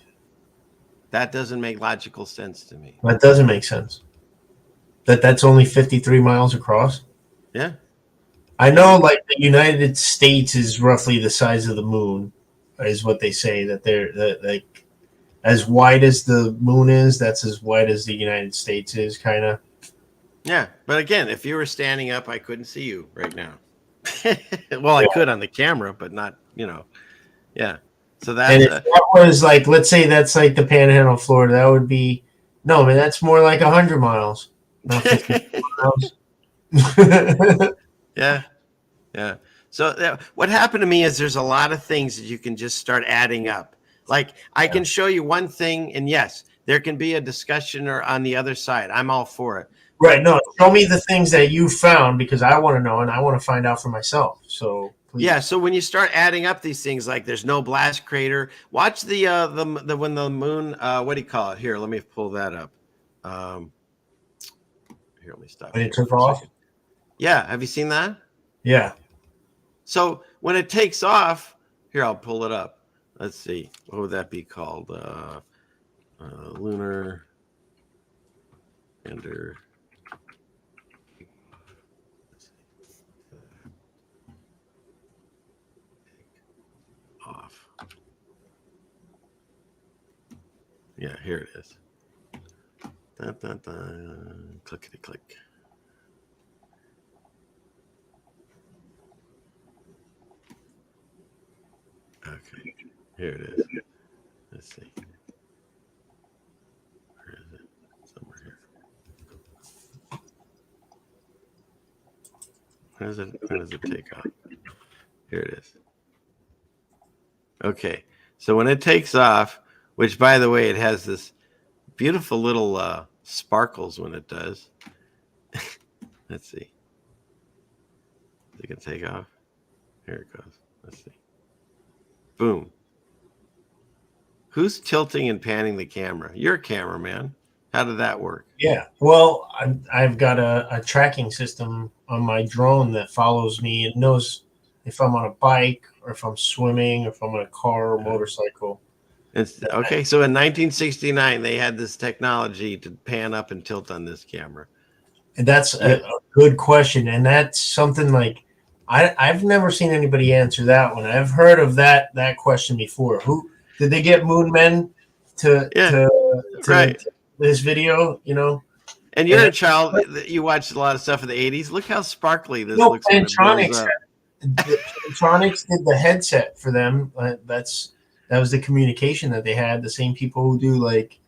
That doesn't make logical sense to me. That doesn't make sense. That's only 53 miles across? Yeah. I know like the United States is roughly the size of the moon, is what they say, that like as wide as the moon is, that's as wide as the United States is, kind of. Yeah. But again, if you were standing up, I couldn't see you right now. Well, I could on the camera, but not, yeah. So that's, and if that was like, let's say that's like the Panhandle of Florida, that would be, no, man, that's more like 100 miles, not 50 miles. Yeah. So what happened to me is there's a lot of things that you can just start adding up. Like I can show you one thing, and yes, there can be a discussion or on the other side. I'm all for it. Right. No, show me the things that you found, because I want to know and I want to find out for myself. So please. Yeah. So when you start adding up these things, like there's no blast crater, watch the when the moon, what do you call it? Here, let me pull that up. Here, let me stop. When it took off. Yeah. Have you seen that? Yeah. So when it takes off, here, I'll pull it up. Let's see. What would that be called? Lunar under off. Yeah, here it is. Dun, dun, dun. Clickety click. Okay, here it is. Let's see. Where is it? Somewhere here. When does it take off? Here it is. Okay, so when it takes off, which by the way, it has this beautiful little sparkles when it does. Let's see. Is it gonna take off? Here it goes. Let's see. Boom. Who's tilting and panning the camera? You're a cameraman. How did that work? Yeah. Well, I've got a tracking system on my drone that follows me. It knows if I'm on a bike or if I'm swimming or if I'm in a car or motorcycle. It's okay. So in 1969, they had this technology to pan up and tilt on this camera. And that's a good question. And that's something like I've never seen anybody answer that one. I've heard of that question before. Who did they get moon men to right. this video, you know? And you're a child. You watched a lot of stuff in the 80s. Look how sparkly this looks. Plantronics did the headset for them. That was the communication that they had. The same people who do like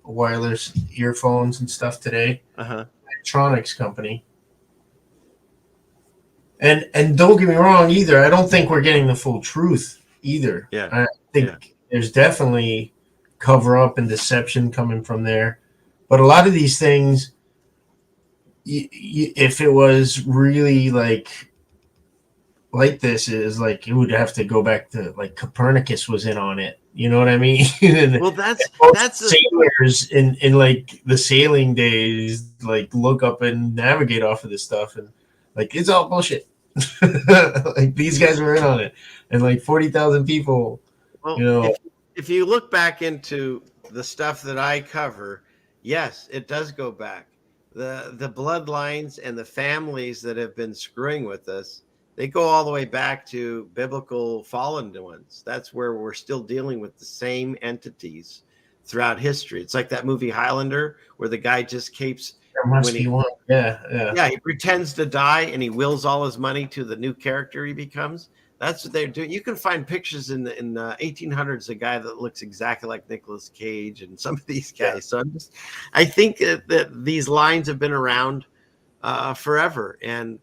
wireless earphones and stuff today. Plantronics company. And don't get me wrong either. I don't think we're getting the full truth either. Yeah. I think there's definitely cover up and deception coming from there. But a lot of these things, if it was really like this, is like it would have to go back to like Copernicus was in on it. You know what I mean? Well, that's sailors in like the sailing days, like look up and navigate off of this stuff, and like it's all bullshit. Like these guys were in on it, and like 40,000 people. Well, you know, if you look back into the stuff that I cover, yes, it does go back. The bloodlines and the families that have been screwing with us, they go all the way back to biblical fallen ones. That's where we're still dealing with the same entities throughout history. It's like that movie Highlander, where the guy just keeps. There must be one. Yeah. He pretends to die and he wills all his money to the new character he becomes. That's what they're doing. You can find pictures in the 1800s, a guy that looks exactly like Nicolas Cage and some of these guys. So I think that these lines have been around forever, and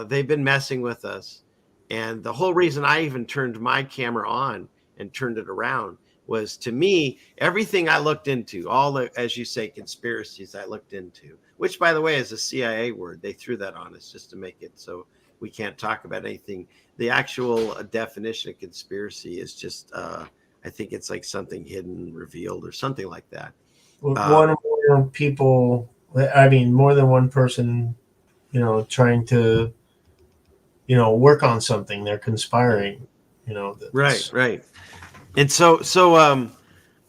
they've been messing with us. And the whole reason I even turned my camera on and turned it around was, to me, everything I looked into, all the, as you say, conspiracies I looked into, which, by the way, is a CIA word. They threw that on us just to make it so we can't talk about anything. The actual definition of conspiracy is just, I think it's like something hidden, revealed, or something like that. More people, I mean, more than one person, you know, trying to, you know, work on something. They're conspiring, you know. Right. And so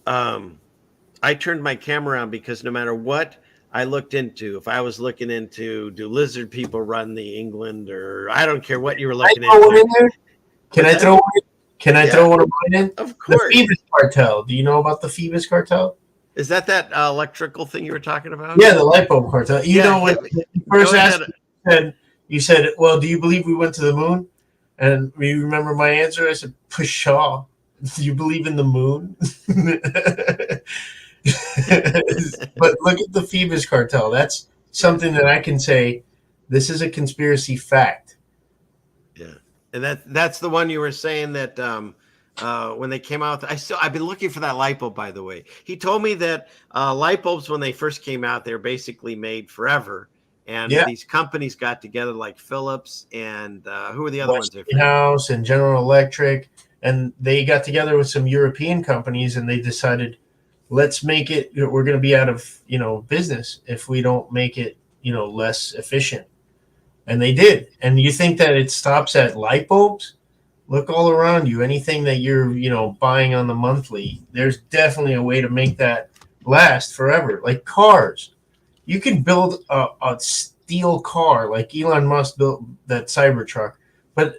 I turned my camera on because no matter what I looked into, if I was looking into, do lizard people run the England, or I don't care what you were looking into. Can I throw one of mine in? Of course. The Phoebus cartel. Do you know about the Phoebus cartel? Is that electrical thing you were talking about? Yeah, the light bulb cartel. You know, when you first asked me, you said, well, do you believe we went to the moon? And you remember my answer? I said, pshaw. Do you believe in the moon? But look at the Phoebus cartel. That's something that I can say, this is a conspiracy fact. Yeah. And that's the one you were saying that when they came out, I've been looking for that light bulb, by the way. He told me that light bulbs, when they first came out, they're basically made forever. And these companies got together, like Philips and who were the other ones? Westinghouse and General Electric. And they got together with some European companies, and they decided, let's make it, we're going to be out of, you know, business if we don't make it, you know, less efficient. And they did. And you think that it stops at light bulbs? Look all around you. Anything that you're, you know, buying on the monthly, there's definitely a way to make that last forever. Like cars. You can build a steel car, like Elon Musk built that Cybertruck, but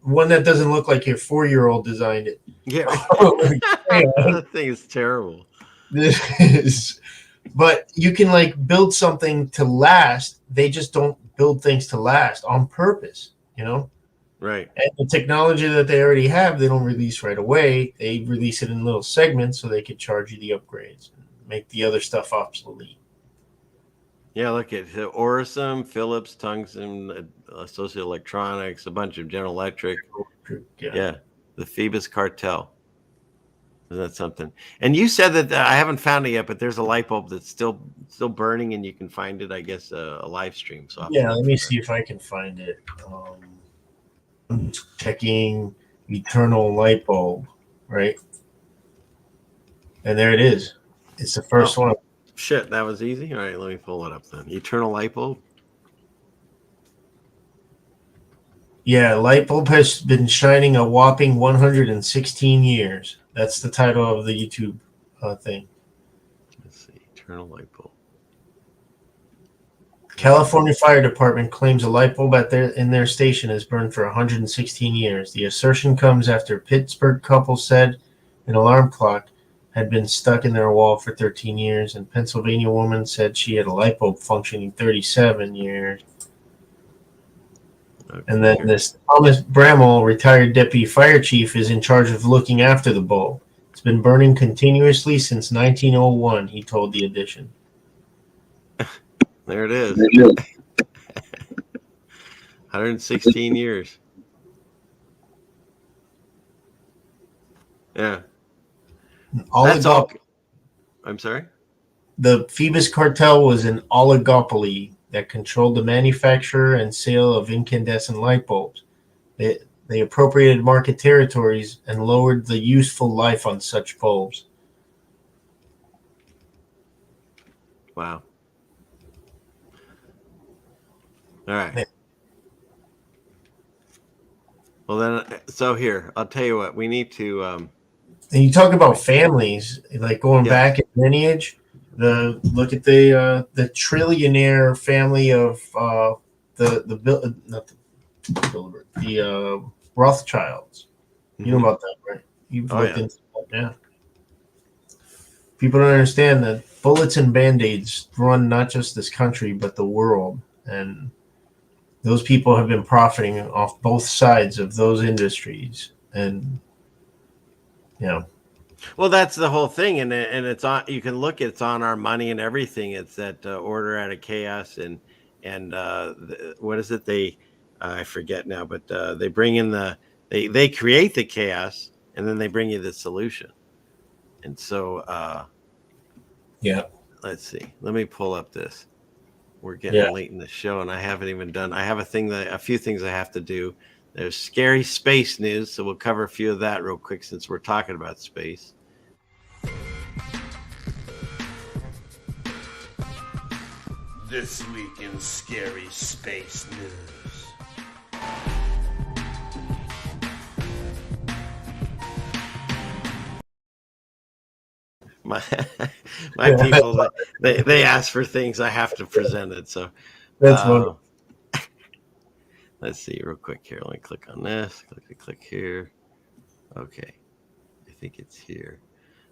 one that doesn't look like your 4-year-old designed it. Yeah. That thing is terrible. But you can like build something to last. They just don't build things to last on purpose, you know? Right. And the technology that they already have, they don't release right away. They release it in little segments so they could charge you the upgrades and make the other stuff obsolete. Yeah, look at Orison, Philips, Tungsten, Associated Electronics, a bunch of General Electric. Yeah, the Phoebus cartel. Isn't that something? And you said that I haven't found it yet, but there's a light bulb that's still burning, and you can find it. I guess a live stream. So let me see if I can find it. I'm checking eternal light bulb, right? And there it is. It's the first one. Shit, that was easy. All right, let me pull it up then. Eternal light bulb. Yeah, light bulb has been shining a whopping 116 years. That's the title of the YouTube thing. Let's see, eternal light bulb. California Fire Department claims a light bulb in their station has burned for 116 years. The assertion comes after a Pittsburgh couple said an alarm clock had been stuck in their wall for 13 years, and Pennsylvania woman said she had a light bulb functioning 37 years. Okay. And then this Thomas Bramall, retired deputy fire chief, is in charge of looking after the bulb. It's been burning continuously since 1901, he told the Edition. There it is. 116 years. Yeah. That's all. I'm sorry? The Phoebus cartel was an oligopoly that controlled the manufacture and sale of incandescent light bulbs. They appropriated market territories and lowered the useful life on such bulbs. Wow. All right. Well, then, so here, I'll tell you what, we need to... and you talk about families, like going back in lineage. Look at the trillionaire family of the Rothschilds. You know about that, right? You've looked into that, yeah. People don't understand that bullets and band-aids run not just this country but the world, and those people have been profiting off both sides of those industries, and Well, that's the whole thing, and it's on. You can look; it's on our money and everything. It's that order out of chaos, and what is it? I forget now, but they bring in they create the chaos, and then they bring you the solution. And so, let's see. Let me pull up this. We're getting late in the show, and I haven't even done. I have a few things I have to do. There's scary space news, so we'll cover a few of that real quick since we're talking about space. This week in scary space news. My people, they ask for things, I have to present it. So that's wonderful. Let's see real quick here. Let me click on this. Click here. Okay. I think it's here.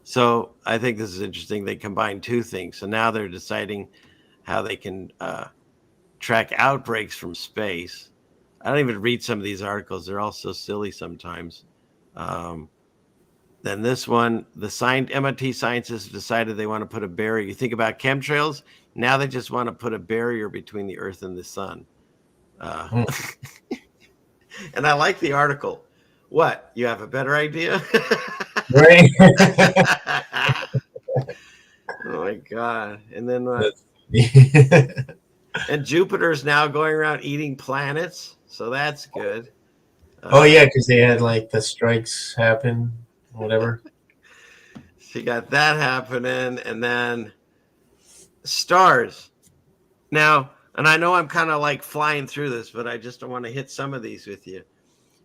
So I think this is interesting. They combine two things. So now they're deciding how they can track outbreaks from space. I don't even read some of these articles. They're all so silly sometimes. Then this one, the MIT scientists decided they want to put a barrier. You think about chemtrails. Now they just want to put a barrier between the Earth and the sun. And I like the article. What? You have a better idea? Right. Oh my God. And then and Jupiter's now going around eating planets. So that's good. Oh yeah, because they had like the strikes happen, whatever. So you got that happening, and then stars. Now, and I know I'm kind of like flying through this, but I just don't want to hit some of these with you.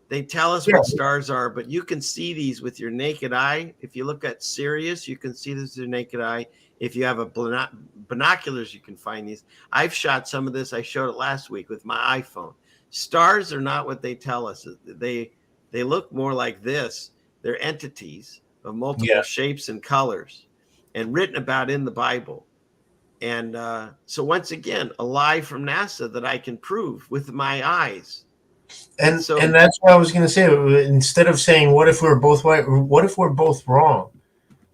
They tell us what stars are, but you can see these with your naked eye. If you look at Sirius, you can see this with your naked eye. If you have a binoculars, you can find these. I've shot some of this. I showed it last week with my iPhone. Stars are not what they tell us. They look more like this. They're entities of multiple shapes and colors, and written about in the Bible. And so once again, a lie from NASA that I can prove with my eyes. And that's what I was going to say. Instead of saying, "What if we're both right? What if we're both wrong?"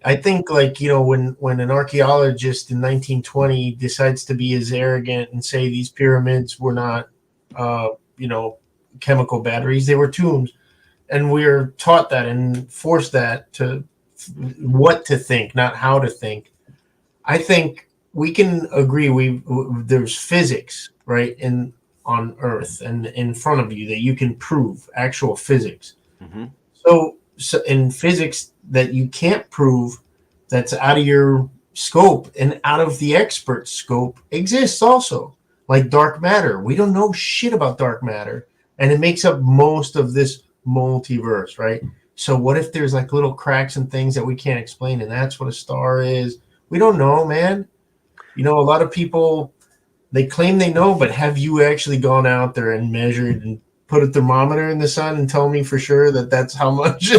I think, like, when an archaeologist in 1920 decides to be as arrogant and say these pyramids were not, you know, chemical batteries, they were tombs, and we're taught that and forced that to what to think, not how to think. I think we can agree there's physics, right, in on Earth and in front of you that you can prove actual physics. Mm-hmm. So in physics that you can't prove, that's out of your scope and out of the expert scope, exists also, like dark matter. We don't know shit about dark matter, and it makes up most of this multiverse, right? So what if there's like little cracks and things that we can't explain, and that's what a star is? We don't know, man. A lot of people, they claim they know, but have you actually gone out there and measured and put a thermometer in the sun and tell me for sure that that's how much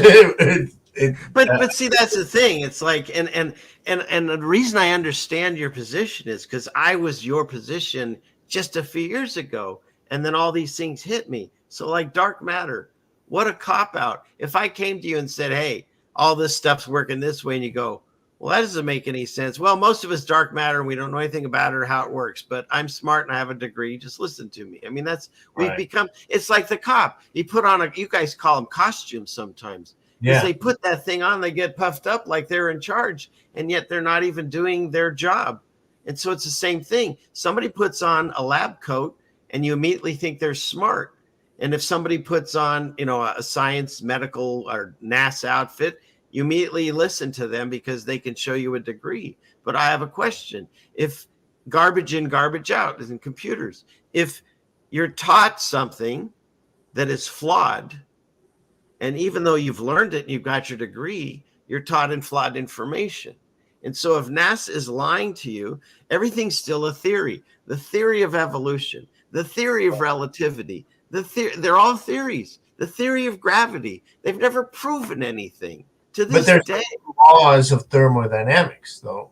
But see, that's the thing. It's like, and the reason I understand your position is because I was your position just a few years ago, and then all these things hit me. So like dark matter, what a cop out. If I came to you and said, hey, all this stuff's working this way, and you go, well, that doesn't make any sense. Well, most of it's dark matter and we don't know anything about it or how it works, but I'm smart and I have a degree. Just listen to me. I mean, we've become, it's like the cop. You put on you guys call them costumes sometimes. Because they put that thing on, they get puffed up like they're in charge, and yet they're not even doing their job. And so it's the same thing. Somebody puts on a lab coat and you immediately think they're smart. And if somebody puts on, a science, medical, or NASA outfit, you immediately listen to them because they can show you a degree. But I have a question. If garbage in, garbage out is in computers, if you're taught something that is flawed, and even though you've learned it and you've got your degree, you're taught in flawed information. And so if NASA is lying to you, everything's still a theory. The theory of evolution, the theory of relativity, they're all theories. The theory of gravity, they've never proven anything to this day. Laws of thermodynamics, though.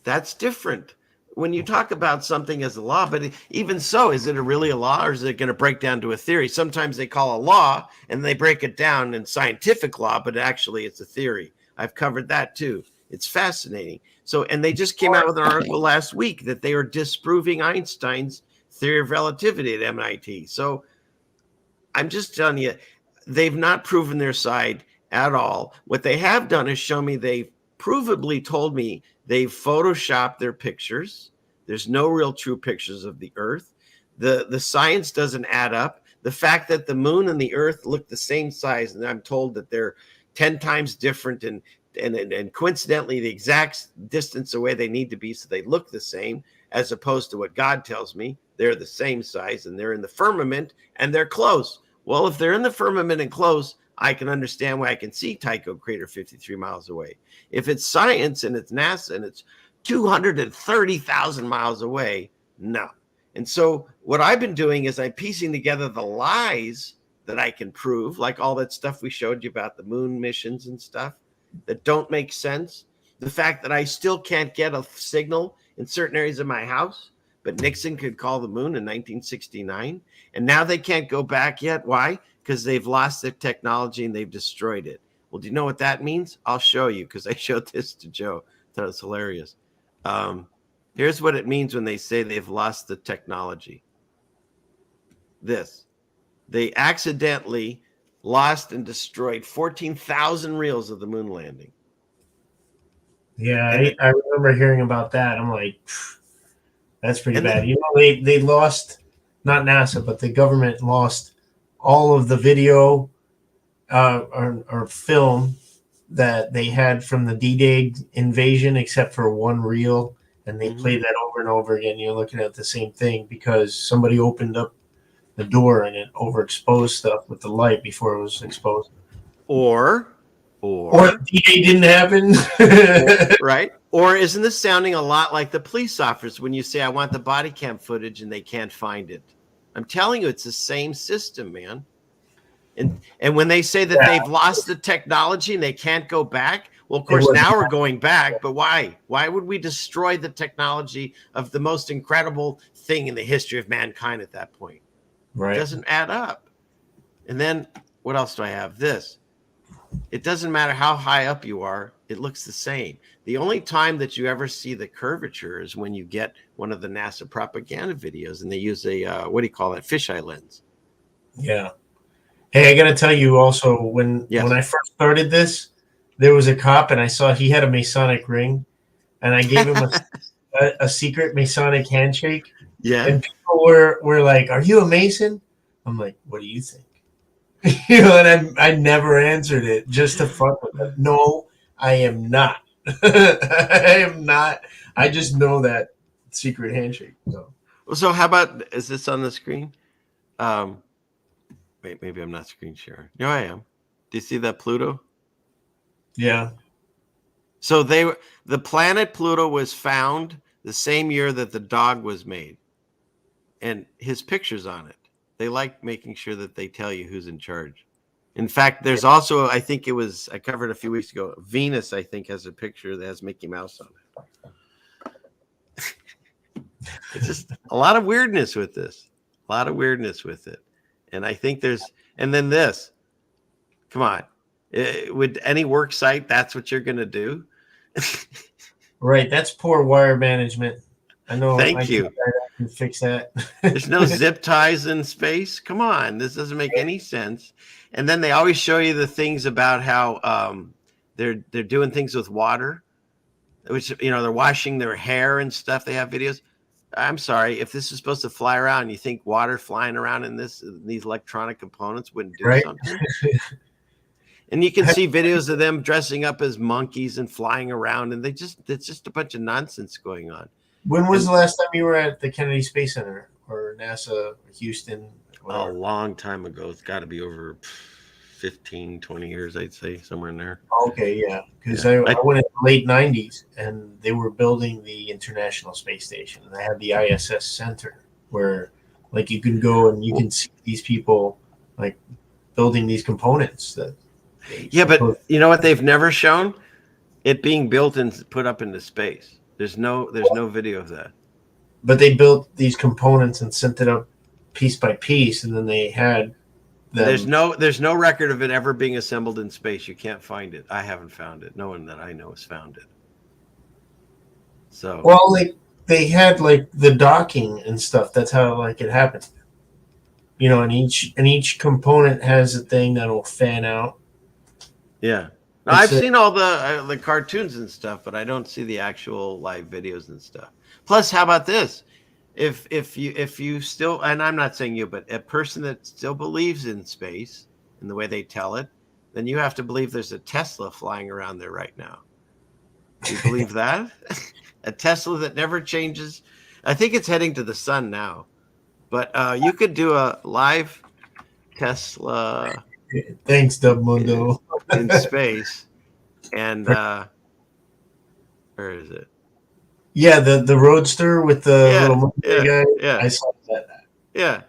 That's different. When you talk about something as a law, but even so, is it really a law or is it going to break down to a theory? Sometimes they call a law and they break it down in scientific law, but actually it's a theory. I've covered that too. It's fascinating. So, and they just came out with an article last week that they are disproving Einstein's theory of relativity at MIT. So I'm just telling you, they've not proven their side at all. What they have done is show me they've provably told me they've photoshopped their pictures. There's no real true pictures of the Earth. The science doesn't add up. The fact that the moon and the Earth look the same size, and I'm told that they're 10 times different and coincidentally the exact distance away they need to be so they look the same, as opposed to what God tells me, they're the same size and they're in the firmament and they're close. Well, if they're in the firmament and close, I can understand why I can see Tycho Crater 53 miles away. If it's science and it's NASA and it's 230,000 miles away, no. And so what I've been doing is I'm piecing together the lies that I can prove, like all that stuff we showed you about the moon missions and stuff that don't make sense. The fact that I still can't get a signal in certain areas of my house, but Nixon could call the moon in 1969. And now they can't go back yet. Why? Because they've lost their technology and they've destroyed it. Well, do you know what that means? I'll show you because I showed this to Joe. I thought it was hilarious. Here's what it means when they say they've lost the technology. They accidentally lost and destroyed 14,000 reels of the moon landing. Yeah, I remember hearing about that. I'm like, that's pretty bad. They lost, not NASA, but the government lost all of the video or film that they had from the D-Day invasion, except for one reel, and they played that over and over again. You're looking at the same thing because somebody opened up the door and it overexposed stuff with the light before it was exposed. Or D-Day didn't happen. Right? Or isn't this sounding a lot like the police officers when you say, I want the body cam footage and they can't find it? I'm telling you, it's the same system, man. And when they say that they've lost the technology and they can't go back, well, of course, now we're going back. But why? Why would we destroy the technology of the most incredible thing in the history of mankind at that point? Right. It doesn't add up. And then what else do I have? This. It doesn't matter how high up you are. it looks the same. The only time that you ever see the curvature is when you get one of the NASA propaganda videos and they use a, what do you call that, fisheye lens. Yeah. Hey, I got to tell you also, when I first started this, there was a cop and I saw he had a Masonic ring and I gave him a secret Masonic handshake. Yeah. And people were like, "Are you a Mason?" I'm like, "What do you think?" And I never answered it just to fuck with them. No, I am not. I am not. I just know that secret handshake. So how about, is this on the screen? Wait, maybe I'm not screen sharing. No, I am. Do you see that Pluto? Yeah. So the planet Pluto was found the same year that the dog was made, and his picture's on it. They like making sure that they tell you who's in charge. In fact, there's also, I think it was, I covered a few weeks ago, Venus, I think, has a picture that has Mickey Mouse on it. It's just a lot of weirdness with this. A lot of weirdness with it. And I think and then this. Come on. Would any work site, that's what you're going to do? Right. That's poor wire management. I know. Thank you. I can fix that. There's no zip ties in space. Come on. This doesn't make any sense. And then they always show you the things about how they're doing things with water, which, they're washing their hair and stuff. They have videos. I'm sorry, if this is supposed to fly around, you think water flying around in these electronic components wouldn't do something? And you can see videos of them dressing up as monkeys and flying around, and it's just a bunch of nonsense going on. When was the last time you were at the Kennedy Space Center or NASA, Houston? Whatever? A long time ago. It's got to be over 15, 20 years, I'd say, somewhere in there. Okay, yeah. Because I went in the late 90s, and they were building the International Space Station. And they had the ISS Center where, like, you can go and you can see these people, like, building these components. Yeah, but you know what they've never shown? It being built and put up into space. There's no video of that. But they built these components and sent it up piece by piece, and then they had them. There's no record of it ever being assembled in space. You can't find it. I haven't found it. No one that I know has found it. So like they had like the docking and stuff. That's how it happened. And each component has a thing that'll fan out. Yeah. Now, I've seen all the cartoons and stuff, but I don't see the actual live videos and stuff. Plus, how about this? If you still, and I'm not saying you, but a person that still believes in space in the way they tell it, then you have to believe there's a Tesla flying around there right now. Do you believe that? A Tesla that never changes. I think it's heading to the sun now, but you could do a live Tesla. Thanks, Dub Mundo. In space, and where is it? Yeah, the Roadster with the little guy. Yeah, I saw that. Yeah,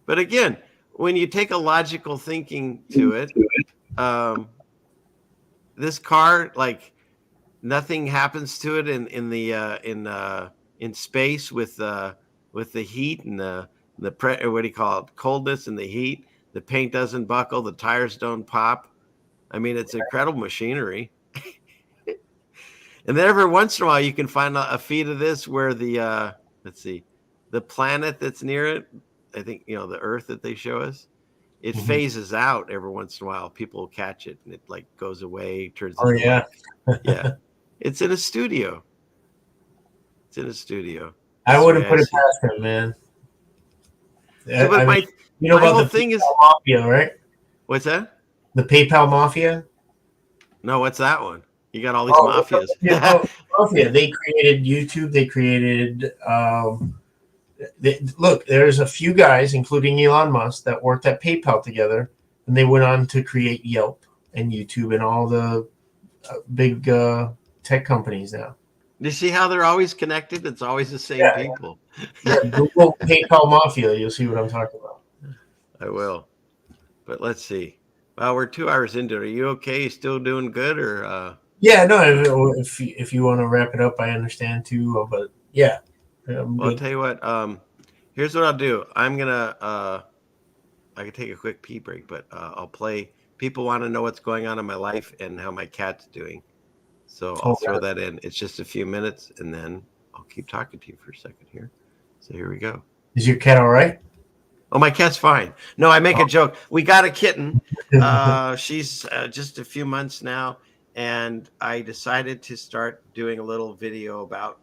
but again, when you take a logical thinking to it, this car, like, nothing happens to it in space with the heat and the what do you call it, coldness and the heat. The paint doesn't buckle, the tires don't pop. I mean, it's incredible machinery. And then every once in a while, you can find a feed of this where the planet that's near it, I think, the Earth that they show us, it phases out every once in a while. People will catch it, and it like goes away, turns. Oh yeah, yeah. It's in a studio. It's in a studio. I wouldn't put it past him, man. So, but my about the thing is Mafia, right? What's that? The PayPal Mafia? No, what's that one? You got all these mafias. Mafia. They created YouTube. They created. Look, there's a few guys, including Elon Musk, that worked at PayPal together, and they went on to create Yelp and YouTube and all the big tech companies now. Do you see how they're always connected? It's always the same people. Yeah, Google PayPal Mafia. You'll see what I'm talking about. I will. But let's see. Well, we're 2 hours into it. Are you okay? You still doing good, or? Yeah, no. If you want to wrap it up, I understand too. But yeah, I'll tell you what. Here's what I'll do. I'm gonna. I can take a quick pee break, but I'll play. People want to know what's going on in my life and how my cat's doing. So I'll throw that in. It's just a few minutes, and then I'll keep talking to you for a second here. So here we go. Is your cat all right? Oh, my cat's fine. No, I make a joke. We got a kitten. She's just a few months now, and I decided to start doing a little video about,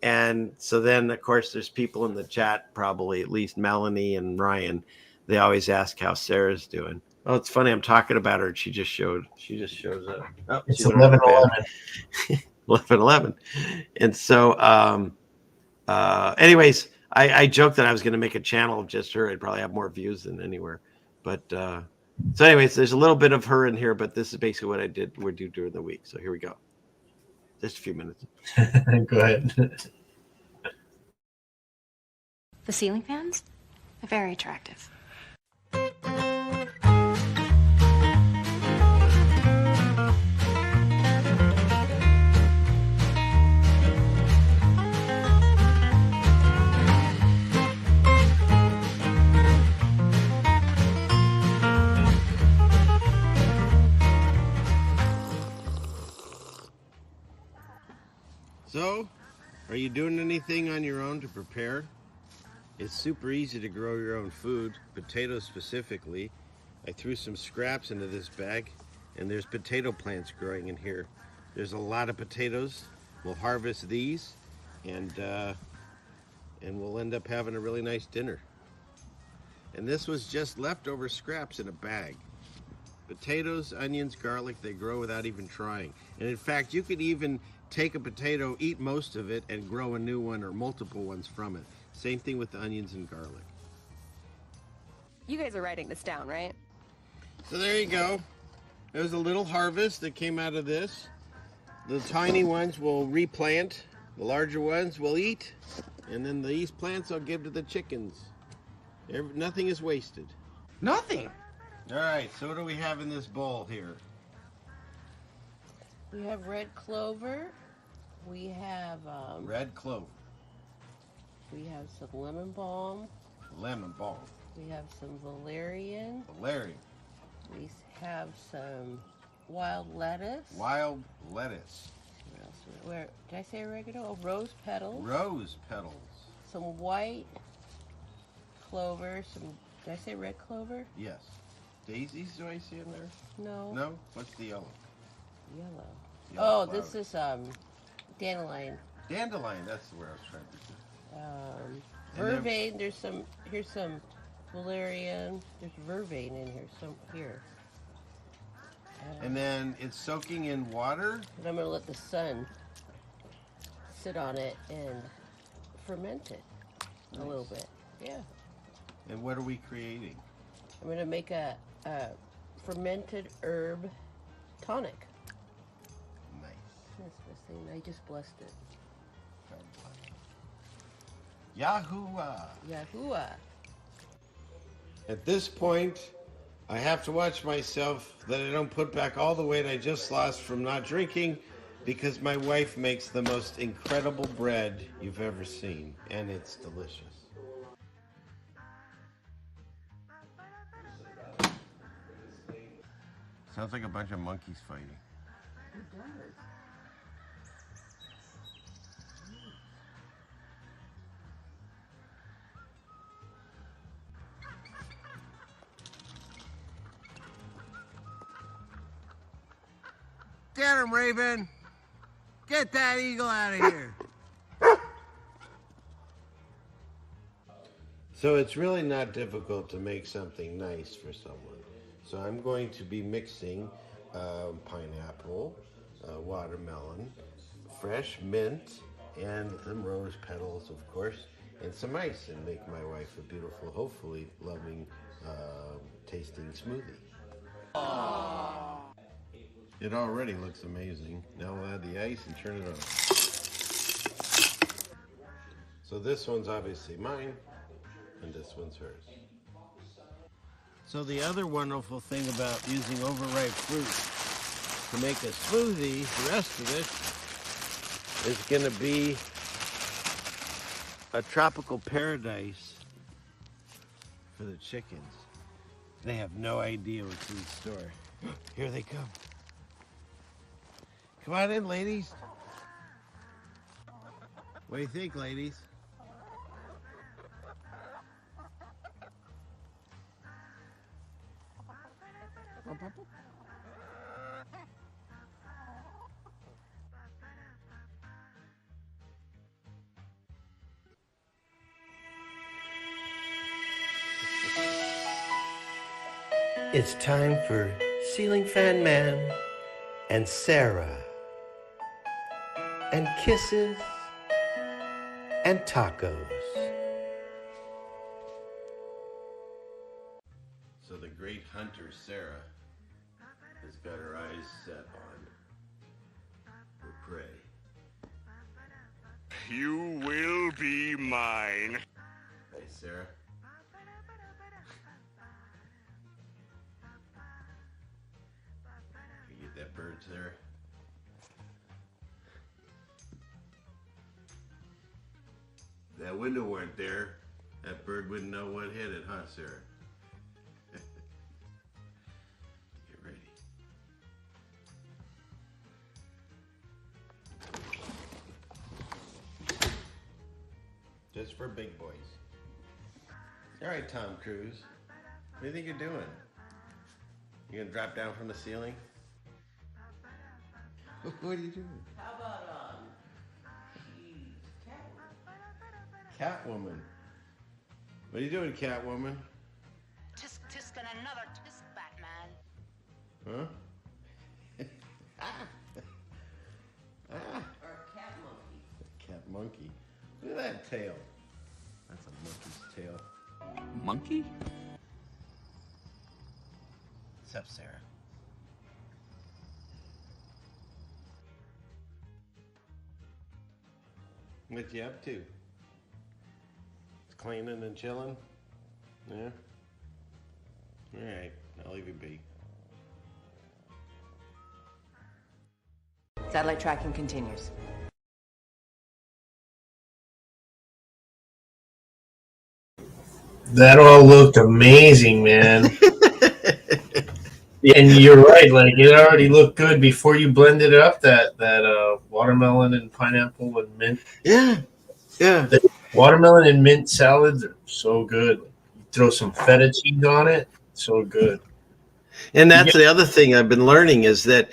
and so then, of course, there's people in the chat, probably at least Melanie and Ryan. They always ask how Sarah's doing. Oh, it's funny. I'm talking about her. And she just shows up. Oh, it's 11:11. 11:11. And so, anyways, I joked that I was going to make a channel of just her. I'd probably have more views than anywhere. But so, anyways, there's a little bit of her in here, but this is basically what we do during the week. So here we go. Just a few minutes. Go ahead. The ceiling fans? Very attractive. So, are you doing anything on your own to prepare? It's super easy to grow your own food, potatoes specifically. I threw some scraps into this bag, and there's potato plants growing in here. There's a lot of potatoes. We'll harvest these, and we'll end up having a really nice dinner. And this was just leftover scraps in a bag. Potatoes, onions, garlic, they grow without even trying. And in fact, you could even take a potato, eat most of it, and grow a new one or multiple ones from it. Same thing with the onions and garlic. You guys are writing this down, right? So there you go. There's a little harvest that came out of this. The tiny ones we'll replant. The larger ones we'll eat. And then these plants I'll give to the chickens. Nothing is wasted. Nothing. All right, so what do we have in this bowl here? We have red clover. We have red clover. We have some lemon balm. Lemon balm. We have some valerian. Valerian. We have some wild lettuce. Wild lettuce. What else? Where did I say oregano? Oh, rose petals. Rose petals. Some white clover. Some. Did I say red clover? Yes. Daisies, do I see in there? No. No? What's the yellow? Yellow. Yellow Oh, this is dandelion. Dandelion, that's the word I was trying to do. Vervain, here's some valerian. There's vervain in here, here. And then it's soaking in water? And I'm going to let the sun sit on it and ferment it a little bit. Yeah. And what are we creating? I'm going to make a fermented herb tonic. Nice. This missing. I just blessed it. Yahoo-ah. Yahoo-ah. At this point, I have to watch myself that I don't put back all the weight I just lost from not drinking, because my wife makes the most incredible bread you've ever seen, and it's delicious. Sounds like a bunch of monkeys fighting. It does. Get him, Raven! Get that eagle out of here! So it's really not difficult to make something nice for someone. So I'm going to be mixing pineapple, watermelon, fresh mint, and some rose petals, of course, and some ice, and make my wife a beautiful, hopefully loving, tasting smoothie. Aww. It already looks amazing. Now we'll add the ice and turn it on. So this one's obviously mine, and this one's hers. So the other wonderful thing about using overripe fruit to make a smoothie, the rest of it is going to be a tropical paradise for the chickens. They have no idea what's in store. Here they come. Come on in, ladies. What do you think, ladies? It's time for Ceiling Fan Man and Sarah, and kisses and tacos. So the great hunter, Sarah, has got her eyes set on her prey. You will be mine. Hey, Sarah. You get that bird, Sarah? If that window weren't there, that bird wouldn't know what hit it, huh, Sarah? Get ready. Just for big boys. All right, Tom Cruise. What do you think you're doing? You gonna drop down from the ceiling? What are you doing? How about Catwoman. What are you doing, Catwoman? Tisk tisk and another tisk, Batman. Huh? or cat monkey? Cat monkey. Look at that tail. That's a monkey's tail. Monkey? What's up, Sarah? What you up to? Cleaning and chilling? Yeah? Alright, I'll leave you be. Satellite tracking continues. That all looked amazing, man. And you're right, like it already looked good before you blended it up. That watermelon and pineapple and mint. Yeah. The watermelon and mint salads are so good. You throw some feta cheese on it, so good. And that's the other thing I've been learning is that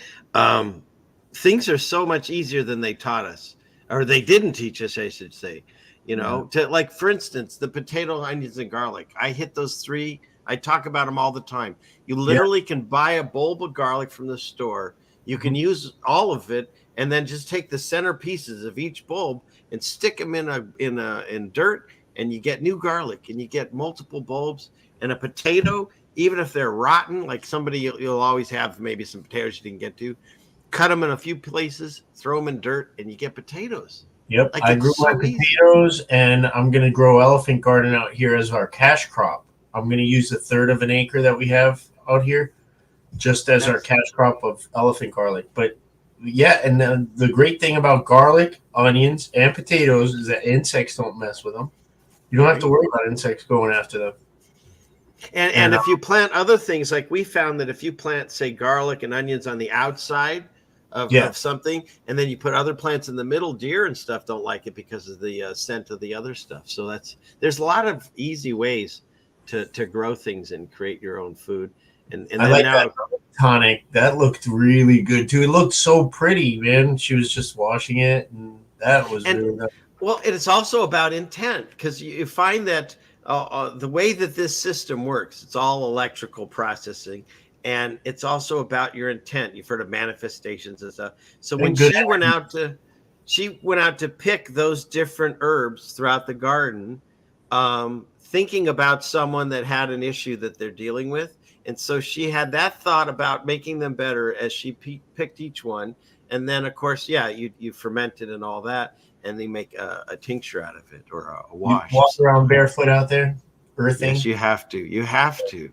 things are so much easier than they taught us, or they didn't teach us, I should say. You know, to like, for instance, the potato, onions, and garlic. I hit those three. I talk about them all the time. You literally can buy a bulb of garlic from the store. You can use all of it, and then just take the center pieces of each bulb and stick them in dirt, and you get new garlic, and you get multiple bulbs. And a potato, even if they're rotten, like somebody you'll always have maybe some potatoes you didn't get to, cut them in a few places, throw them in dirt, and you get potatoes. Yep, Like, I grew my potatoes, and I'm going to grow elephant garden out here as our cash crop. I'm going to use a third of an acre that we have out here just as our cash crop of elephant garlic. But yeah, and then the great thing about garlic, onions, and potatoes is that insects don't mess with them. You don't have to worry about insects going after them. And if you plant other things, like we found that if you plant, say, garlic and onions on the outside of something, and then you put other plants in the middle, deer and stuff don't like it because of the scent of the other stuff. So there's a lot of easy ways to grow things and create your own food. And I then like now, that tonic. That looked really good too. It looked so pretty, man. She was just washing it, and that was really good. Well, it's also about intent, because you find that the way that this system works, it's all electrical processing, and it's also about your intent. You've heard of manifestations and stuff. So when she went out to pick those different herbs throughout the garden, thinking about someone that had an issue that they're dealing with. And so she had that thought about making them better as she picked each one. And then, of course, you ferment it and all that, and they make a tincture out of it, or a wash. You walk around barefoot out there, earthing? Yes, you have to. You have to.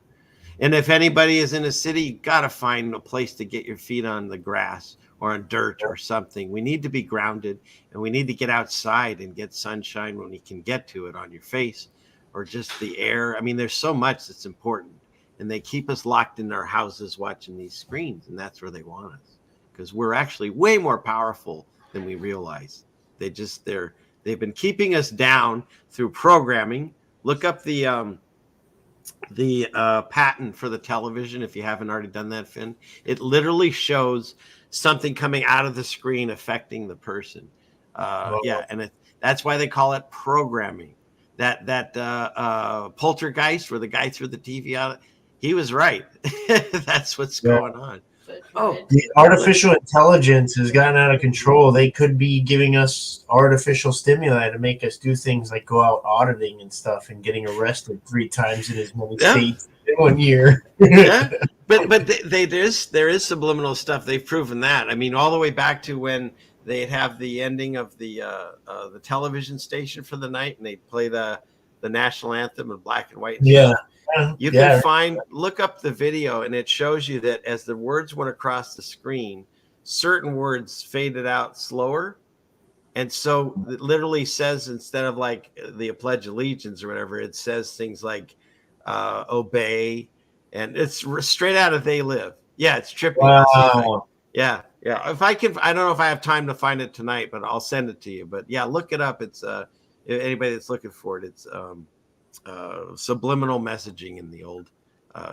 And if anybody is in a city, you got to find a place to get your feet on the grass or on dirt or something. We need to be grounded, and we need to get outside and get sunshine when we can get to it on your face, or just the air. I mean, there's so much that's important, and they keep us locked in our houses watching these screens, and that's where they want us. because we're actually way more powerful than we realize. They've been keeping us down through programming. Look up the patent for the television if you haven't already done that, Finn. It literally shows something coming out of the screen affecting the person. That's why they call it programming. That Poltergeist, where the guy threw the TV out, he was right. That's what's going on. The artificial intelligence has gotten out of control. They could be giving us artificial stimuli to make us do things like go out auditing and stuff and getting arrested 3 times in as many states in 1 year. But there is subliminal stuff. They've proven that. I mean, all the way back to when they'd have the ending of the television station for the night, and they'd play the national anthem in black and white. You can look up the video, and it shows you that as the words went across the screen, certain words faded out slower. And so it literally says, instead of like the Pledge of Allegiance or whatever, it says things like obey, and it's straight out of They Live. Yeah, it's trippy. Wow. Yeah. If I can, I don't know if I have time to find it tonight, but I'll send it to you. But yeah, look it up. It's anybody that's looking for it, it's subliminal messaging in the old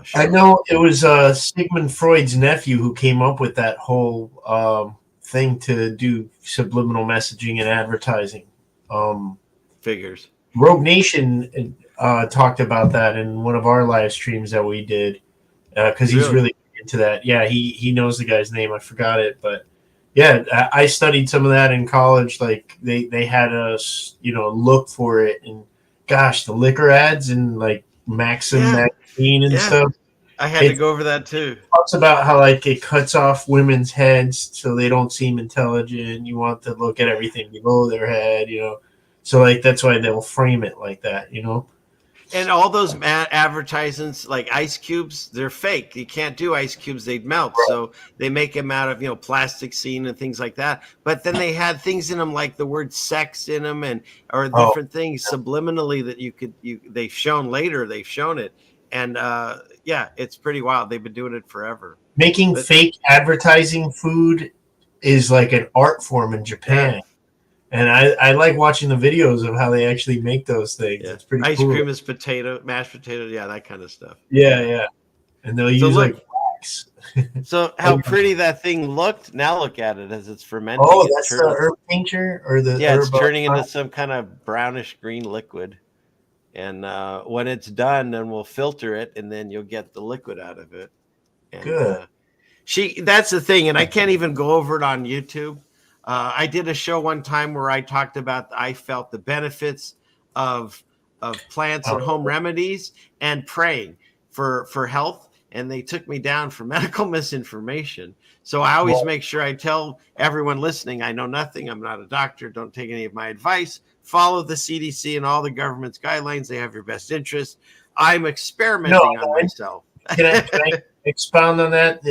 show. I know it was Sigmund Freud's nephew who came up with that whole thing to do subliminal messaging and advertising. Figures. Rogue Nation talked about that in one of our live streams that we did, because he's really into that. Yeah, he knows the guy's name. I forgot it, but yeah, I studied some of that in college. Like they had us, look for it, and gosh, the liquor ads and like Maxim magazine and stuff. I had to go over that too. It talks about how like it cuts off women's heads so they don't seem intelligent. You want to look at everything below their head, So like that's why they'll frame it like that, And all those advertisements, like ice cubes, they're fake. You can't do ice cubes; they'd melt. Right. So they make them out of plastic scene and things like that. But then they had things in them like the word sex in them, or different things subliminally that they've shown later. They've shown it, and it's pretty wild. They've been doing it forever. Making fake advertising food is like an art form in Japan. Yeah. And I like watching the videos of how they actually make those things. Yeah. It's pretty cool. Ice cream is mashed potato, that kind of stuff. Yeah. And they'll use like wax. So how pretty that thing looked. Now look at it as it's fermenting. Oh, that's the herb tincture or the it's turning into some kind of brownish green liquid. And when it's done, then we'll filter it, and then you'll get the liquid out of it. And, good. That's the thing, and I can't even go over it on YouTube. I did a show one time where I talked about I felt the benefits of plants and home remedies and praying for health, and they took me down for medical misinformation. So I always make sure I tell everyone listening, I know nothing. I'm not a doctor. Don't take any of my advice. Follow the CDC and all the government's guidelines. They have your best interest. I'm experimenting on myself. Can I expound on that?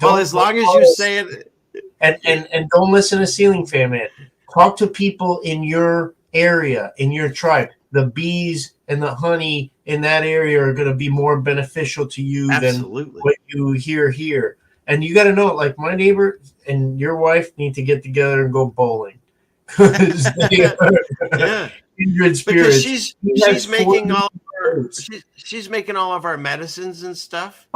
Well, as long as you say it. And don't listen to Ceiling Fan Man. Talk to people in your area, in your tribe. The bees and the honey in that area are going to be more beneficial to you than what you hear here. And you got to know, like my neighbor and your wife need to get together and go bowling. Because they are kindred spirits. Because she's making all of our medicines and stuff.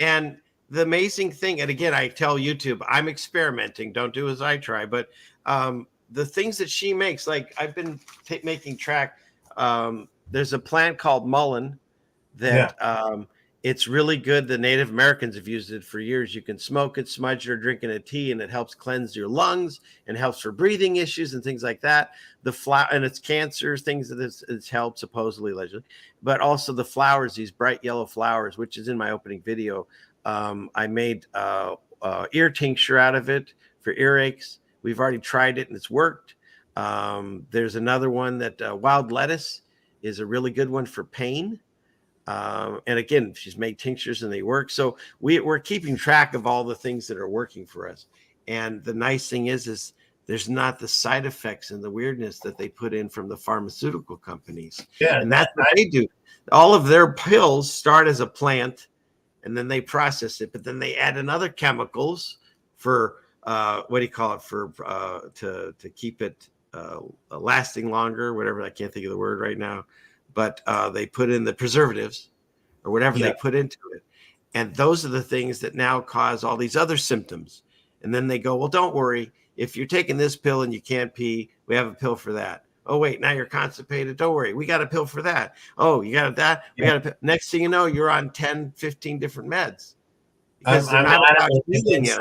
And the amazing thing, and again, I tell YouTube, I'm experimenting. Don't do as I try. But the things that she makes, like I've been making track. There's a plant called mullein that it's really good. The Native Americans have used it for years. You can smoke it, smudge it, or drink in a tea, and it helps cleanse your lungs and helps for breathing issues and things like that. The flower, and it's cancers, things that it's helped supposedly, allegedly. But also the flowers, these bright yellow flowers, which is in my opening video. I made ear tincture out of it for earaches. We've already tried it and it's worked. There's another one that wild lettuce is a really good one for pain. And again, she's made tinctures and they work. So we're keeping track of all the things that are working for us. And the nice thing is there's not the side effects and the weirdness that they put in from the pharmaceutical companies. Yeah, and that's what they do. All of their pills start as a plant, and then they process it, but then they add in other chemicals for what do you call it, for to keep it lasting longer, whatever. I can't think of the word right now, but they put in the preservatives or whatever they put into it. And those are the things that now cause all these other symptoms. And then they go, well, don't worry. If you're taking this pill and you can't pee, we have a pill for that. Oh, wait, now you're constipated. Don't worry. We got a pill for that. Oh, you got that? We got a pill. Next thing you know, you're on 10, 15 different meds. Because they're not about healing you.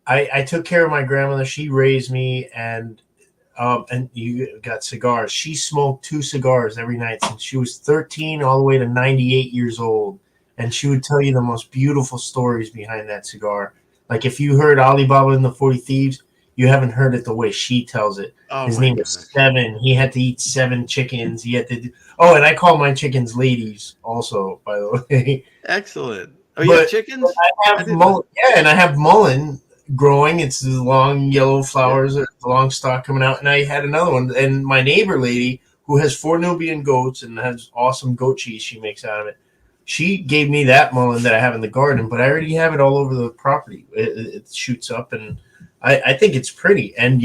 I took care of my grandmother. She raised me, and you got cigars. She smoked 2 cigars every night since she was 13 all the way to 98 years old. And she would tell you the most beautiful stories behind that cigar. Like if you heard Alibaba and the 40 Thieves, you haven't heard it the way she tells it. His name was Seven. He had to eat 7 chickens. He had to and I call my chickens ladies also, by the way. Excellent. Oh, you have chickens? I have mullen. Yeah, and I have mullen growing. It's the long yellow flowers, the long stalk coming out. And I had another one. And my neighbor lady, who has 4 Nubian goats and has awesome goat cheese she makes out of it, she gave me that mullen that I have in the garden, but I already have it all over the property. It shoots up, and I think it's pretty. And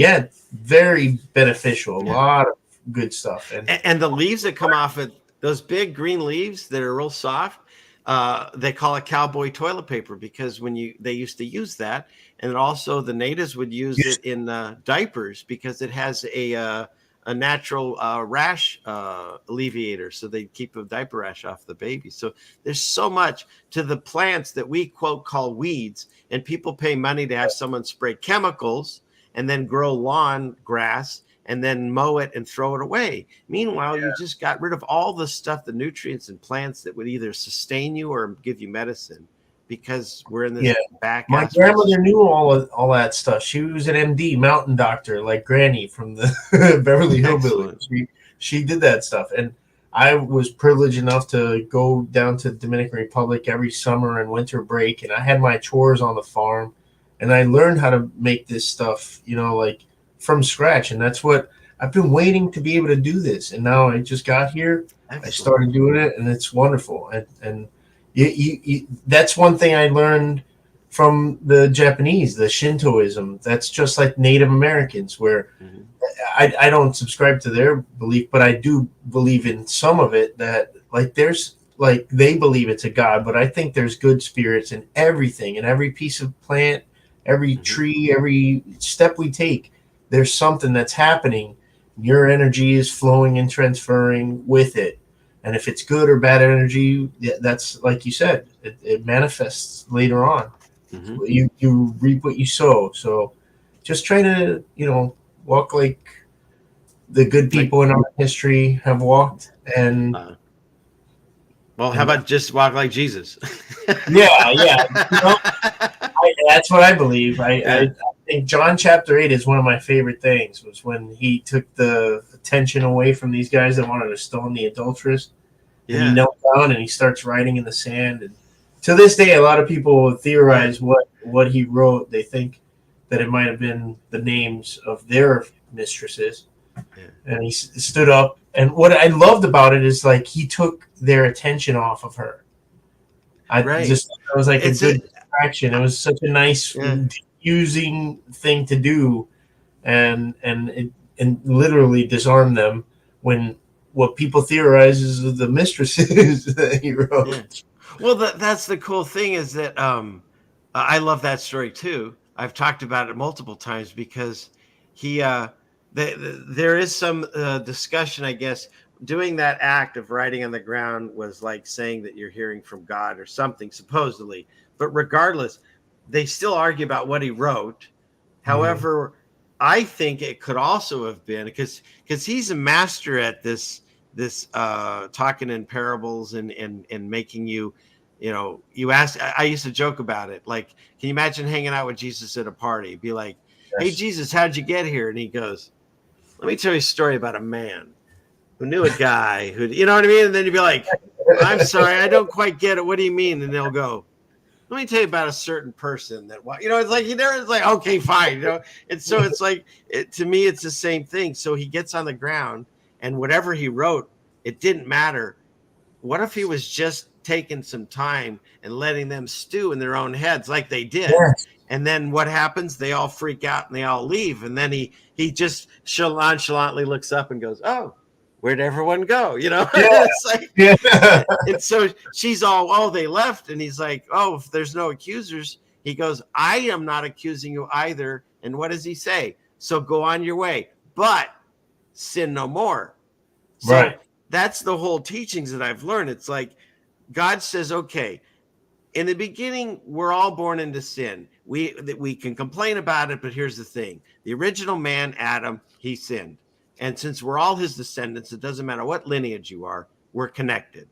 very beneficial. A lot of good stuff. And the leaves that come off it, those big green leaves that are real soft, they call it cowboy toilet paper because they used to use that. And also the natives would use it in diapers because it has a natural rash alleviator, so they keep a diaper rash off the baby. So there's so much to the plants that we quote call weeds, and people pay money to have someone spray chemicals and then grow lawn grass and then mow it and throw it away. Meanwhile, you just got rid of all the stuff, the nutrients and plants that would either sustain you or give you medicine. Because we're in this back. My grandmother knew all that stuff. She was an MD, mountain doctor, like Granny from the Beverly Hillbillies. She did that stuff, and I was privileged enough to go down to Dominican Republic every summer and winter break, and I had my chores on the farm, and I learned how to make this stuff, like from scratch, and that's what I've been waiting to be able to do this, and now I just got here. Excellent. I started doing it, and it's wonderful, and that's one thing I learned from the Japanese, the Shintoism. That's just like Native Americans, where I don't subscribe to their belief, but I do believe in some of it, that they believe it's a god, but I think there's good spirits in everything, in every piece of plant, every tree, every step we take. There's something that's happening. Your energy is flowing and transferring with it. And if it's good or bad energy, that's like you said, it manifests later on. You reap what you sow. So just try to, walk like the good people in our history have walked. And how about just walk like Jesus? That's what I believe. I think John chapter 8 is one of my favorite things, was when he took the attention away from these guys that wanted to stone the adulteress. And he knelt down and he starts writing in the sand. And to this day, a lot of people theorize what he wrote. They think that it might have been the names of their mistresses. And he stood up. And what I loved about it is like he took their attention off of her. It was like a good distraction. It was such a nice, diffusing thing to do, and literally disarm them when what people theorize is the mistresses that he wrote. Well, that's the cool thing is that I love that story too. I've talked about it multiple times because there is some discussion, I guess. Doing that act of writing on the ground was like saying that you're hearing from God or something, supposedly. But regardless, they still argue about what he wrote. However, I think it could also have been because he's a master at this talking in parables and making you ask. I used to joke about it. Like, can you imagine hanging out with Jesus at a party? Be like, hey, Jesus, how'd you get here? And he goes, let me tell you a story about a man who knew a guy who, you know what I mean? And then you'd be like, I'm sorry, I don't quite get it. What do you mean? And they'll go, let me tell you about a certain person that, it's like, it's like, okay, fine. And so it's like, to me, it's the same thing. So he gets on the ground and whatever he wrote, it didn't matter. What if he was just taking some time and letting them stew in their own heads like they did. Yes. And then what happens? They all freak out and they all leave. And then he just nonchalantly looks up and goes, "Oh, where'd everyone go?" You know, it's like, and so she's all, "Oh, they left." And he's like, "Oh, if there's no accusers," he goes, "I am not accusing you either." And what does he say? "So go on your way, but sin no more." So that's the whole teachings that I've learned. It's like God says, okay, in the beginning, we're all born into sin. We can complain about it, but here's the thing. The original man, Adam, he sinned. And since we're all his descendants, it doesn't matter what lineage you are, we're connected.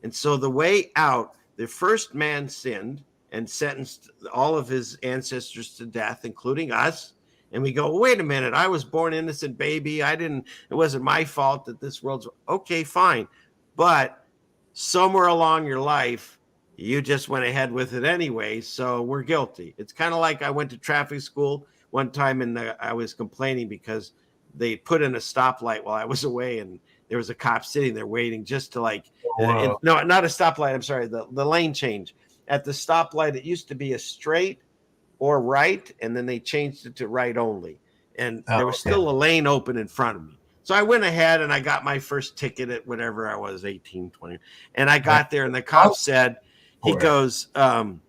And so the way out, the first man sinned and sentenced all of his ancestors to death, including us. And we go, wait a minute, I was born innocent baby. It wasn't my fault that this world's okay, fine. But somewhere along your life, you just went ahead with it anyway. So we're guilty. It's kind of like I went to traffic school one time and I was complaining because they put in a stoplight while I was away and there was a cop sitting there waiting just to no, not a stoplight. I'm sorry. The lane change at the stoplight. It used to be a straight or right, and then they changed it to right only. And there was still a lane open in front of me. So I went ahead and I got my first ticket at whatever I was, 18, 20. And I got there and the cop said, he goes, now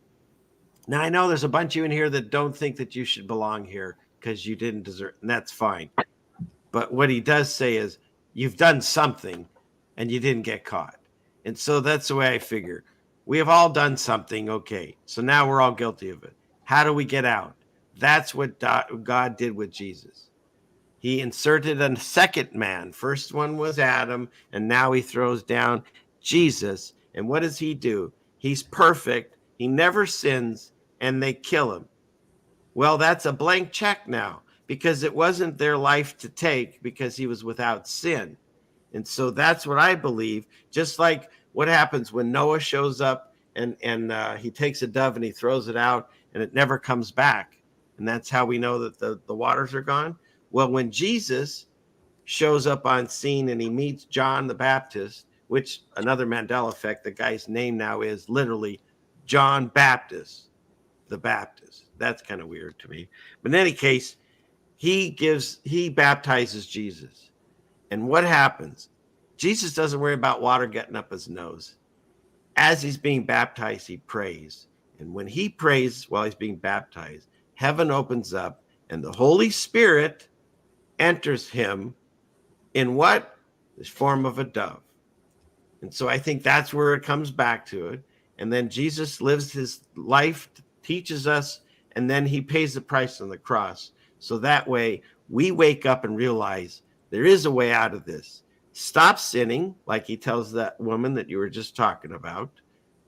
I know there's a bunch of you in here that don't think that you should belong here because you didn't deserve, and that's fine. But what he does say is, you've done something and you didn't get caught. And so that's the way I figure. We have all done something. Okay. So now we're all guilty of it. How do we get out? That's what God did with Jesus. He inserted a second man. First one was Adam, and now he throws down Jesus. And what does he do? He's perfect. He never sins, and they kill him. Well, that's a blank check now because it wasn't their life to take because he was without sin. And so that's what I believe. Just like what happens when Noah shows up and he takes a dove and he throws it out, and it never comes back. And that's how we know that the waters are gone. Well, when Jesus shows up on scene and he meets John the Baptist, which another Mandela effect, the guy's name now is literally John Baptist, the Baptist. That's kind of weird to me. But in any case, he baptizes Jesus. And what happens? Jesus doesn't worry about water getting up his nose. As he's being baptized, he prays. And when he prays while he's being baptized, heaven opens up and the Holy Spirit enters him in what? The form of a dove. And so I think that's where it comes back to it. And then Jesus lives his life, teaches us, and then he pays the price on the cross. So that way we wake up and realize there is a way out of this. Stop sinning, like he tells that woman that you were just talking about.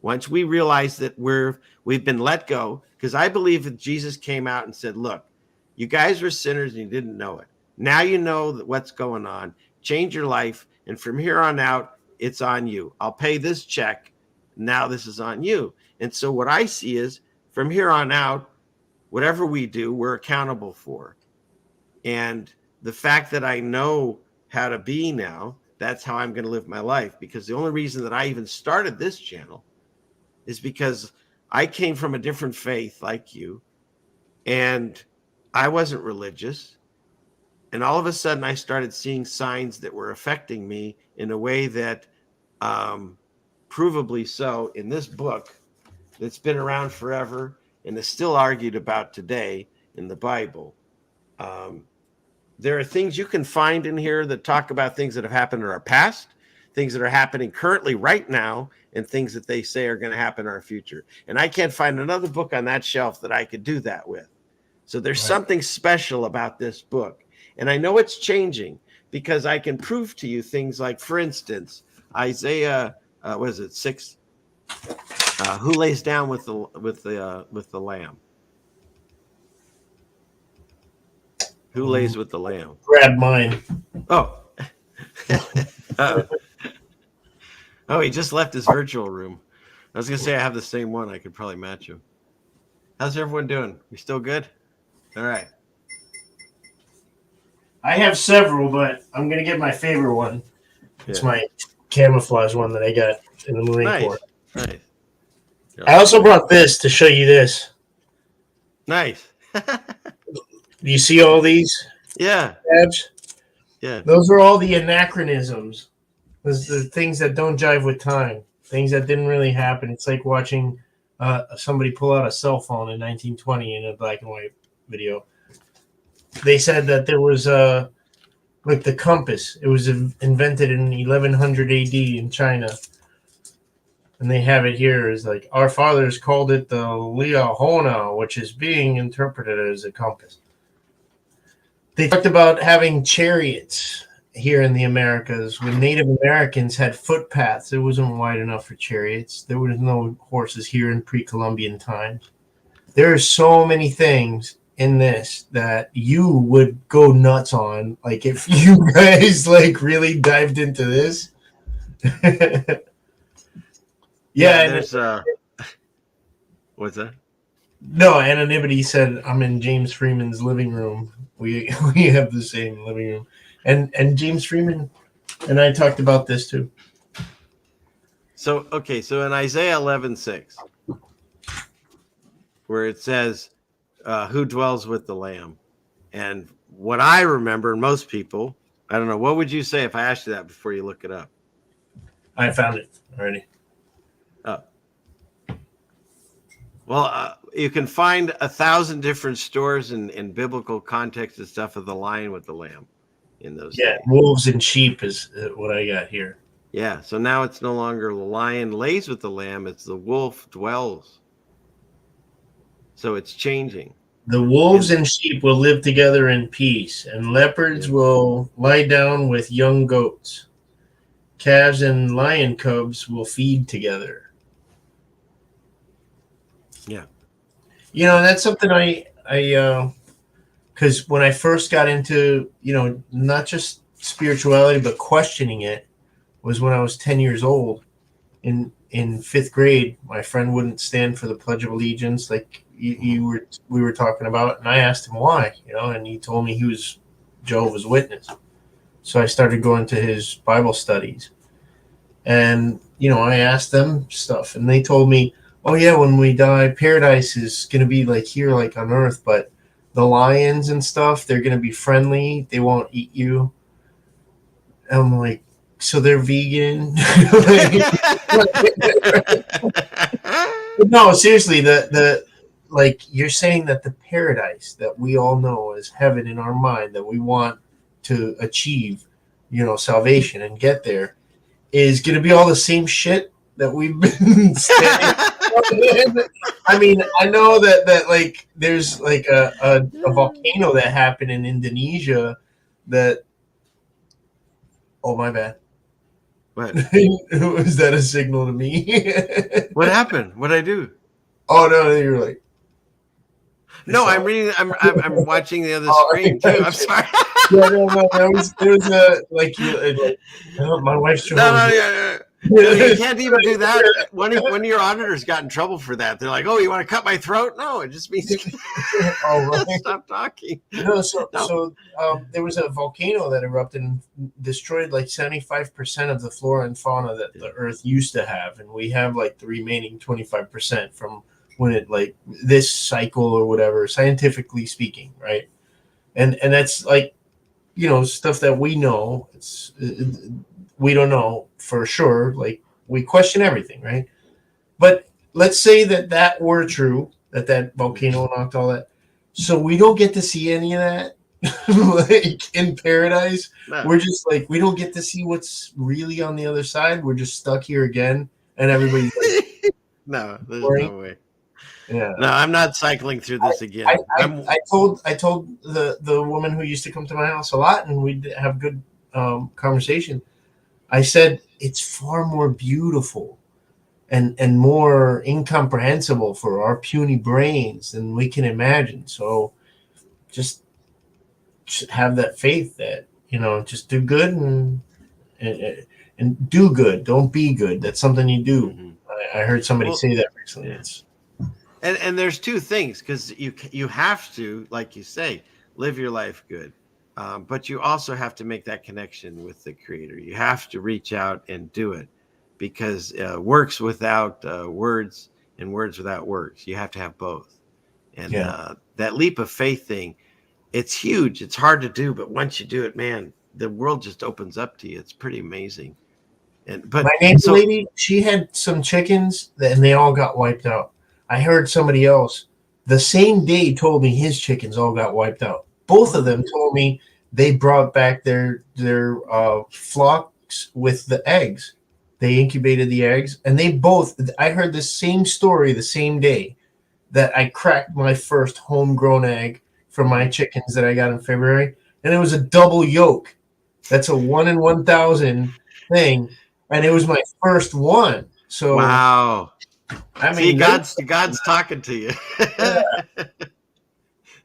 Once we realize that we've been let go, because I believe that Jesus came out and said, look, you guys were sinners and you didn't know it. Now you know that what's going on. Change your life. And from here on out, it's on you. I'll pay this check. Now this is on you. And so what I see is from here on out, whatever we do, we're accountable for. And the fact that I know how to be now, that's how I'm going to live my life. Because the only reason that I even started this channel is because I came from a different faith like you, and I wasn't religious. And all of a sudden I started seeing signs that were affecting me in a way that provably so in this book that's been around forever and is still argued about today in the Bible. There are things you can find in here that talk about things that have happened in our past, things that are happening currently right now, and things that they say are going to happen in our future. And I can't find another book on that shelf that I could do that with. So there's something special about this book. And I know it's changing because I can prove to you things like, for instance, Isaiah, what is it, 6? Who lays down with the lamb? Who lays with the lamb? Grab mine. Oh. Oh, he just left his virtual room. I was going to say I have the same one. I could probably match him. How's everyone doing? We still good? All right. I have several, but I'm going to get my favorite one. It's my camouflage one that I got in the Marine Corps. Nice. I also brought this to show you this. Nice. Do you see all these? Yeah. Tabs? Yeah. Those are all the anachronisms. Those are the things that don't jive with time. Things that didn't really happen. It's like watching somebody pull out a cell phone in 1920 in a black and white video. They said that there was like the compass. It was invented in 1100 AD in China. And they have it here as like, our fathers called it the Liahona, which is being interpreted as a compass. They talked about having chariots here in the Americas. When Native Americans had footpaths, it wasn't wide enough for chariots. There was no horses here in pre-Columbian times. There are so many things in this that you would go nuts on. Like if you guys like really dived into this. Yeah, there's what's that? No, anonymity said I'm in James Freeman's living room. We have the same living room. And James Freeman and I talked about this too. So in Isaiah 11:6, where it says, who dwells with the Lamb? And what I remember, and most people, I don't know, what would you say if I asked you that before you look it up? I found it already. Oh. Well, you can find 1,000 different stores in biblical context and stuff of the lion with the lamb in those. Yeah, days. Wolves and sheep is what I got here. Yeah, so now it's no longer the lion lays with the lamb, it's the wolf dwells. So it's changing. The wolves and sheep will live together in peace, and leopards will lie down with young goats. Calves and lion cubs will feed together. Yeah. You know, that's something I because when I first got into, you know, not just spirituality, but questioning it was when I was 10 years old in fifth grade. My friend wouldn't stand for the Pledge of Allegiance like we were talking about. And I asked him why, you know, and he told me he was Jehovah's Witness. So I started going to his Bible studies and, you know, I asked them stuff and they told me, oh yeah, when we die, paradise is going to be like here, like on earth, but the lions and stuff, they're going to be friendly. They won't eat you. And I'm like, so they're vegan? No, seriously, the like you're saying that the paradise that we all know as heaven in our mind that we want to achieve, you know, salvation and get there is going to be all the same shit that we've been saying. I mean, I know that like there's like a volcano that happened in Indonesia that. Oh, my bad. What? Was that a signal to me? What happened? What'd I do? Oh no, you were like. No, I'm reading. I'm watching the other screen too. I'm sorry. No. There was a like my wife's trying. No. You can't even do that. One of your auditors got in trouble for that. They're like, "Oh, you want to cut my throat?" No, it just means stop talking. No, so there was a volcano that erupted and destroyed like 75% of the flora and fauna that the Earth used to have, and we have like the remaining 25% from when it like this cycle or whatever, scientifically speaking, right? And that's like, you know, stuff that we know. We don't know for sure. Like we question everything, right? But let's say that were true, that volcano knocked all that. So we don't get to see any of that. Like in paradise, we're just like, we don't get to see what's really on the other side. We're just stuck here again. And everybody's like, no, there's no way. Yeah. No, I'm not cycling through this again. I told the woman who used to come to my house a lot and we'd have good conversation. I said, it's far more beautiful and more incomprehensible for our puny brains than we can imagine. So just have that faith that, you know, just do good and do good. Don't be good. That's something you do. Mm-hmm. I heard somebody say that recently. Yeah. And there's two things, because you have to, like you say, live your life good. But you also have to make that connection with the Creator. You have to reach out and do it. because works without words and words without works. You have to have both. And that leap of faith thing, it's huge. It's hard to do, but once you do it, man, the world just opens up to you. It's pretty amazing. But my neighbor lady, she had some chickens and they all got wiped out. I heard somebody else the same day told me his chickens all got wiped out. Both of them told me they brought back their flocks with the eggs. They incubated the eggs, and they both. I heard the same story the same day that I cracked my first homegrown egg from my chickens that I got in February, and it was a double yolk. That's a 1 in 1,000 thing, and it was my first one. So wow. I mean, God's talking to you.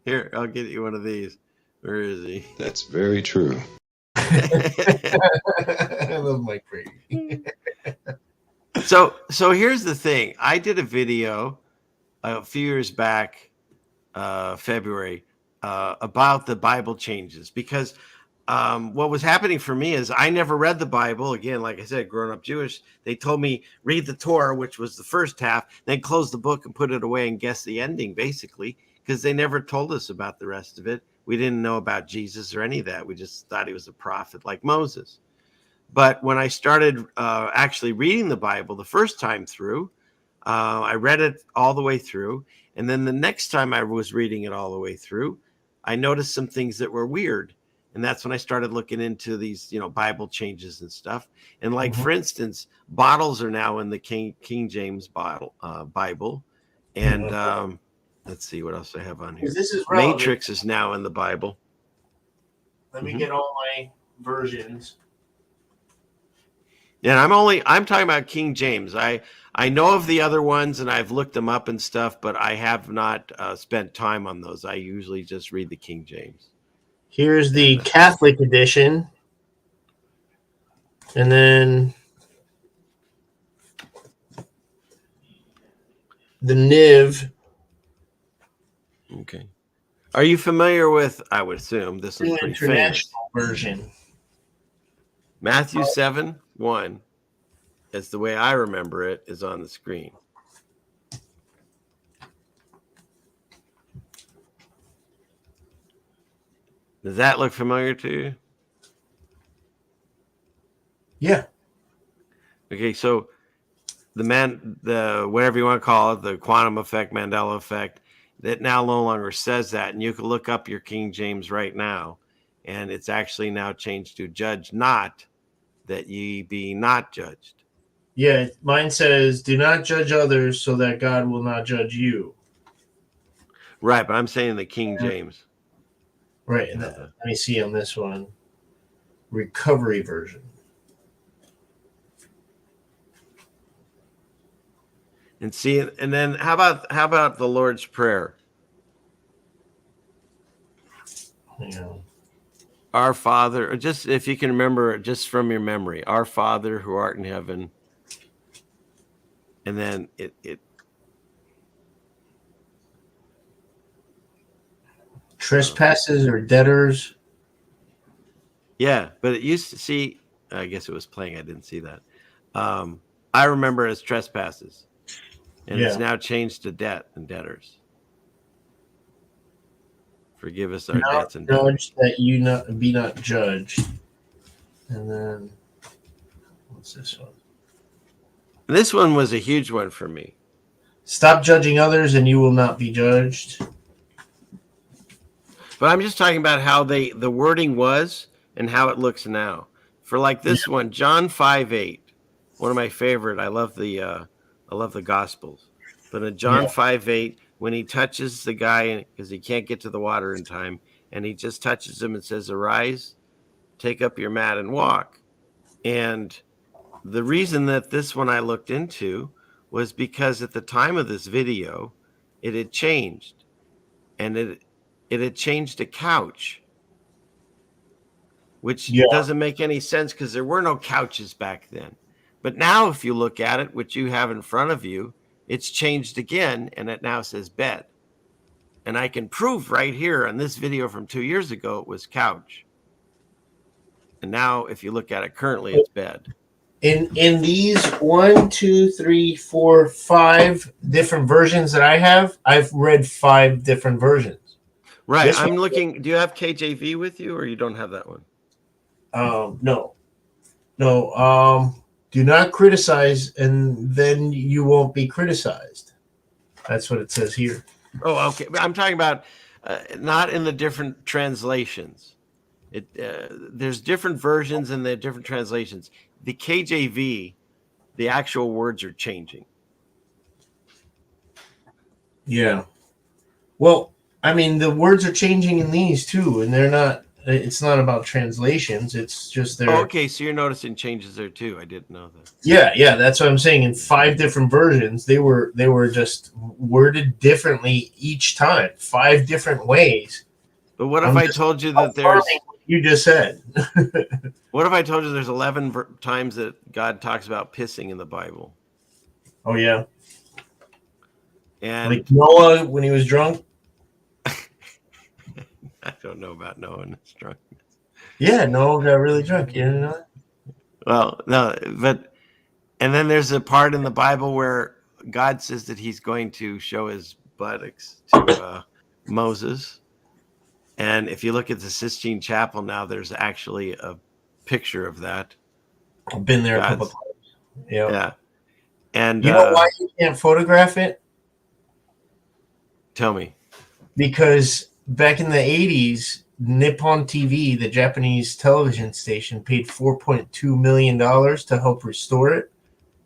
Here, I'll get you one of these. Where is he? That's very true. I love Mike Brady. So here's the thing. I did a video a few years back, February, about the Bible changes, because what was happening for me is I never read the Bible. Again, like I said, growing up Jewish, they told me read the Torah, which was the first half, then close the book and put it away and guess the ending, basically, because they never told us about the rest of it. We didn't know about Jesus or any of that. We just thought he was a prophet like Moses. But when I started actually reading the Bible the first time through, I read it all the way through. And then the next time I was reading it all the way through, I noticed some things that were weird. And that's when I started looking into these, Bible changes and stuff. And like, for instance, bottles are now in the King James Bible. And let's see what else I have on here. This is relevant. Matrix is now in the Bible. Let me get all my versions. Yeah, I'm talking about King James. I know of the other ones and I've looked them up and stuff, but I have not spent time on those. I usually just read the King James. Here's the Catholic edition. And then the NIV. Okay. Are you familiar with, I would assume, this is pretty famous, version. Matthew 7:1, as the way I remember it, is on the screen. Does that look familiar to you? Yeah. Okay, so the whatever you want to call it, the quantum effect, Mandela effect, that now no longer says that. And you can look up your King James right now, and it's actually now changed to judge not, that ye be not judged. Yeah, mine says, do not judge others so that God will not judge you. Right, but I'm saying the King James. Right, and let me see on this one. Recovery version. And see, and then how about the Lord's Prayer? Yeah. Our Father, or just if you can remember just from your memory, our Father who art in heaven. And then it Trespasses or debtors. Yeah, but it used to see, I guess it was playing, I didn't see that. I remember it as trespasses. And it's now changed to debt and debtors. Forgive us our debts and debtors. That you be not judged. And then what's this one? This one was a huge one for me. Stop judging others and you will not be judged. But I'm just talking about how the wording was and how it looks now. For like this one, John 5:8, one of my favorite. I love the Gospels. But in John 5:8, when he touches the guy because he can't get to the water in time, and he just touches him and says, "Arise, take up your mat and walk." And the reason that this one I looked into was because at the time of this video, it had changed, and it had changed to couch, which doesn't make any sense because there were no couches back then. But now if you look at it, which you have in front of you, it's changed again, and it now says bed. And I can prove right here on this video from 2 years ago, it was couch. And now if you look at it currently, it's bed. In these 1, 2, 3, 4, 5 different versions that I have, I've read 5 different versions. Right. This I'm one- looking. Do you have KJV with you, or you don't have that one? No. Do not criticize, and then you won't be criticized. That's what it says here. Oh, okay. But I'm talking about not in the different translations. There's different versions and they're different translations. The KJV, the actual words are changing. Yeah. Well, I mean, the words are changing in these too, and they're not. It's not about translations. It's just their. Oh, okay, so you're noticing changes there too. I didn't know that. Yeah. That's what I'm saying. In 5 different versions, they were just worded differently each time. 5 different ways. But what if I told you that there's? You just said. What if I told you there's 11 times that God talks about pissing in the Bible? Oh yeah. And like Noah when he was drunk. I don't know about Noah and his drunkenness. Yeah, Noah got really drunk. You didn't know that? Well, no, but and then there's a part in the Bible where God says that He's going to show His buttocks to Moses. And if you look at the Sistine Chapel now, there's actually a picture of that. I've been there a couple times. Yeah. And you know why you can't photograph it? Tell me. Because back in the 80s, Nippon TV, the Japanese television station, paid $4.2 million to help restore it.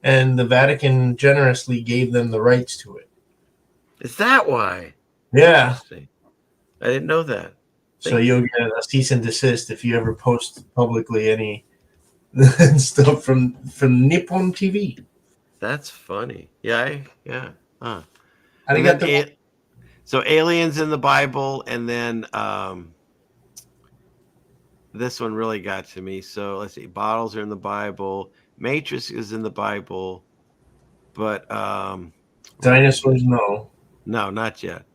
And the Vatican generously gave them the rights to it. Is that why? Yeah. I didn't know that. So you'll get a cease and desist if you ever post publicly any stuff from Nippon TV. That's funny. Yeah. Huh. How do you got the? So aliens in the Bible, and then this one really got to me. So let's see. Bottles are in the Bible. Matrix is in the Bible, but dinosaurs, no. No, not yet.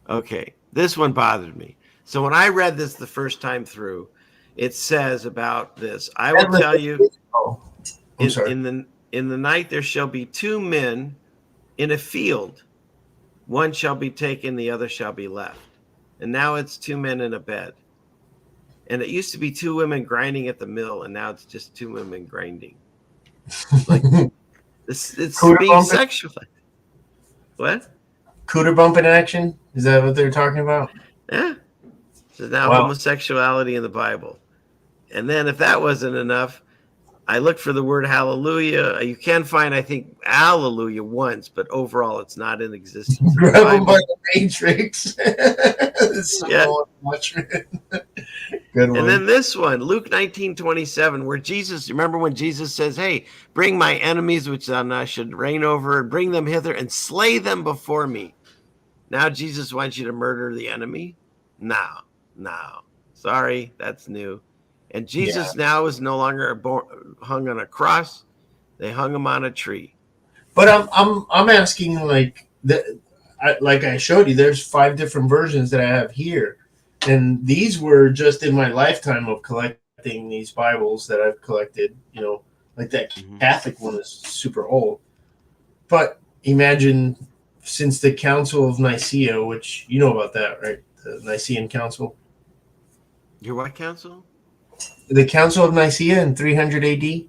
Okay, this one bothered me. So when I read this the first time through, it says about this. I will tell you. In the night there shall be 2 men in a field. One shall be taken, the other shall be left. And now it's 2 men in a bed. And it used to be 2 women grinding at the mill, and now it's just 2 women grinding. Like it's being sexualized. What? Cooter bump in action? Is that what they're talking about? Yeah. So now homosexuality in the Bible. And then if that wasn't enough, I looked for the word hallelujah. You can find, I think, hallelujah once, but overall it's not in existence. Grab him by the Matrix. Yeah. Good one. And then this one, Luke 19:27, where Jesus, remember when Jesus says, hey, bring my enemies, which I should reign over, and bring them hither and slay them before me. Now Jesus wants you to murder the enemy? No. Sorry, that's new. And Jesus now is no longer hung on a cross; they hung him on a tree. But I'm asking like I showed you. There's 5 different versions that I have here, and these were just in my lifetime of collecting these Bibles that I've collected. You know, like that Catholic one is super old. But imagine since the Council of Nicaea, which you know about that, right? The Nicene Council. Your what council? The Council of Nicaea in 300 AD. Jeez,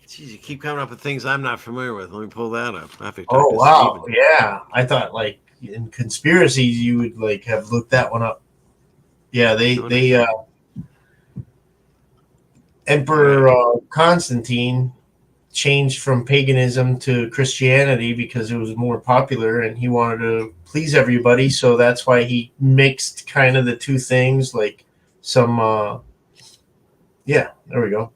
you keep coming up with things I'm not familiar with. Let me pull that up. Oh wow, yeah. I thought like in conspiracies you would like have looked that one up. Yeah, they Emperor Constantine changed from paganism to Christianity because it was more popular, and he wanted to please everybody. So that's why he mixed kind of the 2 things, like some. Yeah, there we go.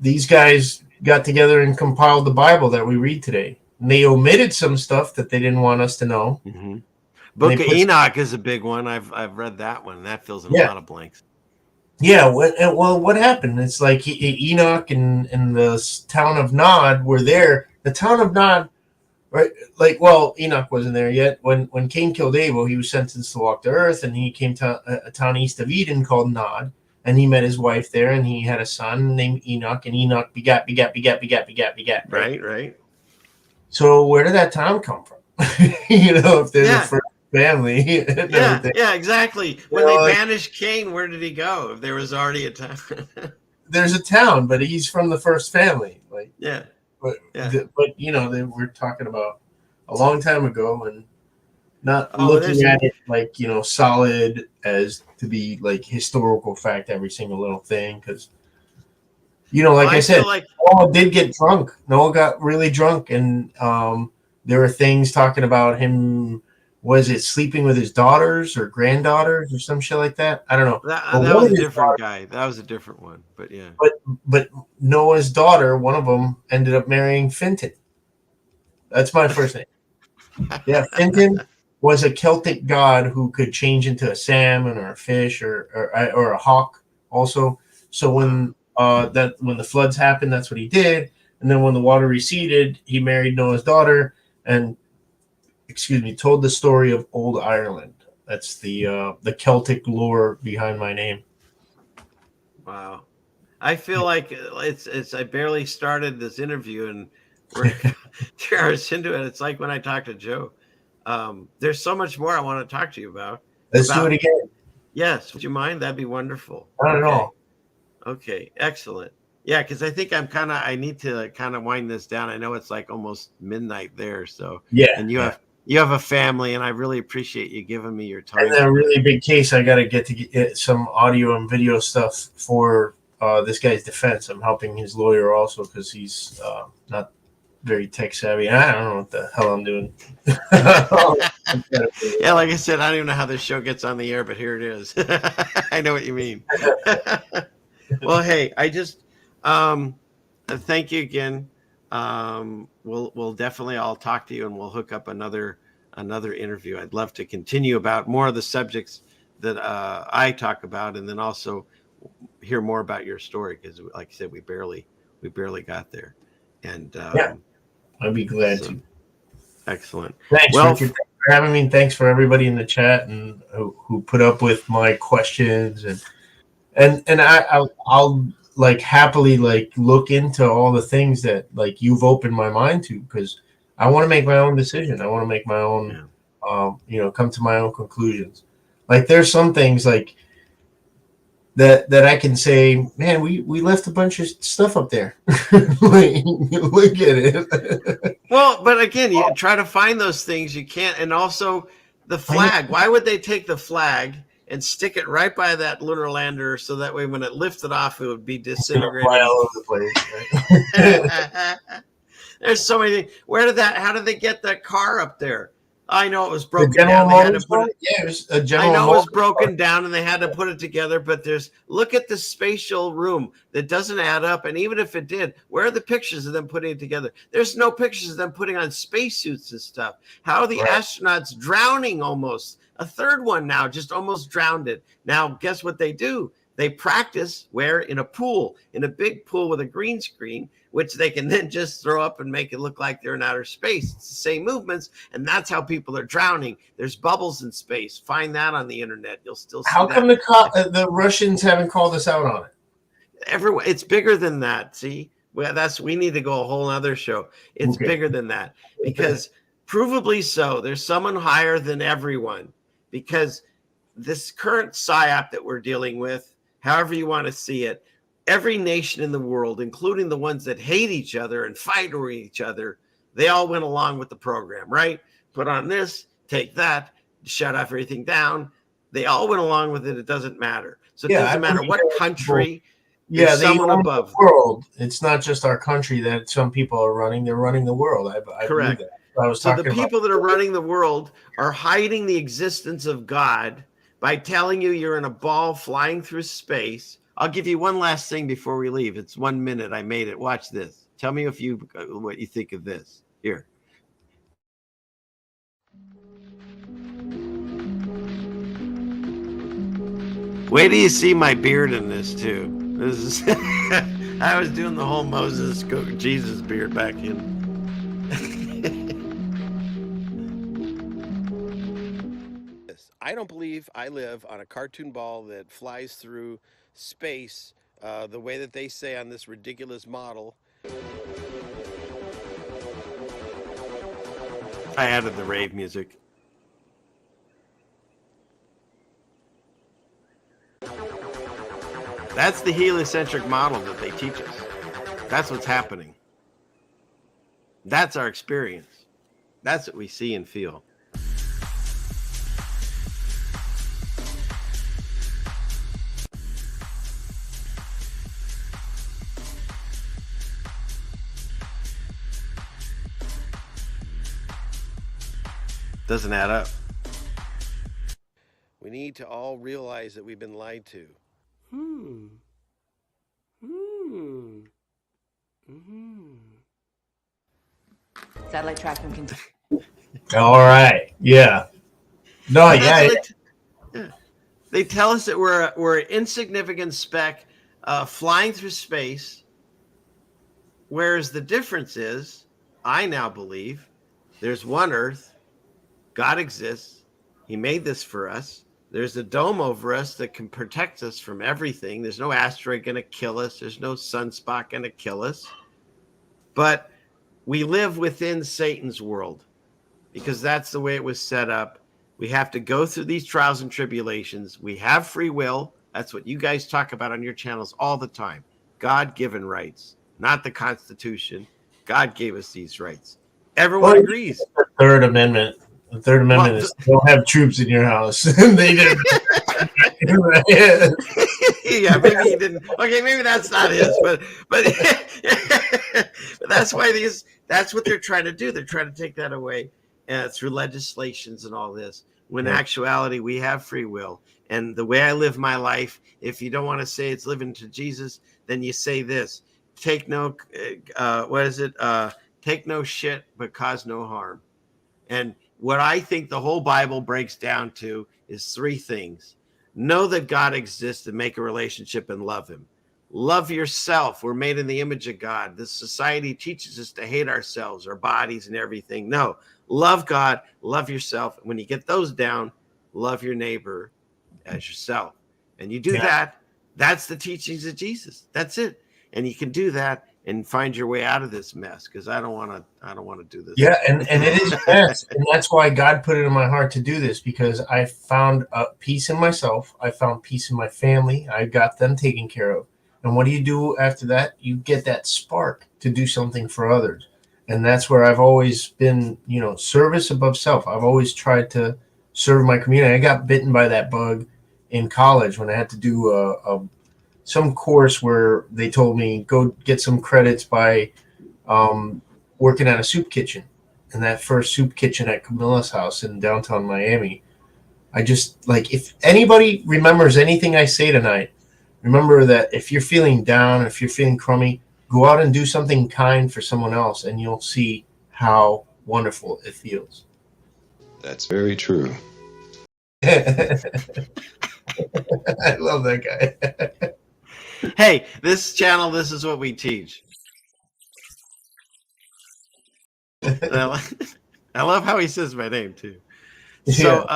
These guys got together and compiled the Bible that we read today. And they omitted some stuff that they didn't want us to know. Mm-hmm. Book of Enoch is a big one. I've read that one. That fills in a lot of blanks. Yeah, what happened? It's like Enoch and the town of Nod were there. The town of Nod, right? Like, well, Enoch wasn't there yet. When Cain killed Abel, he was sentenced to walk the earth, and he came to a town east of Eden called Nod. and he met his wife there, and he had a son named Enoch, and Enoch begat. Right. So where did that town come from? If they're the first family. Yeah, exactly. When they banished Cain, where did he go? If there was already a town. There's a town, but he's from the first family. But they were talking about a long time ago, and not looking at it like solid as to be like historical fact, every single little thing, because like I said, Noah did get drunk. Noah got really drunk, and there were things talking about him. Was it sleeping with his daughters or granddaughters or some shit like that? I don't know. That was a different guy. That was a different one. But yeah. But Noah's daughter, one of them, ended up marrying Finton. That's my first name. Yeah, Finton was a Celtic god who could change into a salmon or a fish or a hawk also. So when the floods happened, that's what he did. And then when the water receded, he married Noah's daughter and told the story of Old Ireland. That's the Celtic lore behind my name. Wow. I feel like it's I barely started this interview and we're 3 hours into it. It's like when I talk to Joe. There's so much more I want to talk to you about. Let's do it again. Yes. Would you mind? That'd be wonderful. Not at all. Okay. Excellent. Yeah, because I think I need to kind of wind this down. I know it's like almost midnight there. So yeah. And you have a family, and I really appreciate you giving me your time. And a really big case, I got to get some audio and video stuff for this guy's defense. I'm helping his lawyer also because he's not very tech savvy. I don't know what the hell I'm doing. Yeah, like I said, I don't even know how this show gets on the air, but here it is. I know what you mean. Well, hey, I just thank you again. We'll definitely, I'll talk to you and we'll hook up another interview. I'd love to continue about more of the subjects that I talk about, and then also hear more about your story, because like I said, we barely got there. And I'd be glad to. Excellent. Thanks, Richard, for having me. Thanks for everybody in the chat and who put up with my questions, and I'll like happily like look into all the things that like you've opened my mind to, because I want to make my own decision. I want to make my own, come to my own conclusions. Like there's some things like that I can say, man, we left a bunch of stuff up there. Like, look at it. Well, but again, you try to find those things you can't, and also the flag. Why would they take the flag and stick it right by that lunar lander so that way when it lifted off, it would be disintegrated all over the place? Right? There's so many things. How did they get that car up there? I know it was broken down. They had to put it, it was a General I know Motors it was broken down and they had to put it together, but look at the spatial room that doesn't add up. And even if it did, where are the pictures of them putting it together? There's no pictures of them putting on spacesuits and stuff. How are the astronauts drowning almost? A third one now just almost drowned it. Now, guess what they do? They practice where? In a pool, in a big pool with a green screen, which they can then just throw up and make it look like they're in outer space. It's the same movements, and that's how people are drowning. There's bubbles in space. Find that on the internet. You'll still see How that. come the Russians haven't called us out on it? Everyone, it's bigger than that. See, we need to go a whole other show. It's bigger than that, because provably so. There's someone higher than everyone, because this current psyop that we're dealing with, however you want to see it, every nation in the world, including the ones that hate each other and fight over each other, they all went along with the program, right? Put on this, take that, shut off everything down. They all went along with it. It doesn't matter. So it doesn't matter what country. Yeah, they someone own above the world. It's not just our country that some people are running. They're running the world. I Correct. believe that. I was so talking the people about that are running the world are hiding the existence of God by telling you you're in a ball flying through space. I'll give you one last thing before we leave. It's 1 minute. I made it. Watch this. Tell me what you think of this. Here. Wait till you see my beard in this too. This is I was doing the whole Moses Jesus beard back in. I don't believe I live on a cartoon ball that flies through space the way that they say on this ridiculous model. I added the rave music. That's the heliocentric model that they teach us. That's what's happening. That's our experience. That's what we see and feel. Doesn't add up. We need to all realize that we've been lied to. Satellite tracking continue. All right. Yeah. No, yeah. They tell us that we're an insignificant speck flying through space, whereas the difference is, I now believe, there's one Earth, God exists, He made this for us. There's a dome over us that can protect us from everything. There's no asteroid going to kill us. There's no sunspot going to kill us. But we live within Satan's world because that's the way it was set up. We have to go through these trials and tribulations. We have free will. That's what you guys talk about on your channels all the time. God-given rights, not the Constitution. God gave us these rights. Everyone agrees. The Third Amendment. The Third Amendment is don't have troops in your house. They didn't. Yeah, maybe he didn't. Okay, maybe that's not his, but that's why that's what they're trying to do. They're trying to take that away through legislations and all this. When in actuality, we have free will. And the way I live my life, if you don't want to say it's living to Jesus, then you say this: take no, take no shit, but cause no harm. And what I think the whole Bible breaks down to is three things. Know that God exists and make a relationship and love him. Love yourself. We're made in the image of God. This society teaches us to hate ourselves, our bodies and everything. No, love God, love yourself. When you get those down, love your neighbor as yourself. And you do that, that's the teachings of Jesus. That's it. And you can do that and find your way out of this mess, because I don't want to do this. Yeah, and it is a mess, and that's why God put it in my heart to do this, because I found peace in myself. I found peace in my family. I got them taken care of. And what do you do after that? You get that spark to do something for others. And that's where I've always been, service above self. I've always tried to serve my community. I got bitten by that bug in college when I had to do some course where they told me go get some credits by working at a soup kitchen. And that first soup kitchen at Camilla's house in downtown Miami, I just if anybody remembers anything I say tonight, remember that if you're feeling down, if you're feeling crummy, go out and do something kind for someone else, and you'll see how wonderful it feels. That's very true. I love that guy. Hey, this channel, this is what we teach. I love how he says my name too. So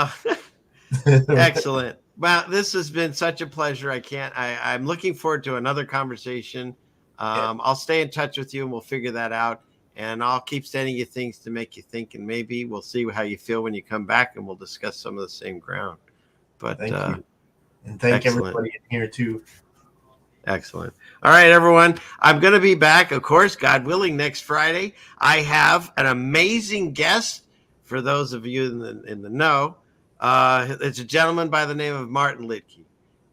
excellent. Well, this has been such a pleasure. I'm looking forward to another conversation. I'll stay in touch with you and we'll figure that out. And I'll keep sending you things to make you think, and maybe we'll see how you feel when you come back, and we'll discuss some of the same ground. But thank you. And thank everybody in here too. Excellent. All right, everyone. I'm going to be back, of course, God willing, next Friday. I have an amazing guest for those of you in the know. It's a gentleman by the name of Martin Littke.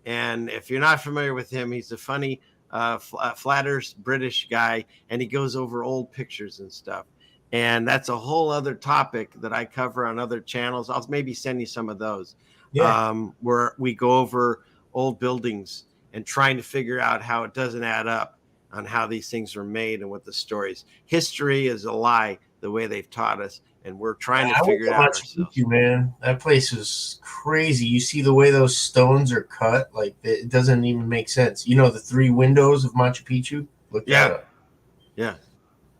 And if you're not familiar with him, he's a funny, flat earth British guy, and he goes over old pictures and stuff. And that's a whole other topic that I cover on other channels. I'll maybe send you some of those, where we go over old buildings and trying to figure out how it doesn't add up on how these things were made and what the stories. History is a lie, the way they've taught us, and we're trying to figure it out ourselves. Man, that place is crazy. You see the way those stones are cut, it doesn't even make sense. The 3 windows of Machu Picchu? Look that up. Yeah.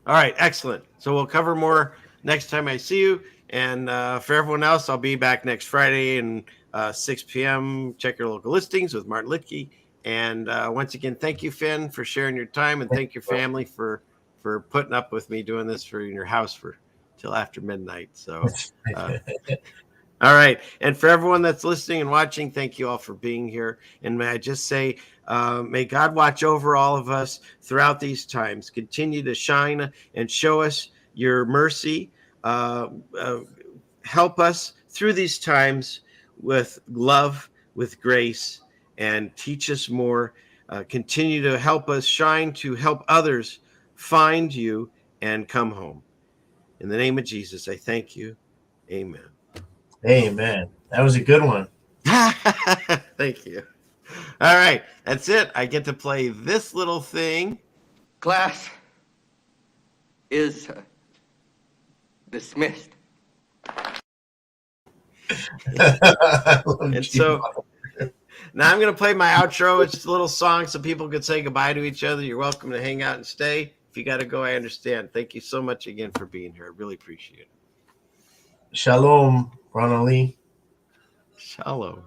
All right, excellent. So we'll cover more next time I see you. And for everyone else, I'll be back next Friday and 6 p.m. Check your local listings with Martin Littke. And once again, thank you, Finn, for sharing your time, and thank your family for putting up with me doing this in your house for till after midnight. So, all right. And for everyone that's listening and watching, thank you all for being here. And may I just say, may God watch over all of us throughout these times. Continue to shine and show us your mercy. Help us through these times with love, with grace, and teach us more. Continue to help us shine to help others find you and come home. In the name of Jesus, I thank you. Amen. Amen. That was a good one. Thank you. All right, that's it. I get to play this little thing. Class is dismissed. And so now I'm going to play my outro. It's a little song so people could say goodbye to each other. You're welcome to hang out and stay. If you got to go, I understand. Thank you so much again for being here. I really appreciate it. Shalom, Ronald Lee. Shalom.